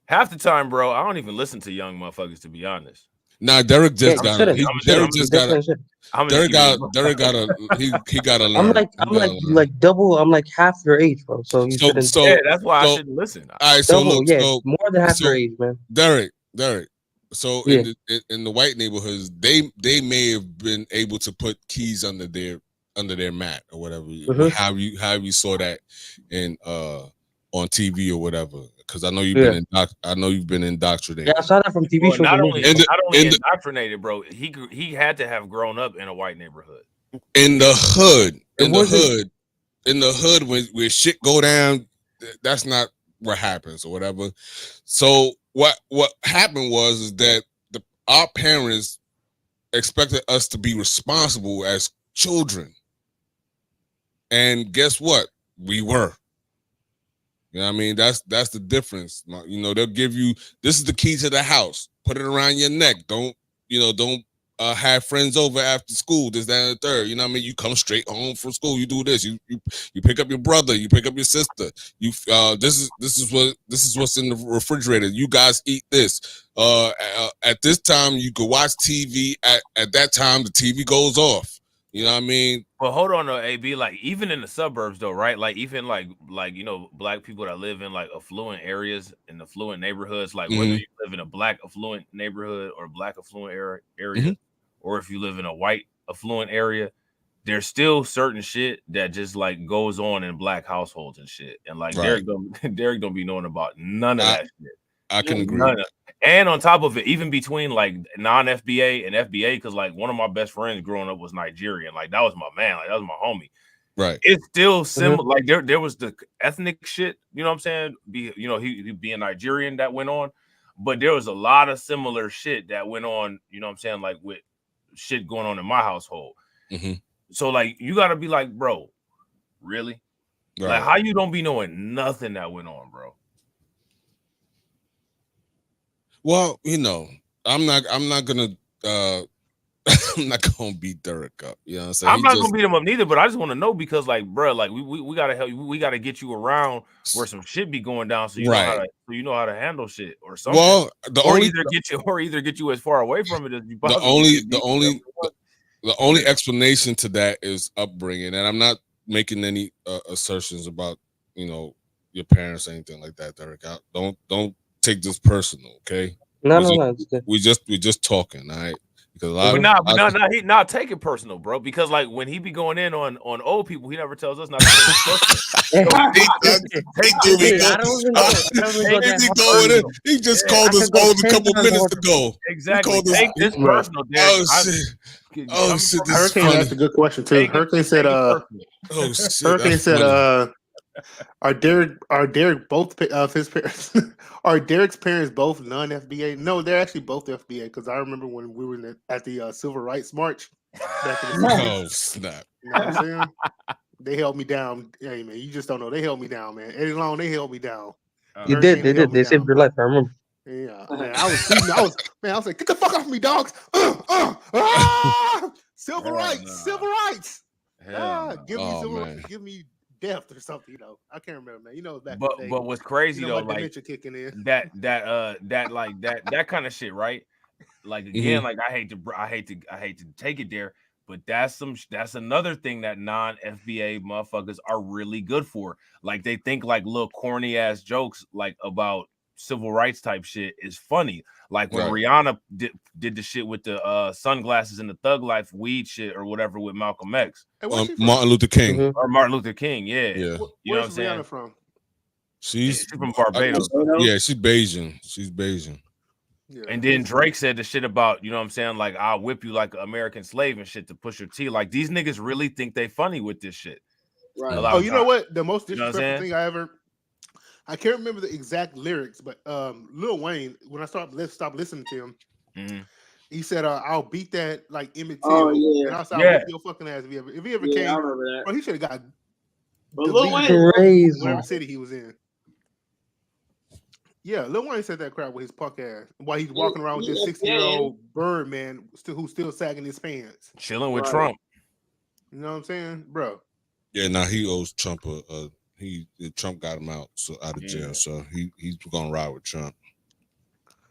[SPEAKER 3] Half the time, bro, I don't even listen to young motherfuckers, to be honest.
[SPEAKER 5] Nah, Derek just got a. He got a learn.
[SPEAKER 6] I'm like double. I'm like half your age, bro. So
[SPEAKER 3] that's why I shouldn't listen.
[SPEAKER 5] All right, so look,
[SPEAKER 6] more than half your age, man.
[SPEAKER 5] Derek. So in the white neighborhoods, they may have been able to put keys under their mat or whatever.
[SPEAKER 6] Mm-hmm.
[SPEAKER 5] How you saw that in on TV or whatever. Because I know you've been indoctrinated.
[SPEAKER 6] Yeah, I saw that from TV shows.
[SPEAKER 3] Not only indoctrinated, bro. He had to have grown up in a white neighborhood.
[SPEAKER 5] In the hood, when shit go down, that's not what happens or whatever. So what happened was that our parents expected us to be responsible as children, and guess what? We were. You know what I mean? That's the difference. You know, they'll give you, this is the key to the house. Put it around your neck. Don't have friends over after school, this, that, and the third. You know what I mean? You come straight home from school. You do this. You pick up your brother. You pick up your sister. This is what's in the refrigerator. You guys eat this. At this time, you could watch TV. At that time, the TV goes off. You know what I mean?
[SPEAKER 3] Well, hold on though, AB. Like even in the suburbs though, right? Like even like you know, black people that live in like affluent areas in affluent neighborhoods, like whether you live in a black affluent neighborhood or black affluent area, or if you live in a white affluent area, there's still certain shit that just like goes on in black households and shit. And like Derek don't be knowing about none of that shit.
[SPEAKER 5] I can agree.
[SPEAKER 3] And on top of it, even between like non-FBA and FBA, because like one of my best friends growing up was Nigerian. Like that was my man. Like that was my homie.
[SPEAKER 5] Right.
[SPEAKER 3] It's still similar. Like there was the ethnic shit. You know what I'm saying? He being Nigerian that went on, but there was a lot of similar shit that went on. You know what I'm saying? Like with shit going on in my household. So like you got to be like, bro, really? Right. Like how you don't be knowing nothing that went on, bro?
[SPEAKER 5] Well, you know, I'm not gonna I'm not gonna beat Derek up. You know what I'm saying?
[SPEAKER 3] I'm not gonna beat him up neither, but I just want to know because, like, bro, like we gotta help you. We gotta get you around where some shit be going down, so you know how to handle shit or something.
[SPEAKER 5] Well,
[SPEAKER 3] either get you as far away from it as you possibly.
[SPEAKER 5] The only explanation to that is upbringing, and I'm not making any assertions about your parents or anything like that, Derek. Don't take this personal, okay?
[SPEAKER 6] No.
[SPEAKER 5] We just talking, all right? Because
[SPEAKER 3] not take it personal, bro. Because like when he be going in on old people, he never tells us not to take
[SPEAKER 5] it. He just called us old a couple minutes ago.
[SPEAKER 3] Exactly. Take this personal, Derek.
[SPEAKER 5] Oh shit!
[SPEAKER 8] Hurricane asked a good question too. Hurricane said, Hurricane said, are Derek both his parents? Are Derek's parents both non-FBA? No, they're actually both FBA because I remember when we were at the Civil Rights March back in the 70s.
[SPEAKER 5] Oh snap!
[SPEAKER 8] You know what I'm saying? They held me down. Hey man, you just don't know. They held me down, man. Eddie Long, they held me down.
[SPEAKER 6] They did. They saved your life. I remember.
[SPEAKER 8] Yeah, Man, I was tweeting. I was like, get the fuck off me, dogs. Civil rights. Give me death or something. I can't remember, man. It's back in the day.
[SPEAKER 3] But what's crazy though, like
[SPEAKER 8] dementia kicking in.
[SPEAKER 3] that kind of shit, right? Like again, like I hate to take it there, but that's another thing that non-FBA motherfuckers are really good for. Like they think like little corny ass jokes like about civil rights type shit is funny. Like when Rihanna did the shit with the sunglasses and the Thug Life weed shit or whatever with Malcolm X.
[SPEAKER 5] Martin Luther King.
[SPEAKER 3] Or Martin Luther King, yeah.
[SPEAKER 8] You know what I'm saying? Rihanna from?
[SPEAKER 3] She's from Barbados.
[SPEAKER 5] Yeah, she's Bayesian.
[SPEAKER 8] Yeah.
[SPEAKER 3] And then Drake said the shit about, like I'll whip you like an American slave and shit to push your T. Like these niggas really think they funny with this shit.
[SPEAKER 8] Right. Oh, you know what? The most disrespectful thing I can't remember the exact lyrics, but Lil Wayne, when I stopped listening to him, he said, "I'll beat that like Emmett Till."
[SPEAKER 4] Oh yeah,
[SPEAKER 8] and I said, "I'll whip your fucking ass if he ever came."
[SPEAKER 4] I remember that.
[SPEAKER 8] Bro, he should have got.
[SPEAKER 4] But Lil Wayne,
[SPEAKER 6] crazy.
[SPEAKER 8] Whatever city he was in. Yeah, Lil Wayne said that crap with his punk ass while he's walking around with this 60-year-old bird man who's still sagging his pants,
[SPEAKER 3] chilling with Trump.
[SPEAKER 8] You know what I'm saying, bro?
[SPEAKER 5] Yeah, now he owes Trump Trump got him out of jail, so he's gonna ride with Trump.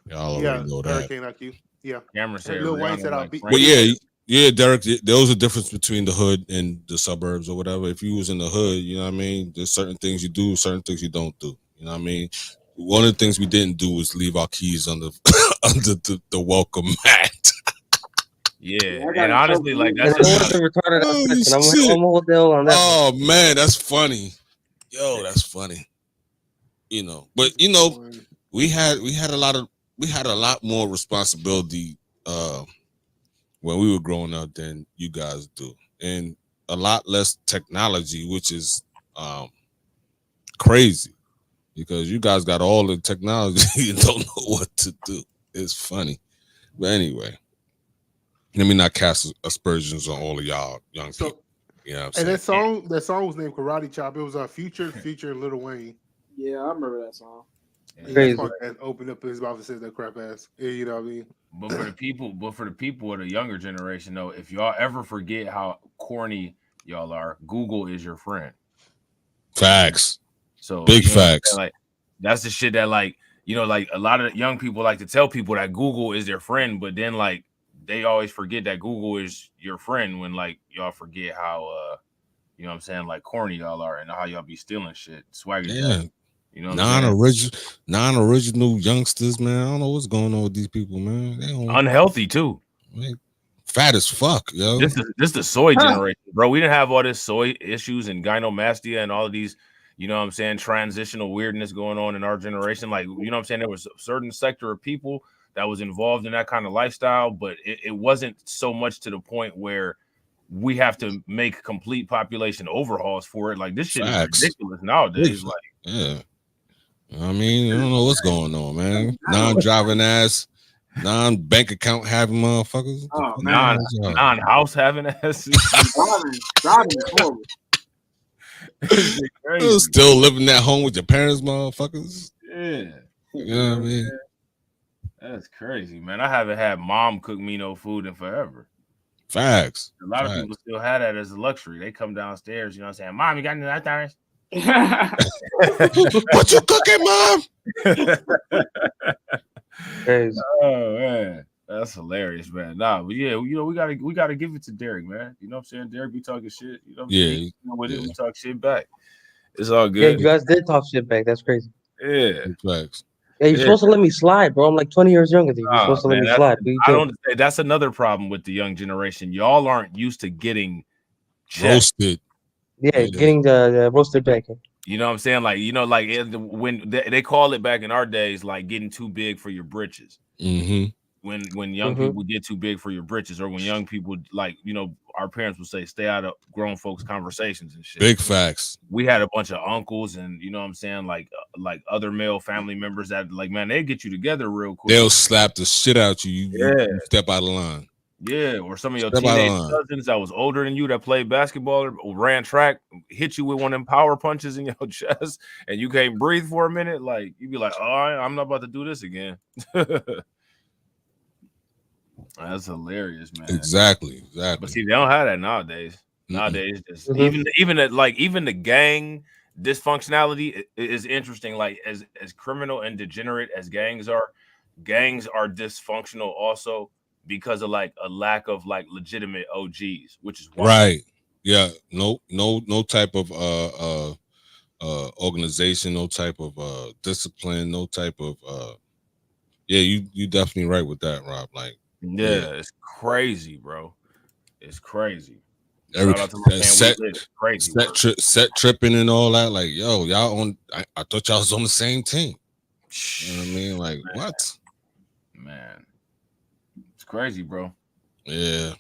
[SPEAKER 5] Y'all already know that.
[SPEAKER 8] Hurricane IQ. Yeah,
[SPEAKER 3] Cameron said.
[SPEAKER 8] Lil Wayne said, "I'll beat."
[SPEAKER 5] But yeah, Derek. There was a difference between the hood and the suburbs or whatever. If you was in the hood, you know what I mean. There's certain things you do, certain things you don't do. You know what I mean. One of the things we didn't do was leave our keys under the welcome mat.
[SPEAKER 3] Yeah, and honestly, like that's
[SPEAKER 6] retarded. I'm hold down on that.
[SPEAKER 5] Oh man, that's funny. Yo, that's funny. But we had a lot more responsibility when we were growing up than you guys do, and a lot less technology, which is crazy. Because you guys got all the technology and don't know what to do. It's funny. But anyway, let me not cast aspersions on all of y'all young people. You know what I'm saying?
[SPEAKER 8] That song was named Karate Chop. It was Future Lil Wayne.
[SPEAKER 4] Yeah, I remember that song.
[SPEAKER 6] Crazy.
[SPEAKER 8] And opened up his mouth and said that crap ass. You know what I mean?
[SPEAKER 3] But for the people of the younger generation, though, if y'all ever forget how corny y'all are, Google is your friend.
[SPEAKER 5] Facts.
[SPEAKER 3] So
[SPEAKER 5] big facts.
[SPEAKER 3] Like that's the shit that like a lot of young people like to tell people that Google is their friend, but then like they always forget that Google is your friend when like y'all forget how you know what I'm saying, like corny y'all are and how y'all be stealing shit, swagger.
[SPEAKER 5] Yeah.
[SPEAKER 3] You know,
[SPEAKER 5] non-original youngsters, man. I don't know what's going on with these people, man. They
[SPEAKER 3] unhealthy too.
[SPEAKER 5] Man, fat as fuck, yo.
[SPEAKER 3] This is the soy generation, bro. We didn't have all this soy issues and gynomastia and all of these. You know what I'm saying? Transitional weirdness going on in our generation. Like, you know what I'm saying? There was a certain sector of people that was involved in that kind of lifestyle, but it wasn't so much to the point where we have to make complete population overhauls for it. Like, this shit is ridiculous nowadays. Like,
[SPEAKER 5] yeah. I mean, I don't know what's going on, man. Non-driving ass, non-bank account having motherfuckers.
[SPEAKER 3] Oh, non-house having ass.
[SPEAKER 4] Driving horrible.
[SPEAKER 5] Still living at home with your parents, motherfuckers.
[SPEAKER 3] Yeah,
[SPEAKER 5] you know what I mean.
[SPEAKER 3] That's crazy, man. I haven't had mom cook me no food in forever.
[SPEAKER 5] Facts.
[SPEAKER 3] A lot of people still have that as a luxury. They come downstairs, you know what I'm saying? Mom, you got any leftovers?
[SPEAKER 5] What you cooking, mom?
[SPEAKER 3] Oh man. That's hilarious, man. Nah, but yeah, we gotta give it to Derek, man. You know what I'm saying? Derek be talking shit. You know what I'm saying? We talk shit back. It's all good.
[SPEAKER 6] Yeah, you guys did talk shit back. That's crazy.
[SPEAKER 3] Yeah.
[SPEAKER 5] Facts.
[SPEAKER 6] Yeah, you're supposed to let me slide, bro. I'm like 20 years younger than you. You're supposed to let me slide.
[SPEAKER 3] I don't say that's another problem with the young generation. Y'all aren't used to getting
[SPEAKER 5] roasted.
[SPEAKER 6] Yeah, getting the roasted bacon.
[SPEAKER 3] You know what I'm saying? Like, when they call it back in our days, like getting too big for your britches.
[SPEAKER 5] Mm-hmm.
[SPEAKER 3] When young people get too big for your britches, or when young people, like, our parents would say, stay out of grown folks' conversations and shit.
[SPEAKER 5] Big facts.
[SPEAKER 3] We had a bunch of uncles and, you know what I'm saying, like other male family members that, like, man, they get you together real quick.
[SPEAKER 5] They'll slap the shit out you. You step out of line.
[SPEAKER 3] Yeah, or some of your teenage cousins that was older than you that played basketball or ran track, hit you with one of them power punches in your chest, and you can't breathe for a minute. Like you'd be like, "Oh, I'm not about to do this again." That's hilarious, man.
[SPEAKER 5] Exactly.
[SPEAKER 3] But see, they don't have that nowadays. Nowadays, just even the gang dysfunctionality is interesting. Like as criminal and degenerate as gangs are dysfunctional also because of like a lack of like legitimate OGs, which is
[SPEAKER 5] right. Yeah. No type of organization, no type of discipline, no type of yeah, you definitely right with that, Rob. Like
[SPEAKER 3] yeah, it's crazy, bro. It's crazy.
[SPEAKER 5] Every,
[SPEAKER 3] Shout out to my man, crazy
[SPEAKER 5] set tripping and all that. Like, yo, y'all on I thought y'all was on the same team. You know what I mean? Like, man. What?
[SPEAKER 3] Man. It's crazy, bro.
[SPEAKER 5] Yeah.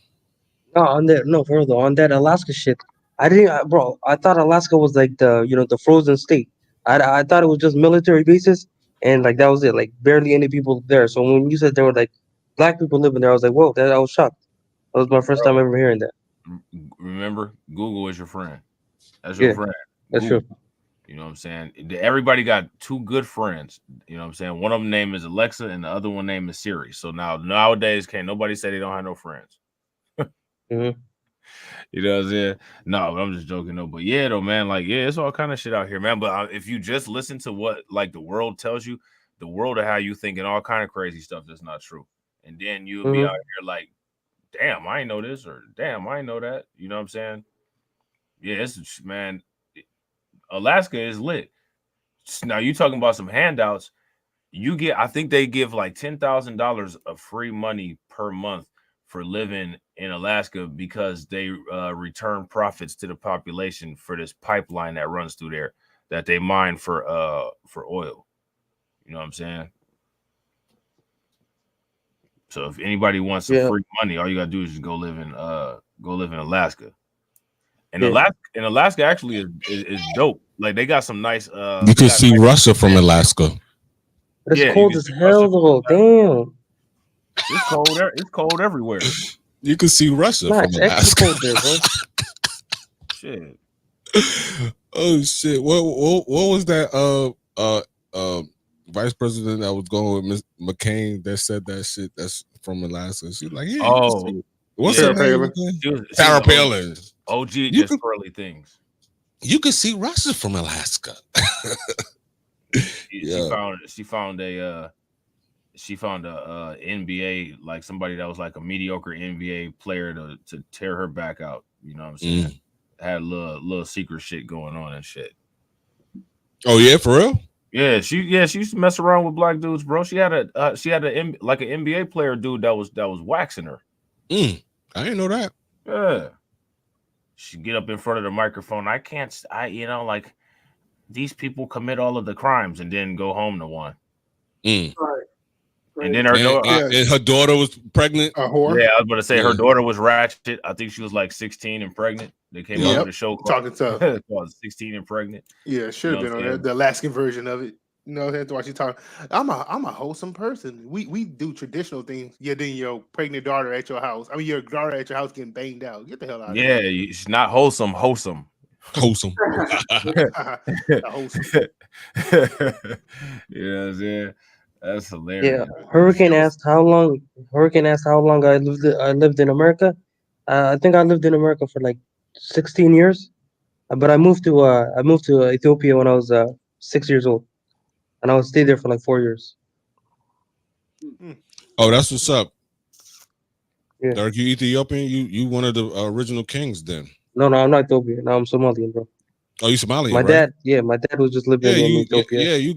[SPEAKER 6] No, for real though, on that Alaska shit, I thought Alaska was like the frozen state. I thought it was just military bases and like that was it, like barely any people there. So when you said there were like black people living there, I was like, whoa, I was shocked. That was my first time ever hearing that.
[SPEAKER 3] Remember, Google is your friend. That's your friend.
[SPEAKER 6] That's true.
[SPEAKER 3] You know what I'm saying? Everybody got two good friends. You know what I'm saying? One of them name is Alexa and the other one name is Siri. So nowadays, can't nobody say they don't have no friends.
[SPEAKER 6] Mm-hmm.
[SPEAKER 3] You know what I'm saying? No, I'm just joking though. But yeah, though, man, like, yeah, it's all kind of shit out here, man. But if you just listen to what like the world tells you, the world of how you thinking all kind of crazy stuff that's not true. And then you'll be out here like, damn, I ain't know this, or damn, I ain't know that. You know what I'm saying? Yeah, it's man. Alaska is lit. Now you talking about some handouts. I think they give like $10,000 of free money per month for living in Alaska because they return profits to the population for this pipeline that runs through there that they mine for oil. You know what I'm saying? So if anybody wants some free money, all you gotta do is just go live in Alaska. And Alaska actually is dope. Like they got some nice.
[SPEAKER 5] You can see Russia from Alaska.
[SPEAKER 6] It's cold as hell though. Damn.
[SPEAKER 3] It's cold everywhere.
[SPEAKER 5] You can see Russia from Alaska.
[SPEAKER 6] Cold there, bro.
[SPEAKER 3] Shit.
[SPEAKER 5] Oh shit! What was that? Vice president that was going with Ms. McCain that said that shit. That's from Alaska. She's like, yeah. What's her name? Sarah Palin.
[SPEAKER 3] OG just early things.
[SPEAKER 5] You can see Russia from Alaska.
[SPEAKER 3] She found a NBA, like somebody that was like a mediocre NBA player to tear her back out. You know what I'm saying? Had a little secret shit going on and shit.
[SPEAKER 5] Oh yeah, for real?
[SPEAKER 3] Yeah, she used to mess around with black dudes, bro. She had an NBA player dude that was waxing her.
[SPEAKER 5] I didn't know that.
[SPEAKER 3] Yeah. She get up in front of the microphone. Like these people commit all of the crimes and then go home to one.
[SPEAKER 9] Right.
[SPEAKER 3] And then her
[SPEAKER 5] daughter was pregnant.
[SPEAKER 3] Yeah, I was going to say her daughter was ratchet. I think she was like 16 and pregnant. They came out with a show
[SPEAKER 8] called
[SPEAKER 3] 16 and Pregnant.
[SPEAKER 8] Yeah, should have been on the Alaskan version of it. You know, that's why she talking. I'm a wholesome person. We do traditional things. Yeah, then your pregnant daughter at your house. I mean, your daughter at your house getting banged out. Get the hell out of here.
[SPEAKER 3] Yeah, she's not wholesome.
[SPEAKER 5] Wholesome.
[SPEAKER 3] Wholesome. You know what I'm saying? That's hilarious.
[SPEAKER 6] Yeah, Hurricane asked how long I lived in America. I think I lived in America for like 16 years, but I moved to Ethiopia when I was 6 years old, and I stayed there for like 4 years.
[SPEAKER 5] Oh, that's what's up.
[SPEAKER 6] Yeah.
[SPEAKER 5] Are you Ethiopian? You one of the original kings then?
[SPEAKER 6] No, I'm not Ethiopian. No, I'm Somalian, bro.
[SPEAKER 5] Oh, you Somalian?
[SPEAKER 6] My
[SPEAKER 5] right?
[SPEAKER 6] my dad was just living in Ethiopia.
[SPEAKER 5] You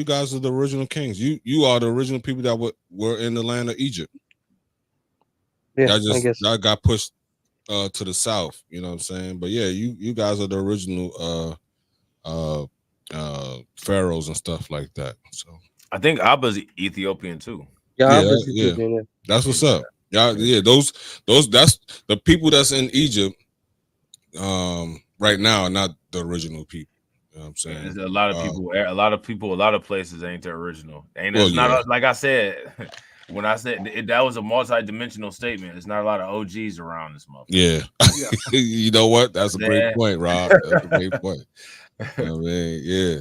[SPEAKER 5] guys are the original kings. You are the original people that were in the land of Egypt.
[SPEAKER 6] Yeah, I guess.
[SPEAKER 5] Y'all got pushed to the south, you know what I'm saying? But yeah, you guys are the original pharaohs and stuff like that. So
[SPEAKER 3] I think Abba's Ethiopian too.
[SPEAKER 6] Yeah. Ethiopian, yeah.
[SPEAKER 5] That's what's up. Yeah, those that's the people that's in Egypt right now are not the original people. You know what I'm saying?
[SPEAKER 3] There's a lot of people, a lot of places ain't the original. Not like I said. When I said that was a multi-dimensional statement, there's not a lot of OGs around this motherfucker.
[SPEAKER 5] Yeah. You know what? That's a great point, Rob. That's a great point. I mean, yeah.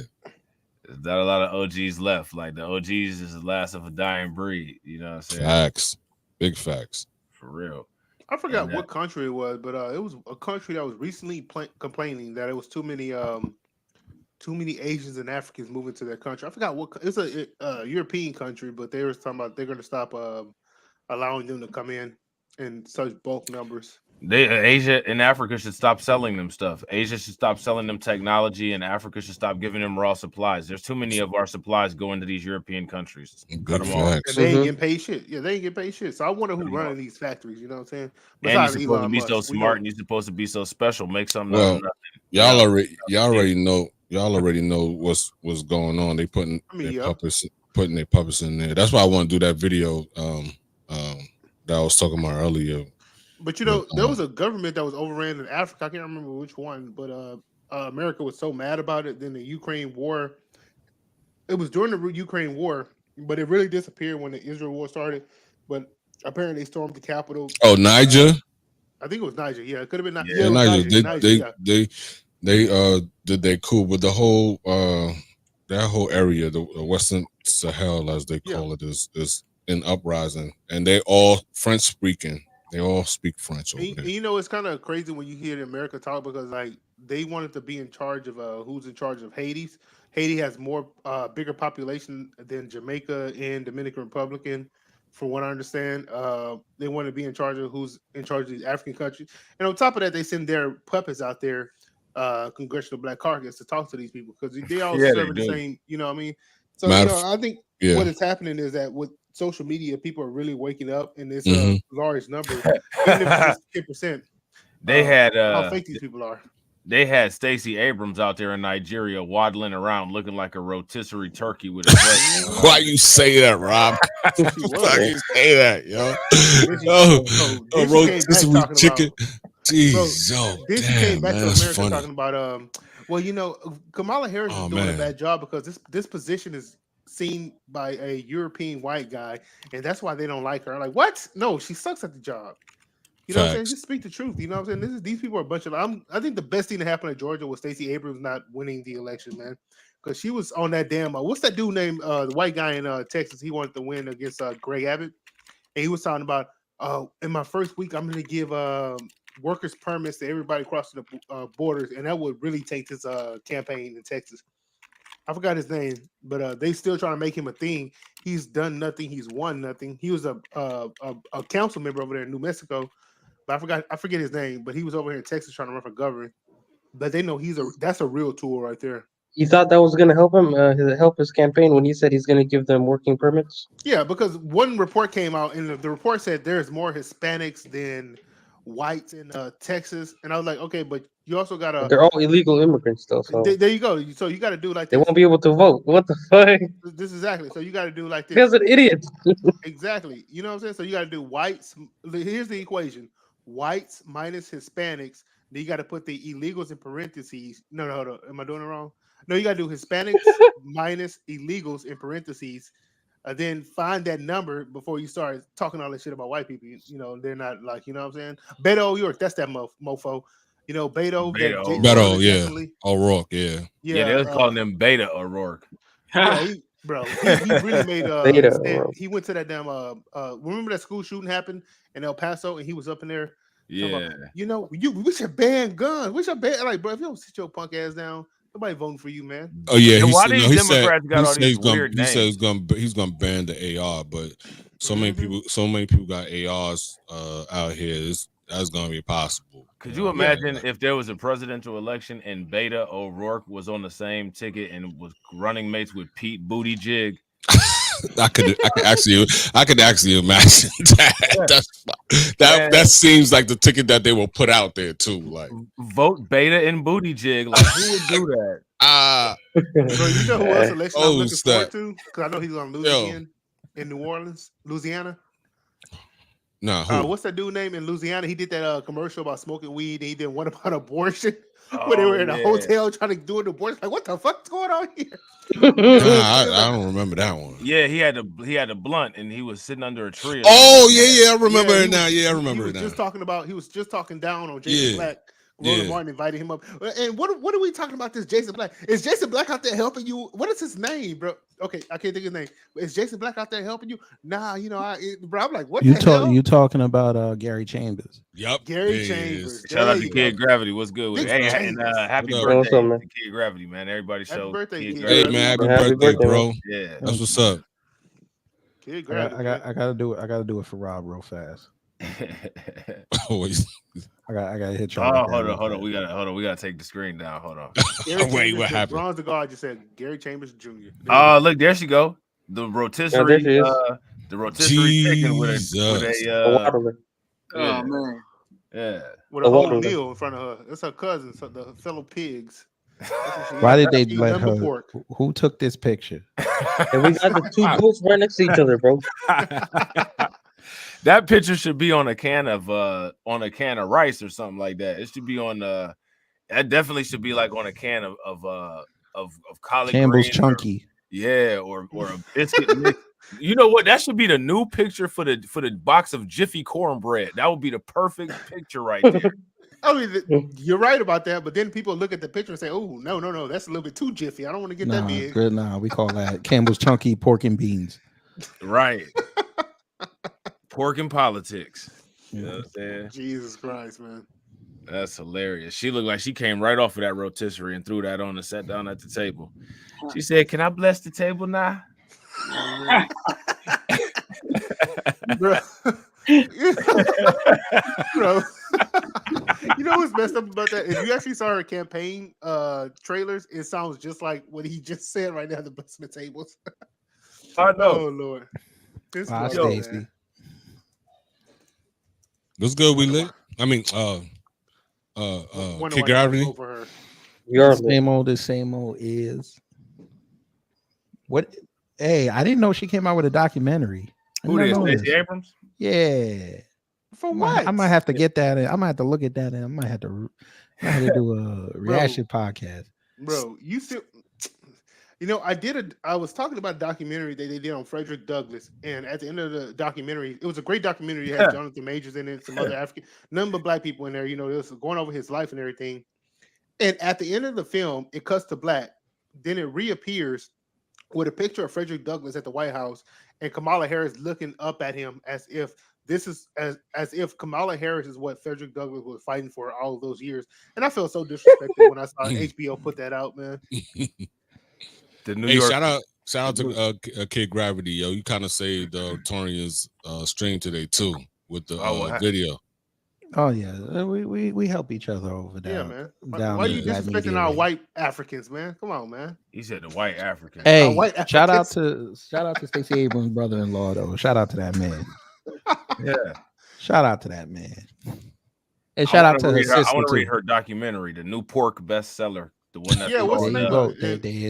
[SPEAKER 3] There's not a lot of OGs left. Like the OGs is the last of a dying breed. You know what I'm saying?
[SPEAKER 5] Facts. Big facts.
[SPEAKER 3] For real.
[SPEAKER 8] I forgot what country it was, but it was a country that was recently complaining that it was too many Asians and Africans moving to their country. I forgot what it's a European country, but they were talking about they're going to stop allowing them to come in such bulk numbers.
[SPEAKER 3] Asia and Africa should stop selling them stuff. Asia should stop selling them technology, and Africa should stop giving them raw supplies. There's too many of our supplies going to these European countries.
[SPEAKER 5] Good
[SPEAKER 8] facts. And they ain't getting paid shit. Yeah, they ain't getting paid shit. So I wonder who's running these factories. You know what I'm saying?
[SPEAKER 3] And you're supposed to be so smart, and you're supposed to be so special. Make something.
[SPEAKER 5] Well, y'all already know what's going on. They putting their puppets in there. That's why I want to do that video that I was talking about earlier.
[SPEAKER 8] But you know, there was a government that was overran in Africa. I can't remember which one, but America was so mad about it. Then the Ukraine war. It was during the Ukraine war, but it really disappeared when the Israel war started. But apparently, they stormed the capital.
[SPEAKER 5] Oh, Niger.
[SPEAKER 8] I think it was Niger. Yeah, it could have been Niger.
[SPEAKER 5] Yeah, Niger. They did their coup with the whole that whole area, the Western Sahel, as they call it, is in uprising, and they all French speaking. They all speak French over there.
[SPEAKER 8] You know, it's kind of crazy when you hear America talk because like they wanted to be in charge of who's in charge of Haiti. Haiti has more bigger population than Jamaica and Dominican Republic. From what I understand, they want to be in charge of who's in charge of these African countries. And on top of that, they send their puppets out there, congressional black caucus, to talk to these people because they all serve the same. You know what I mean? So I think what is happening is that with social media, people are really waking up in this large number, even if it's 10%.
[SPEAKER 3] They had
[SPEAKER 8] how fake these people are.
[SPEAKER 3] They had Stacey Abrams out there in Nigeria waddling around looking like a rotisserie turkey with a breast.
[SPEAKER 5] Why you say that, Rob? Why you say that, yo? A rotisserie chicken. Jeez,
[SPEAKER 8] this came back to America talking about well, you know, Kamala Harris is doing a bad job because this position is seen by a European white guy, and that's why they don't like her. Like, what? No, she sucks at the job. You know what I'm saying? Just speak the truth. You know what I'm saying? These people are a bunch of. I think the best thing that happened in Georgia was Stacey Abrams not winning the election, man, because she was on that damn. What's that dude named the white guy in Texas? He wanted to win against Greg Abbott, and he was talking about, in my first week, I'm going to give workers permits to everybody crossing the borders, and that would really take this campaign in Texas. I forgot his name, but they still trying to make him a thing. He's done nothing. He's won nothing. He was a council member over there in New Mexico, but I forget his name. But he was over here in Texas trying to run for governor. But they know that's a real tool right there.
[SPEAKER 6] You thought that was going to help him help his campaign when he said he's going to give them working permits?
[SPEAKER 8] Yeah, because one report came out, and the report said there's more Hispanics than whites in Texas, and I was like, okay, but you also got to.
[SPEAKER 6] They're all illegal immigrants, though. So
[SPEAKER 8] there you go. So you got to do like this.
[SPEAKER 6] They won't be able to vote. What the fuck?
[SPEAKER 8] This is exactly. So you got to do like this.
[SPEAKER 6] Because an idiot.
[SPEAKER 8] Exactly. You know what I'm saying? So you got to do whites. Here's the equation: whites minus Hispanics. Then you got to put the illegals in parentheses. No, hold on. Am I doing it wrong? No, you got to do Hispanics minus illegals in parentheses. Then find that number before you start talking all that shit about white people. You know, they're not like, you know what I'm saying? Beto O'Rourke, that's that mofo. You know, Beto,
[SPEAKER 5] yeah. O'Rourke, yeah.
[SPEAKER 3] Yeah, they was calling him Beta O'Rourke.
[SPEAKER 8] Yeah, he really made he went to that damn remember that school shooting happened in El Paso and he was up in there.
[SPEAKER 3] Yeah.
[SPEAKER 8] About, you know, we should ban guns. We should ban, like, bro, if you don't sit your punk ass down, nobody voting for you, man.
[SPEAKER 5] Oh yeah,
[SPEAKER 3] why these Democrats got all these weird names?
[SPEAKER 5] He said he's gonna ban the AR, but so many people got ARs out here. That's gonna be possible.
[SPEAKER 3] Could you imagine if there was a presidential election and Beta O'Rourke was on the same ticket and was running mates with Pete Buttigieg?
[SPEAKER 5] I could actually imagine that. That seems like the ticket that they will put out there too. Like,
[SPEAKER 3] vote Beta and Buttigieg. Like, who would do that?
[SPEAKER 8] So you know who else election I'm looking forward to? Because I know he's gonna lose again in New Orleans, Louisiana.
[SPEAKER 5] No,
[SPEAKER 8] what's that dude name in Louisiana? He did that commercial about smoking weed. And he did one about abortion when they were in a hotel trying to do an abortion. Like, what the fuck's going on here?
[SPEAKER 5] I don't remember that one.
[SPEAKER 3] Yeah, he had a blunt and he was sitting under a tree.
[SPEAKER 5] Oh yeah, I remember it now. Yeah, I remember it now.
[SPEAKER 8] He was just talking down on Jason Black. Roland Martin invited him up. And what are we talking about this Jason Black? Is Jason Black out there helping you? What is his name, bro? Okay, I can't think of his name. Is Jason Black out there helping you? Nah, bro, I'm like, what the hell?
[SPEAKER 12] You talking about Gary Chambers.
[SPEAKER 5] Yep.
[SPEAKER 8] Gary Chambers.
[SPEAKER 3] Shout out to Kid Gravity. What's good with it? Hey, and happy birthday to Kid Gravity, man. Everybody show
[SPEAKER 8] happy birthday,
[SPEAKER 3] Kid
[SPEAKER 5] Hey, man, happy birthday, bro.
[SPEAKER 3] Yeah.
[SPEAKER 5] That's what's up.
[SPEAKER 8] Kid Gravity.
[SPEAKER 12] I gotta do it. I gotta do it for Rob real fast.
[SPEAKER 5] Always.
[SPEAKER 12] I gotta hit you.
[SPEAKER 3] Oh, hold on. We gotta take the screen down. Hold on.
[SPEAKER 5] Wait, what happened?
[SPEAKER 8] Bronze the guard just said Gary Chambers Jr.
[SPEAKER 3] Oh, look, there she go. The rotisserie, chicken with a
[SPEAKER 4] oh man.
[SPEAKER 3] Yeah.
[SPEAKER 8] With a whole meal in front of her. It's her cousin, so the fellow pigs.
[SPEAKER 12] Why did they let her? Who took this picture?
[SPEAKER 6] And we got the two goats right next to each other, bro.
[SPEAKER 3] That picture should be on a can of rice or something like that. It should be on that definitely should be like on a can of collard
[SPEAKER 12] Campbell's
[SPEAKER 3] greens
[SPEAKER 12] Chunky.
[SPEAKER 3] or a biscuit mix. You know what? That should be the new picture for the box of Jiffy cornbread. That would be the perfect picture right there.
[SPEAKER 8] I mean, you're right about that, but then people look at the picture and say, "Oh, no, that's a little bit too jiffy. I don't want to get that big."
[SPEAKER 12] Good, we call that Campbell's Chunky pork and beans.
[SPEAKER 3] Right. Pork and politics. You know what I'm saying?
[SPEAKER 8] Jesus Christ, man.
[SPEAKER 3] That's hilarious. She looked like she came right off of that rotisserie and threw that on and sat down at the table. She said, "Can I bless the table now?"
[SPEAKER 8] Bro. Bro. You know what's messed up about that? If you actually saw her campaign trailers, it sounds just like what he just said right now, the blessing the tables.
[SPEAKER 3] I know.
[SPEAKER 8] Oh Lord.
[SPEAKER 12] Stacey.
[SPEAKER 5] What's good, we lit? I mean, Kid Gravity.
[SPEAKER 12] The same old is. What? Hey, I didn't know she came out with a documentary.
[SPEAKER 3] Who is Stacey Abrams?
[SPEAKER 12] Yeah.
[SPEAKER 8] For what?
[SPEAKER 12] I might have to get that. I might have to look at that, and I might have to do a reaction podcast.
[SPEAKER 8] Bro, you still. I was talking about a documentary that they did on Frederick Douglass, and at the end of the documentary, it was a great documentary. It had Jonathan Majors in it, some other African, none but black people in there. It was going over his life and everything. And at the end of the film, it cuts to black. Then it reappears with a picture of Frederick Douglass at the White House, and Kamala Harris looking up at him as if Kamala Harris is what Frederick Douglass was fighting for all of those years. And I felt so disrespected when I saw HBO put that out, man.
[SPEAKER 3] The New York.
[SPEAKER 5] Shout out to Kid Gravity, yo. You kind of saved Torian's stream today too with the video.
[SPEAKER 12] Oh yeah, we help each other over there.
[SPEAKER 8] Yeah, man. Why are you disrespecting our white Africans, man? Come on, man.
[SPEAKER 3] He said the white African.
[SPEAKER 12] Hey, shout out to Stacey Abrams' brother-in-law though. Shout out to that man.
[SPEAKER 3] Yeah.
[SPEAKER 12] Shout out to that man. And shout out to her sister.
[SPEAKER 3] I want to read her documentary, the new pork bestseller. The one that's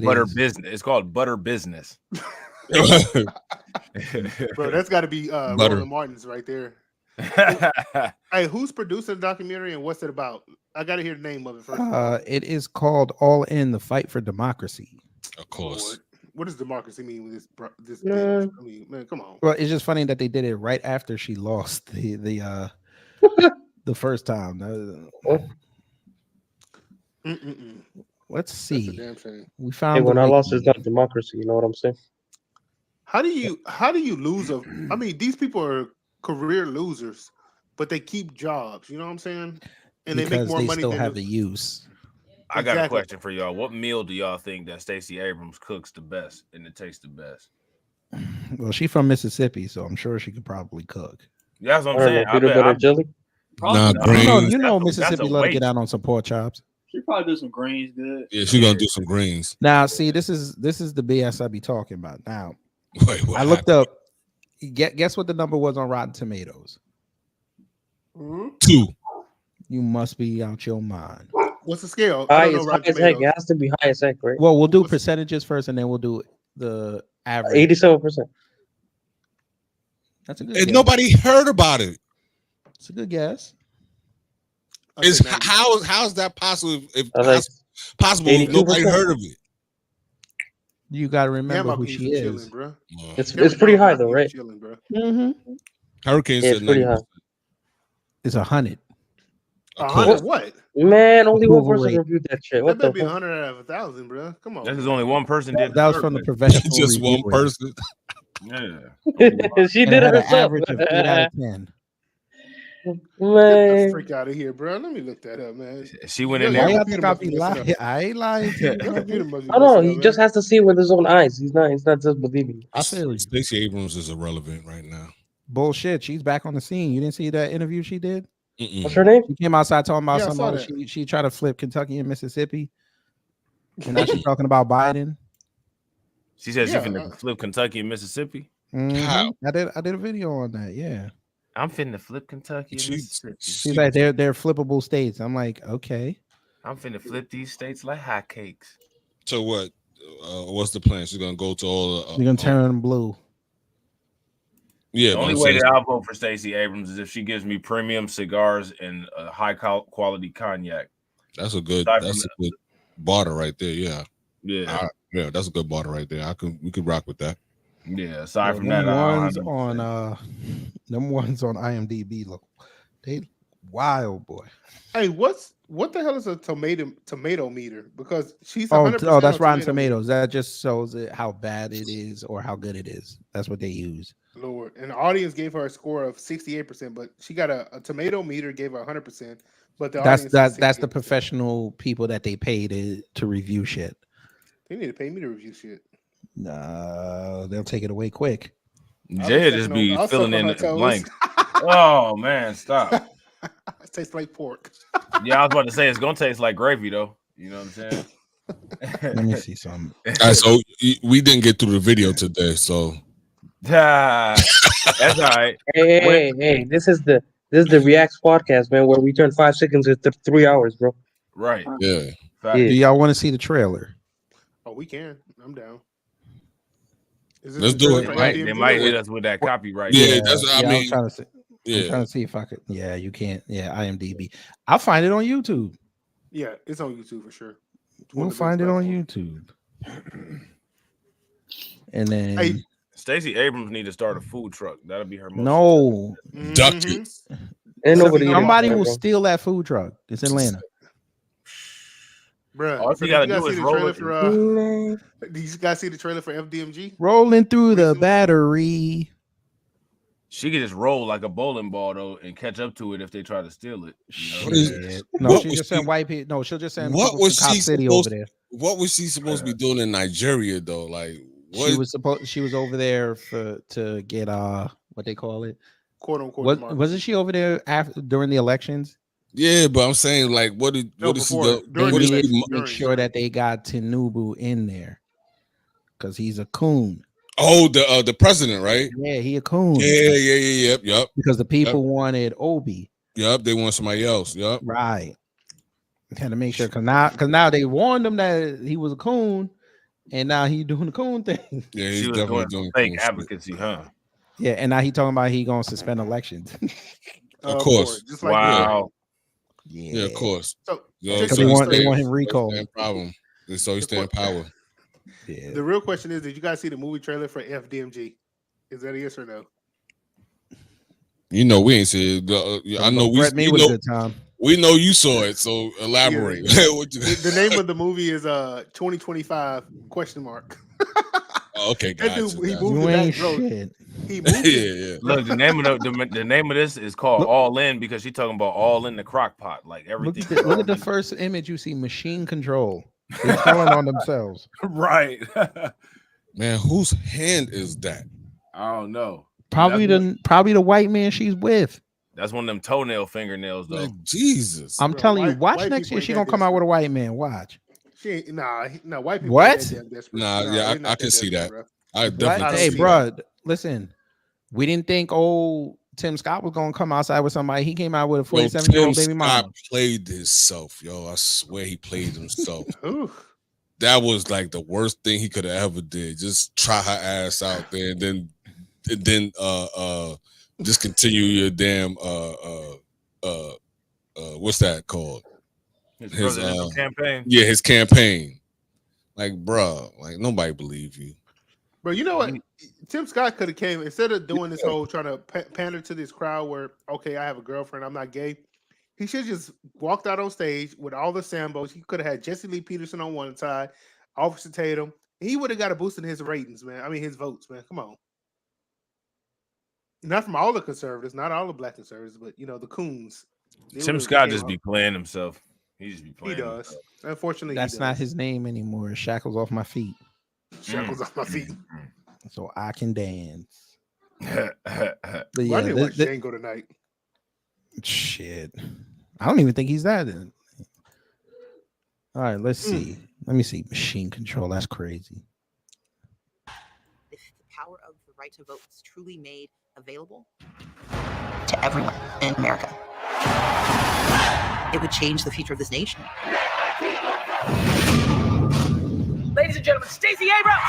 [SPEAKER 3] Butter Business. It's called Butter Business.
[SPEAKER 8] Bro, that's got to be Roland Martin's right there. Hey, who's producing the documentary and what's it about? I got to hear the name of it first.
[SPEAKER 12] It is called All In: The Fight for Democracy.
[SPEAKER 5] Of course.
[SPEAKER 8] What does democracy mean with this? I mean, man, come on.
[SPEAKER 12] Well, it's just funny that they did it right after she lost the first time. Let's see. We found
[SPEAKER 6] when I lost, it's not democracy. You know what I'm saying?
[SPEAKER 8] How do you lose I mean, these people are career losers, but they keep jobs. You know what I'm saying? And
[SPEAKER 12] because
[SPEAKER 8] they make more money.
[SPEAKER 12] Still have the use.
[SPEAKER 3] I got a question for y'all. What meal do y'all think that Stacey Abrams cooks the best and it tastes the best?
[SPEAKER 12] Well, she's from Mississippi, so I'm sure she could probably cook.
[SPEAKER 3] Yeah, that's what I'm saying.
[SPEAKER 6] Peanut butter jelly.
[SPEAKER 12] You know Mississippi love to get out on some pork chops.
[SPEAKER 4] She probably do some greens good.
[SPEAKER 5] Yeah, she's gonna do some greens.
[SPEAKER 12] Now, see, this is the BS I be talking about. Now,
[SPEAKER 5] I
[SPEAKER 12] looked up. Guess what the number was on Rotten Tomatoes?
[SPEAKER 5] 2.
[SPEAKER 12] You must be out your mind.
[SPEAKER 8] What's the scale?
[SPEAKER 6] High as heck. It has to be high as heck, right?
[SPEAKER 12] Well, we'll do percentages first, and then we'll do the average.
[SPEAKER 6] 87%.
[SPEAKER 12] That's a good.
[SPEAKER 5] And nobody heard about it.
[SPEAKER 12] It's a good guess.
[SPEAKER 5] How is that possible? If possible, if nobody heard of it.
[SPEAKER 12] You got to remember who she is.
[SPEAKER 8] Chilling, bro.
[SPEAKER 6] It's pretty high though, right?
[SPEAKER 8] Chilling, bro.
[SPEAKER 12] Mm-hmm.
[SPEAKER 5] Hurricane
[SPEAKER 6] Yeah,
[SPEAKER 5] said
[SPEAKER 6] it's pretty high.
[SPEAKER 12] It's 100.
[SPEAKER 8] 100 what?
[SPEAKER 6] Man, only one
[SPEAKER 12] Approval
[SPEAKER 6] person
[SPEAKER 12] rate.
[SPEAKER 6] reviewed that shit.
[SPEAKER 8] That
[SPEAKER 6] What
[SPEAKER 8] better
[SPEAKER 6] the
[SPEAKER 8] be
[SPEAKER 6] fuck?
[SPEAKER 8] 100 out of 1,000, bro. Come on.
[SPEAKER 3] This is only one person did.
[SPEAKER 12] That was from the professional.
[SPEAKER 5] Just one
[SPEAKER 12] reviewer.
[SPEAKER 5] person.
[SPEAKER 3] Yeah.
[SPEAKER 6] She
[SPEAKER 12] And
[SPEAKER 6] did it
[SPEAKER 12] had an
[SPEAKER 6] herself.
[SPEAKER 12] average of 8 out of 10.
[SPEAKER 8] Get the
[SPEAKER 6] Man,
[SPEAKER 8] freak out of here, bro. Let me look that up, man.
[SPEAKER 3] She went in
[SPEAKER 8] Your
[SPEAKER 3] there.
[SPEAKER 12] Why y'all
[SPEAKER 8] computer
[SPEAKER 12] think I'll
[SPEAKER 8] must
[SPEAKER 12] be
[SPEAKER 8] messing up.
[SPEAKER 12] lying? I ain't lying to you.
[SPEAKER 8] Your computer must be
[SPEAKER 6] I don't know.
[SPEAKER 8] messing
[SPEAKER 6] He
[SPEAKER 8] up,
[SPEAKER 6] just
[SPEAKER 8] man.
[SPEAKER 6] has to see it with his own eyes. He's not just believing.
[SPEAKER 12] I feel you.
[SPEAKER 5] Stacey Abrams is irrelevant right now.
[SPEAKER 12] Bullshit. She's back on the scene. You didn't see that interview she did?
[SPEAKER 6] What's her name?
[SPEAKER 12] She came outside talking about
[SPEAKER 8] Yeah, I saw
[SPEAKER 12] somebody.
[SPEAKER 8] that.
[SPEAKER 12] She tried to flip Kentucky and Mississippi. And now she's talking about Biden.
[SPEAKER 3] She said
[SPEAKER 8] Yeah,
[SPEAKER 3] she finna flip Kentucky and Mississippi.
[SPEAKER 12] Mhm. I did a video on that. Yeah.
[SPEAKER 3] I'm finna flip Kentucky and Mississippi.
[SPEAKER 12] She's like, they're flippable states. I'm like, okay.
[SPEAKER 3] I'm finna flip these states like hotcakes.
[SPEAKER 5] So what? What's the plan? She's gonna go to all.
[SPEAKER 12] You're gonna turn them blue.
[SPEAKER 5] Yeah.
[SPEAKER 3] The
[SPEAKER 5] but
[SPEAKER 3] only
[SPEAKER 5] I'm
[SPEAKER 3] way
[SPEAKER 5] saying-
[SPEAKER 3] that I'll vote for Stacey Abrams is if she gives me premium cigars and high quality cognac.
[SPEAKER 5] That's a good.
[SPEAKER 3] Aside
[SPEAKER 5] That's a
[SPEAKER 3] from
[SPEAKER 5] good barter right there. Yeah.
[SPEAKER 3] Yeah.
[SPEAKER 5] Yeah. That's a good barter right there. We could rock with that.
[SPEAKER 3] Yeah. Aside from
[SPEAKER 12] them
[SPEAKER 3] that, I don't
[SPEAKER 12] ones
[SPEAKER 3] have
[SPEAKER 12] on them ones on IMDb look they wild, boy.
[SPEAKER 8] Hey, what the hell is a tomato meter? Because she's 100%
[SPEAKER 12] Oh, that's
[SPEAKER 8] on
[SPEAKER 12] Rotten
[SPEAKER 8] tomato meter.
[SPEAKER 12] Tomatoes. That just shows it how bad it is or how good it is. That's what they use.
[SPEAKER 8] Lord, and the audience gave her a score of 68%, but she got a tomato meter gave her 100%. But the
[SPEAKER 12] That's
[SPEAKER 8] audience
[SPEAKER 12] that's the
[SPEAKER 8] 68%.
[SPEAKER 12] professional people that they pay to review shit.
[SPEAKER 8] They need to pay me to review shit.
[SPEAKER 12] No, they'll take it away quick.
[SPEAKER 3] Jay just be filling in the blanks. Oh man, stop.
[SPEAKER 8] It tastes like pork.
[SPEAKER 3] Yeah, I was about to say it's gonna taste like gravy though. You know what I'm saying?
[SPEAKER 12] Let me see some.
[SPEAKER 5] All right, so we didn't get through the video today, so
[SPEAKER 3] that's all right.
[SPEAKER 6] Hey, this is the reactz podcast, man, where we turn 5 seconds into 3 hours, bro.
[SPEAKER 3] Right.
[SPEAKER 5] Yeah.
[SPEAKER 12] Do y'all want to see the trailer?
[SPEAKER 8] Oh, we can. I'm down. Is
[SPEAKER 5] Let's do it.
[SPEAKER 3] They might hit us with that copyright.
[SPEAKER 5] Yeah, that's what I mean.
[SPEAKER 12] I'm trying to see.
[SPEAKER 5] Yeah.
[SPEAKER 12] I'm trying to see if I could. Yeah, you can't. Yeah, IMDb. I'll find it on YouTube.
[SPEAKER 8] Yeah, it's on YouTube for sure.
[SPEAKER 12] We'll find it on YouTube. And then
[SPEAKER 8] Hey,
[SPEAKER 3] Stacey Abrams need to start a food truck. That'll be her most.
[SPEAKER 12] no,
[SPEAKER 5] Duckets.
[SPEAKER 6] Ain't nobody eating
[SPEAKER 12] somebody
[SPEAKER 6] that,
[SPEAKER 12] will
[SPEAKER 6] bro.
[SPEAKER 12] steal that food truck. It's Atlanta.
[SPEAKER 8] Bruh,
[SPEAKER 3] All you gotta do is roll it.
[SPEAKER 8] Did you guys see the trailer for FDMG?
[SPEAKER 12] Rolling through the battery.
[SPEAKER 3] She could just roll like a bowling ball though and catch up to it if they try to steal it. You know?
[SPEAKER 5] What is-
[SPEAKER 12] Yeah. No,
[SPEAKER 5] what
[SPEAKER 12] she
[SPEAKER 5] was
[SPEAKER 12] just sent
[SPEAKER 5] she-
[SPEAKER 12] white people. No, she'll just send
[SPEAKER 5] What
[SPEAKER 12] people
[SPEAKER 5] was
[SPEAKER 12] from Cop
[SPEAKER 5] she
[SPEAKER 12] City
[SPEAKER 5] supposed?
[SPEAKER 12] over there.
[SPEAKER 5] What was she supposed to be doing in Nigeria though? Like what?
[SPEAKER 12] She was over there to get what they call it.
[SPEAKER 8] Quote unquote.
[SPEAKER 12] Wasn't she over there after during the elections?
[SPEAKER 5] Yeah, but I'm saying like what did
[SPEAKER 8] No,
[SPEAKER 5] what is
[SPEAKER 8] before,
[SPEAKER 5] the
[SPEAKER 8] during
[SPEAKER 12] They
[SPEAKER 5] what
[SPEAKER 8] the
[SPEAKER 5] is
[SPEAKER 12] needed
[SPEAKER 8] election.
[SPEAKER 12] to make sure that they got Tinubu in there because he's a coon.
[SPEAKER 5] Oh, the president, right?
[SPEAKER 12] Yeah, he a coon.
[SPEAKER 5] Yep.
[SPEAKER 12] Because the people wanted Obi.
[SPEAKER 5] Yep, they want somebody else. Yep.
[SPEAKER 12] Right. Had to make sure because now they warned him that he was a coon, and now he doing the coon thing.
[SPEAKER 5] Yeah,
[SPEAKER 3] She
[SPEAKER 5] he's
[SPEAKER 3] was
[SPEAKER 5] definitely
[SPEAKER 3] doing
[SPEAKER 5] doing
[SPEAKER 3] fake
[SPEAKER 5] cool shit.
[SPEAKER 3] advocacy, huh?
[SPEAKER 12] Yeah, and now he talking about he gonna suspend elections.
[SPEAKER 5] Of course.
[SPEAKER 8] Just like
[SPEAKER 3] Wow.
[SPEAKER 5] Yeah, of course.
[SPEAKER 8] So,
[SPEAKER 5] Yeah,
[SPEAKER 8] check
[SPEAKER 12] Because
[SPEAKER 8] this
[SPEAKER 12] they
[SPEAKER 8] out.
[SPEAKER 12] want him recalled.
[SPEAKER 5] Problem. So he stay in power.
[SPEAKER 12] Yeah.
[SPEAKER 8] The real question is, did you guys see the movie trailer for FDMG? Is that a yes or no?
[SPEAKER 5] You know we ain't see it. I know we.
[SPEAKER 12] Brett, me
[SPEAKER 5] You
[SPEAKER 12] was a
[SPEAKER 5] know,
[SPEAKER 12] good time.
[SPEAKER 5] we know you saw it. So elaborate. What you-
[SPEAKER 8] The name of the movie is 2025 ?
[SPEAKER 5] Okay,
[SPEAKER 8] That
[SPEAKER 5] guys.
[SPEAKER 8] dude, he moved
[SPEAKER 12] You
[SPEAKER 8] it back,
[SPEAKER 12] ain't
[SPEAKER 8] bro.
[SPEAKER 12] shit.
[SPEAKER 8] He moved it.
[SPEAKER 5] Yeah.
[SPEAKER 3] Look, the name of this is called All In because she's talking about all in the crock pot, like
[SPEAKER 12] Look
[SPEAKER 3] everything.
[SPEAKER 12] at the first image you see. Machine control. They're telling on themselves.
[SPEAKER 3] Right.
[SPEAKER 5] Man, whose hand is that?
[SPEAKER 3] I don't know.
[SPEAKER 12] Probably the white man she's with.
[SPEAKER 3] That's one of them toenail fingernails, though.
[SPEAKER 5] Like, Jesus.
[SPEAKER 12] I'm
[SPEAKER 8] Bro,
[SPEAKER 12] telling you,
[SPEAKER 8] white-
[SPEAKER 12] watch
[SPEAKER 8] white
[SPEAKER 12] next
[SPEAKER 8] people
[SPEAKER 12] year.
[SPEAKER 8] ain't
[SPEAKER 12] She
[SPEAKER 8] that
[SPEAKER 12] gonna come out with a white man. Watch.
[SPEAKER 8] She ain't, white people.
[SPEAKER 12] What?
[SPEAKER 8] ain't that damn desperate.
[SPEAKER 5] Nah, yeah,
[SPEAKER 8] they not
[SPEAKER 5] I can see
[SPEAKER 8] desperate,
[SPEAKER 5] that.
[SPEAKER 8] bro.
[SPEAKER 5] I definitely.
[SPEAKER 12] What?
[SPEAKER 5] can
[SPEAKER 12] Hey,
[SPEAKER 5] see
[SPEAKER 12] bro, listen. We didn't think old Tim Scott was gonna come outside with somebody. He came out with a
[SPEAKER 5] that. Yo,
[SPEAKER 12] 47-year-old
[SPEAKER 5] Tim
[SPEAKER 12] baby
[SPEAKER 5] Scott
[SPEAKER 12] mama.
[SPEAKER 5] played himself, yo. I swear he played himself.
[SPEAKER 8] Ooh.
[SPEAKER 5] That was like the worst thing he could have ever did. Just try her ass out there, and then Just continue your damn what's that called?
[SPEAKER 3] His presidential campaign.
[SPEAKER 5] Yeah, his campaign. Like, bruh, like nobody believe you.
[SPEAKER 8] But you know what? Tim Scott could have came instead of doing this whole trying to pander to this crowd where, okay, I have a girlfriend, I'm not gay. He should just walked out on stage with all the Sambos. He could have had Jesse Lee Peterson on one side, Officer Tatum. He would have got a boost in his ratings, man. I mean, his votes, man. Come on. Not from all the conservatives, not all the black conservatives, but you know the coons.
[SPEAKER 3] Tim Scott just be playing himself. He just be playing.
[SPEAKER 8] He does.
[SPEAKER 3] Himself.
[SPEAKER 8] Unfortunately,
[SPEAKER 12] that's not his name anymore. Shackles off my feet.
[SPEAKER 8] Shackles off my feet.
[SPEAKER 12] So I can dance.
[SPEAKER 8] But yeah, I didn't watch Django tonight.
[SPEAKER 12] Shit. I don't even think he's that. All right, let's see. Let me see. Machine control. That's crazy.
[SPEAKER 13] If the power of the right to vote is truly made available to everyone in America, it would change the future of this nation.
[SPEAKER 14] Ladies and gentlemen, Stacey Abrams!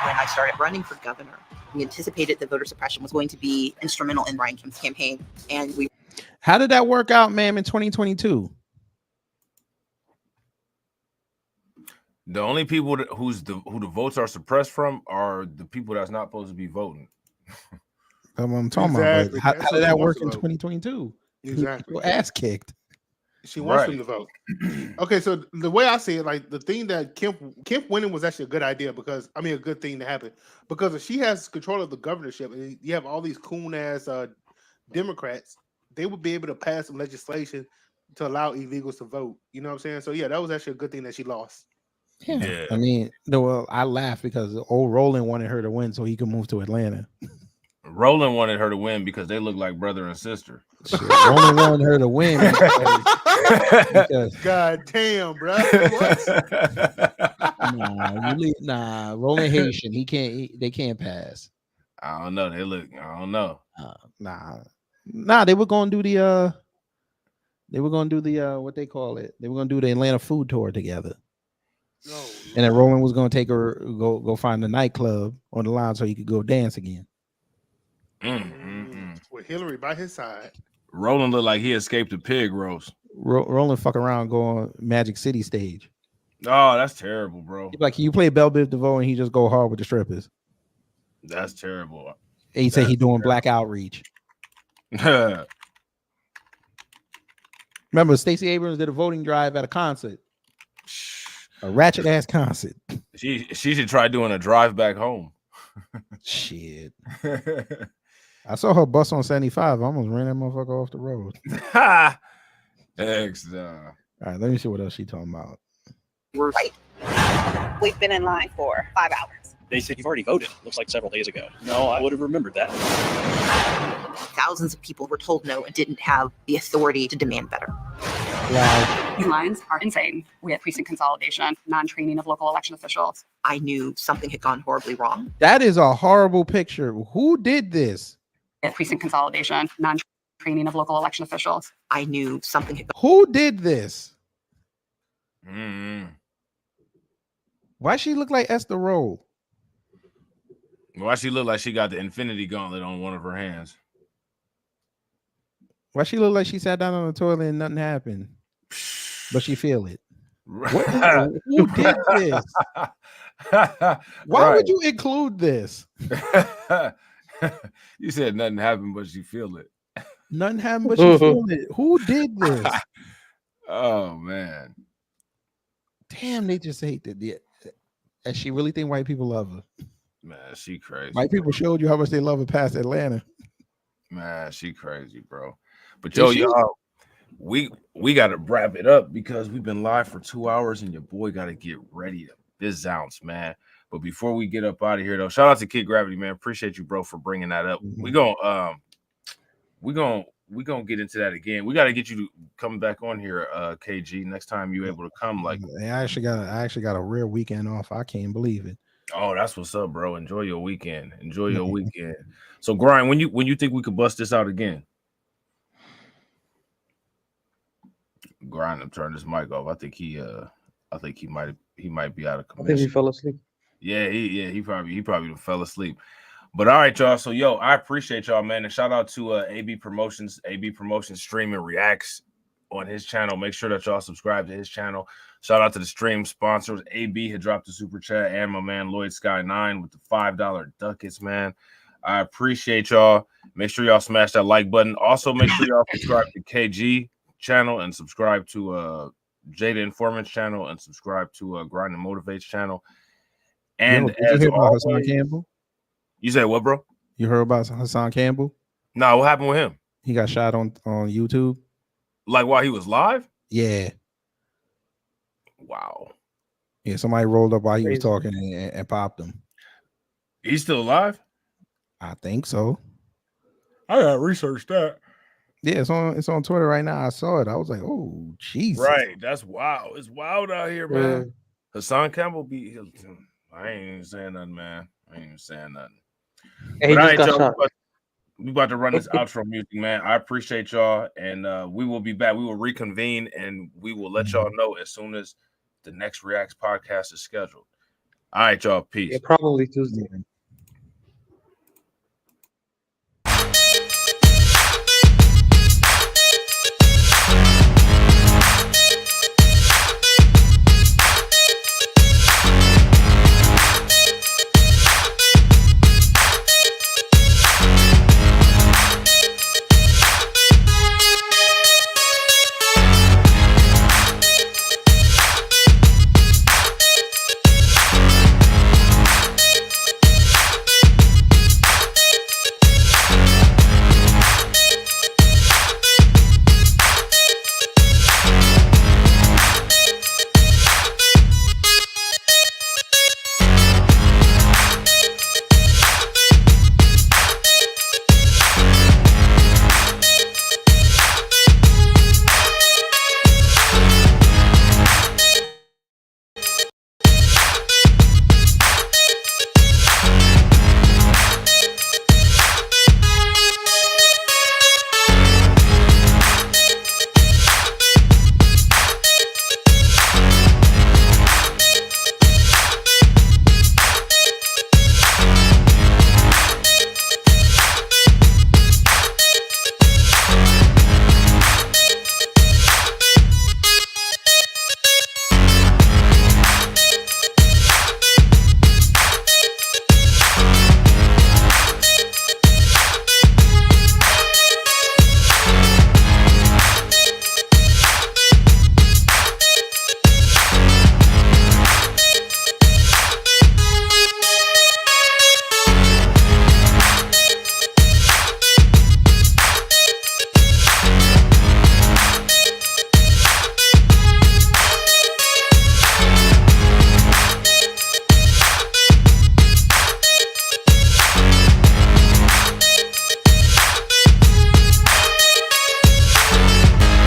[SPEAKER 13] When I started running for governor, we anticipated that voter suppression was going to be instrumental in Ryan Kemp's campaign. And
[SPEAKER 12] how did that work out, ma'am, in 2022?
[SPEAKER 3] The only people who the votes are suppressed from are the people that's not supposed to be voting.
[SPEAKER 12] I'm talking about. How did that work in 2022?
[SPEAKER 8] Exactly.
[SPEAKER 12] People ass kicked.
[SPEAKER 8] She wants him to vote. Okay, so the way I see it, like the thing that Kemp winning was actually a good idea because a good thing to happen because if she has control of the governorship and you have all these coon ass Democrats, they would be able to pass some legislation to allow illegals to vote. You know what I'm saying? So yeah, that was actually a good thing that she lost.
[SPEAKER 12] Yeah. I mean, well, I laugh because old Roland wanted her to win so he could move to Atlanta.
[SPEAKER 3] Roland wanted her to win because they look like brother and sister.
[SPEAKER 12] Shit, Roland wanted her to win because
[SPEAKER 8] God damn, bro.
[SPEAKER 12] Nah, Roland Haitian. He can't. They can't pass.
[SPEAKER 3] I don't know. I don't know.
[SPEAKER 12] Nah. They were gonna do the. What they call it. They were gonna do the Atlanta food tour together. And then Roland was gonna take her go find a nightclub on the line so he could go dance again.
[SPEAKER 8] With Hillary by his side.
[SPEAKER 3] Roland looked like he escaped a pig roast.
[SPEAKER 12] Roland fuck around going Magic City stage.
[SPEAKER 3] Oh, that's terrible, bro.
[SPEAKER 12] Like you play Belle Biv DeVoe and he just go hard with the strippers.
[SPEAKER 3] That's terrible.
[SPEAKER 12] And he say he doing black outreach. Remember, Stacey Abrams did a voting drive at a concert. A ratchet ass concert.
[SPEAKER 3] She should try doing a drive back home.
[SPEAKER 12] Shit. I saw her bus on 75. I almost ran that motherfucker off the road.
[SPEAKER 3] Thanks.
[SPEAKER 12] All right, let me see what else she talking about.
[SPEAKER 13] We're right. We've been in line for 5 hours.
[SPEAKER 15] They said you've already voted. Looks like several days ago. No, I would have remembered that.
[SPEAKER 13] Thousands of people were told no and didn't have the authority to demand better.
[SPEAKER 16] These lines are insane. We have precinct consolidation, non-training of local election officials.
[SPEAKER 13] I knew something had gone horribly wrong.
[SPEAKER 12] That is a horrible picture. Who did this?
[SPEAKER 16] We have precinct consolidation, non-training of local election officials.
[SPEAKER 13] I knew something had gone.
[SPEAKER 12] Who did this? Why she look like Esther Roll?
[SPEAKER 3] Why she look like she got the Infinity Gauntlet on one of her hands?
[SPEAKER 12] Why she look like she sat down on the toilet and nothing happened, but she feel it? Who did this? Why would you include this?
[SPEAKER 3] You said nothing happened, but she feel it.
[SPEAKER 12] Nothing happened, but she feel it. Who did this?
[SPEAKER 3] Oh man!
[SPEAKER 12] Damn, they just hate that. And she really think white people love her.
[SPEAKER 3] Man, she crazy.
[SPEAKER 12] White people showed you how much they love her past Atlanta.
[SPEAKER 3] Man, she crazy, bro. But y'all, we got to wrap it up because we've been live for 2 hours and your boy got to get ready to biz ounce, man. But before we get up out of here, though, shout out to Kid Gravity, man. Appreciate you, bro, for bringing that up. We gonna get into that again. We got to get you to come back on here, KG. Next time you able to come, like
[SPEAKER 12] I actually got a rare weekend off. I can't believe it.
[SPEAKER 3] Oh, that's what's up, bro. Enjoy your weekend. Enjoy your weekend. So, Grind, when you think we could bust this out again? Grind, I'm turning this mic off. I think he might be out of commission.
[SPEAKER 6] I think he fell asleep.
[SPEAKER 3] Yeah, he probably fell asleep. But all right, y'all. So I appreciate y'all, man. And shout out to AB Promotions streaming reacts on his channel. Make sure that y'all subscribe to his channel. Shout out to the stream sponsors. AB had dropped the super chat, and my man Lloyd Sky 9 with the $5 ducats, man. I appreciate y'all. Make sure y'all smash that like button. Also, make sure y'all subscribe to KG channel and subscribe to Jada Informant's channel and subscribe to Grind and Motivate's channel. And
[SPEAKER 12] did you hear about Hassan Campbell?
[SPEAKER 3] You said what, bro?
[SPEAKER 12] You heard about Hassan Campbell?
[SPEAKER 3] No, what happened with him?
[SPEAKER 12] He got shot on YouTube.
[SPEAKER 3] Like while he was live?
[SPEAKER 12] Yeah.
[SPEAKER 3] Wow.
[SPEAKER 12] Yeah, somebody rolled up while he was talking and popped him.
[SPEAKER 3] He's still alive?
[SPEAKER 12] I think so.
[SPEAKER 3] I gotta research that.
[SPEAKER 12] Yeah, it's on Twitter right now. I saw it. I was like, oh, Jesus.
[SPEAKER 3] Right. That's wild. It's wild out here, man. Hassan Campbell I ain't even saying nothing, man. I ain't even saying nothing.
[SPEAKER 6] Hey,
[SPEAKER 3] but
[SPEAKER 6] got shot.
[SPEAKER 3] We about to run this outro music, man. I appreciate y'all, and we will be back. We will reconvene, and we will let y'all know as soon as the next Reacts podcast is scheduled. All right, y'all. Peace.
[SPEAKER 6] Yeah, probably Tuesday.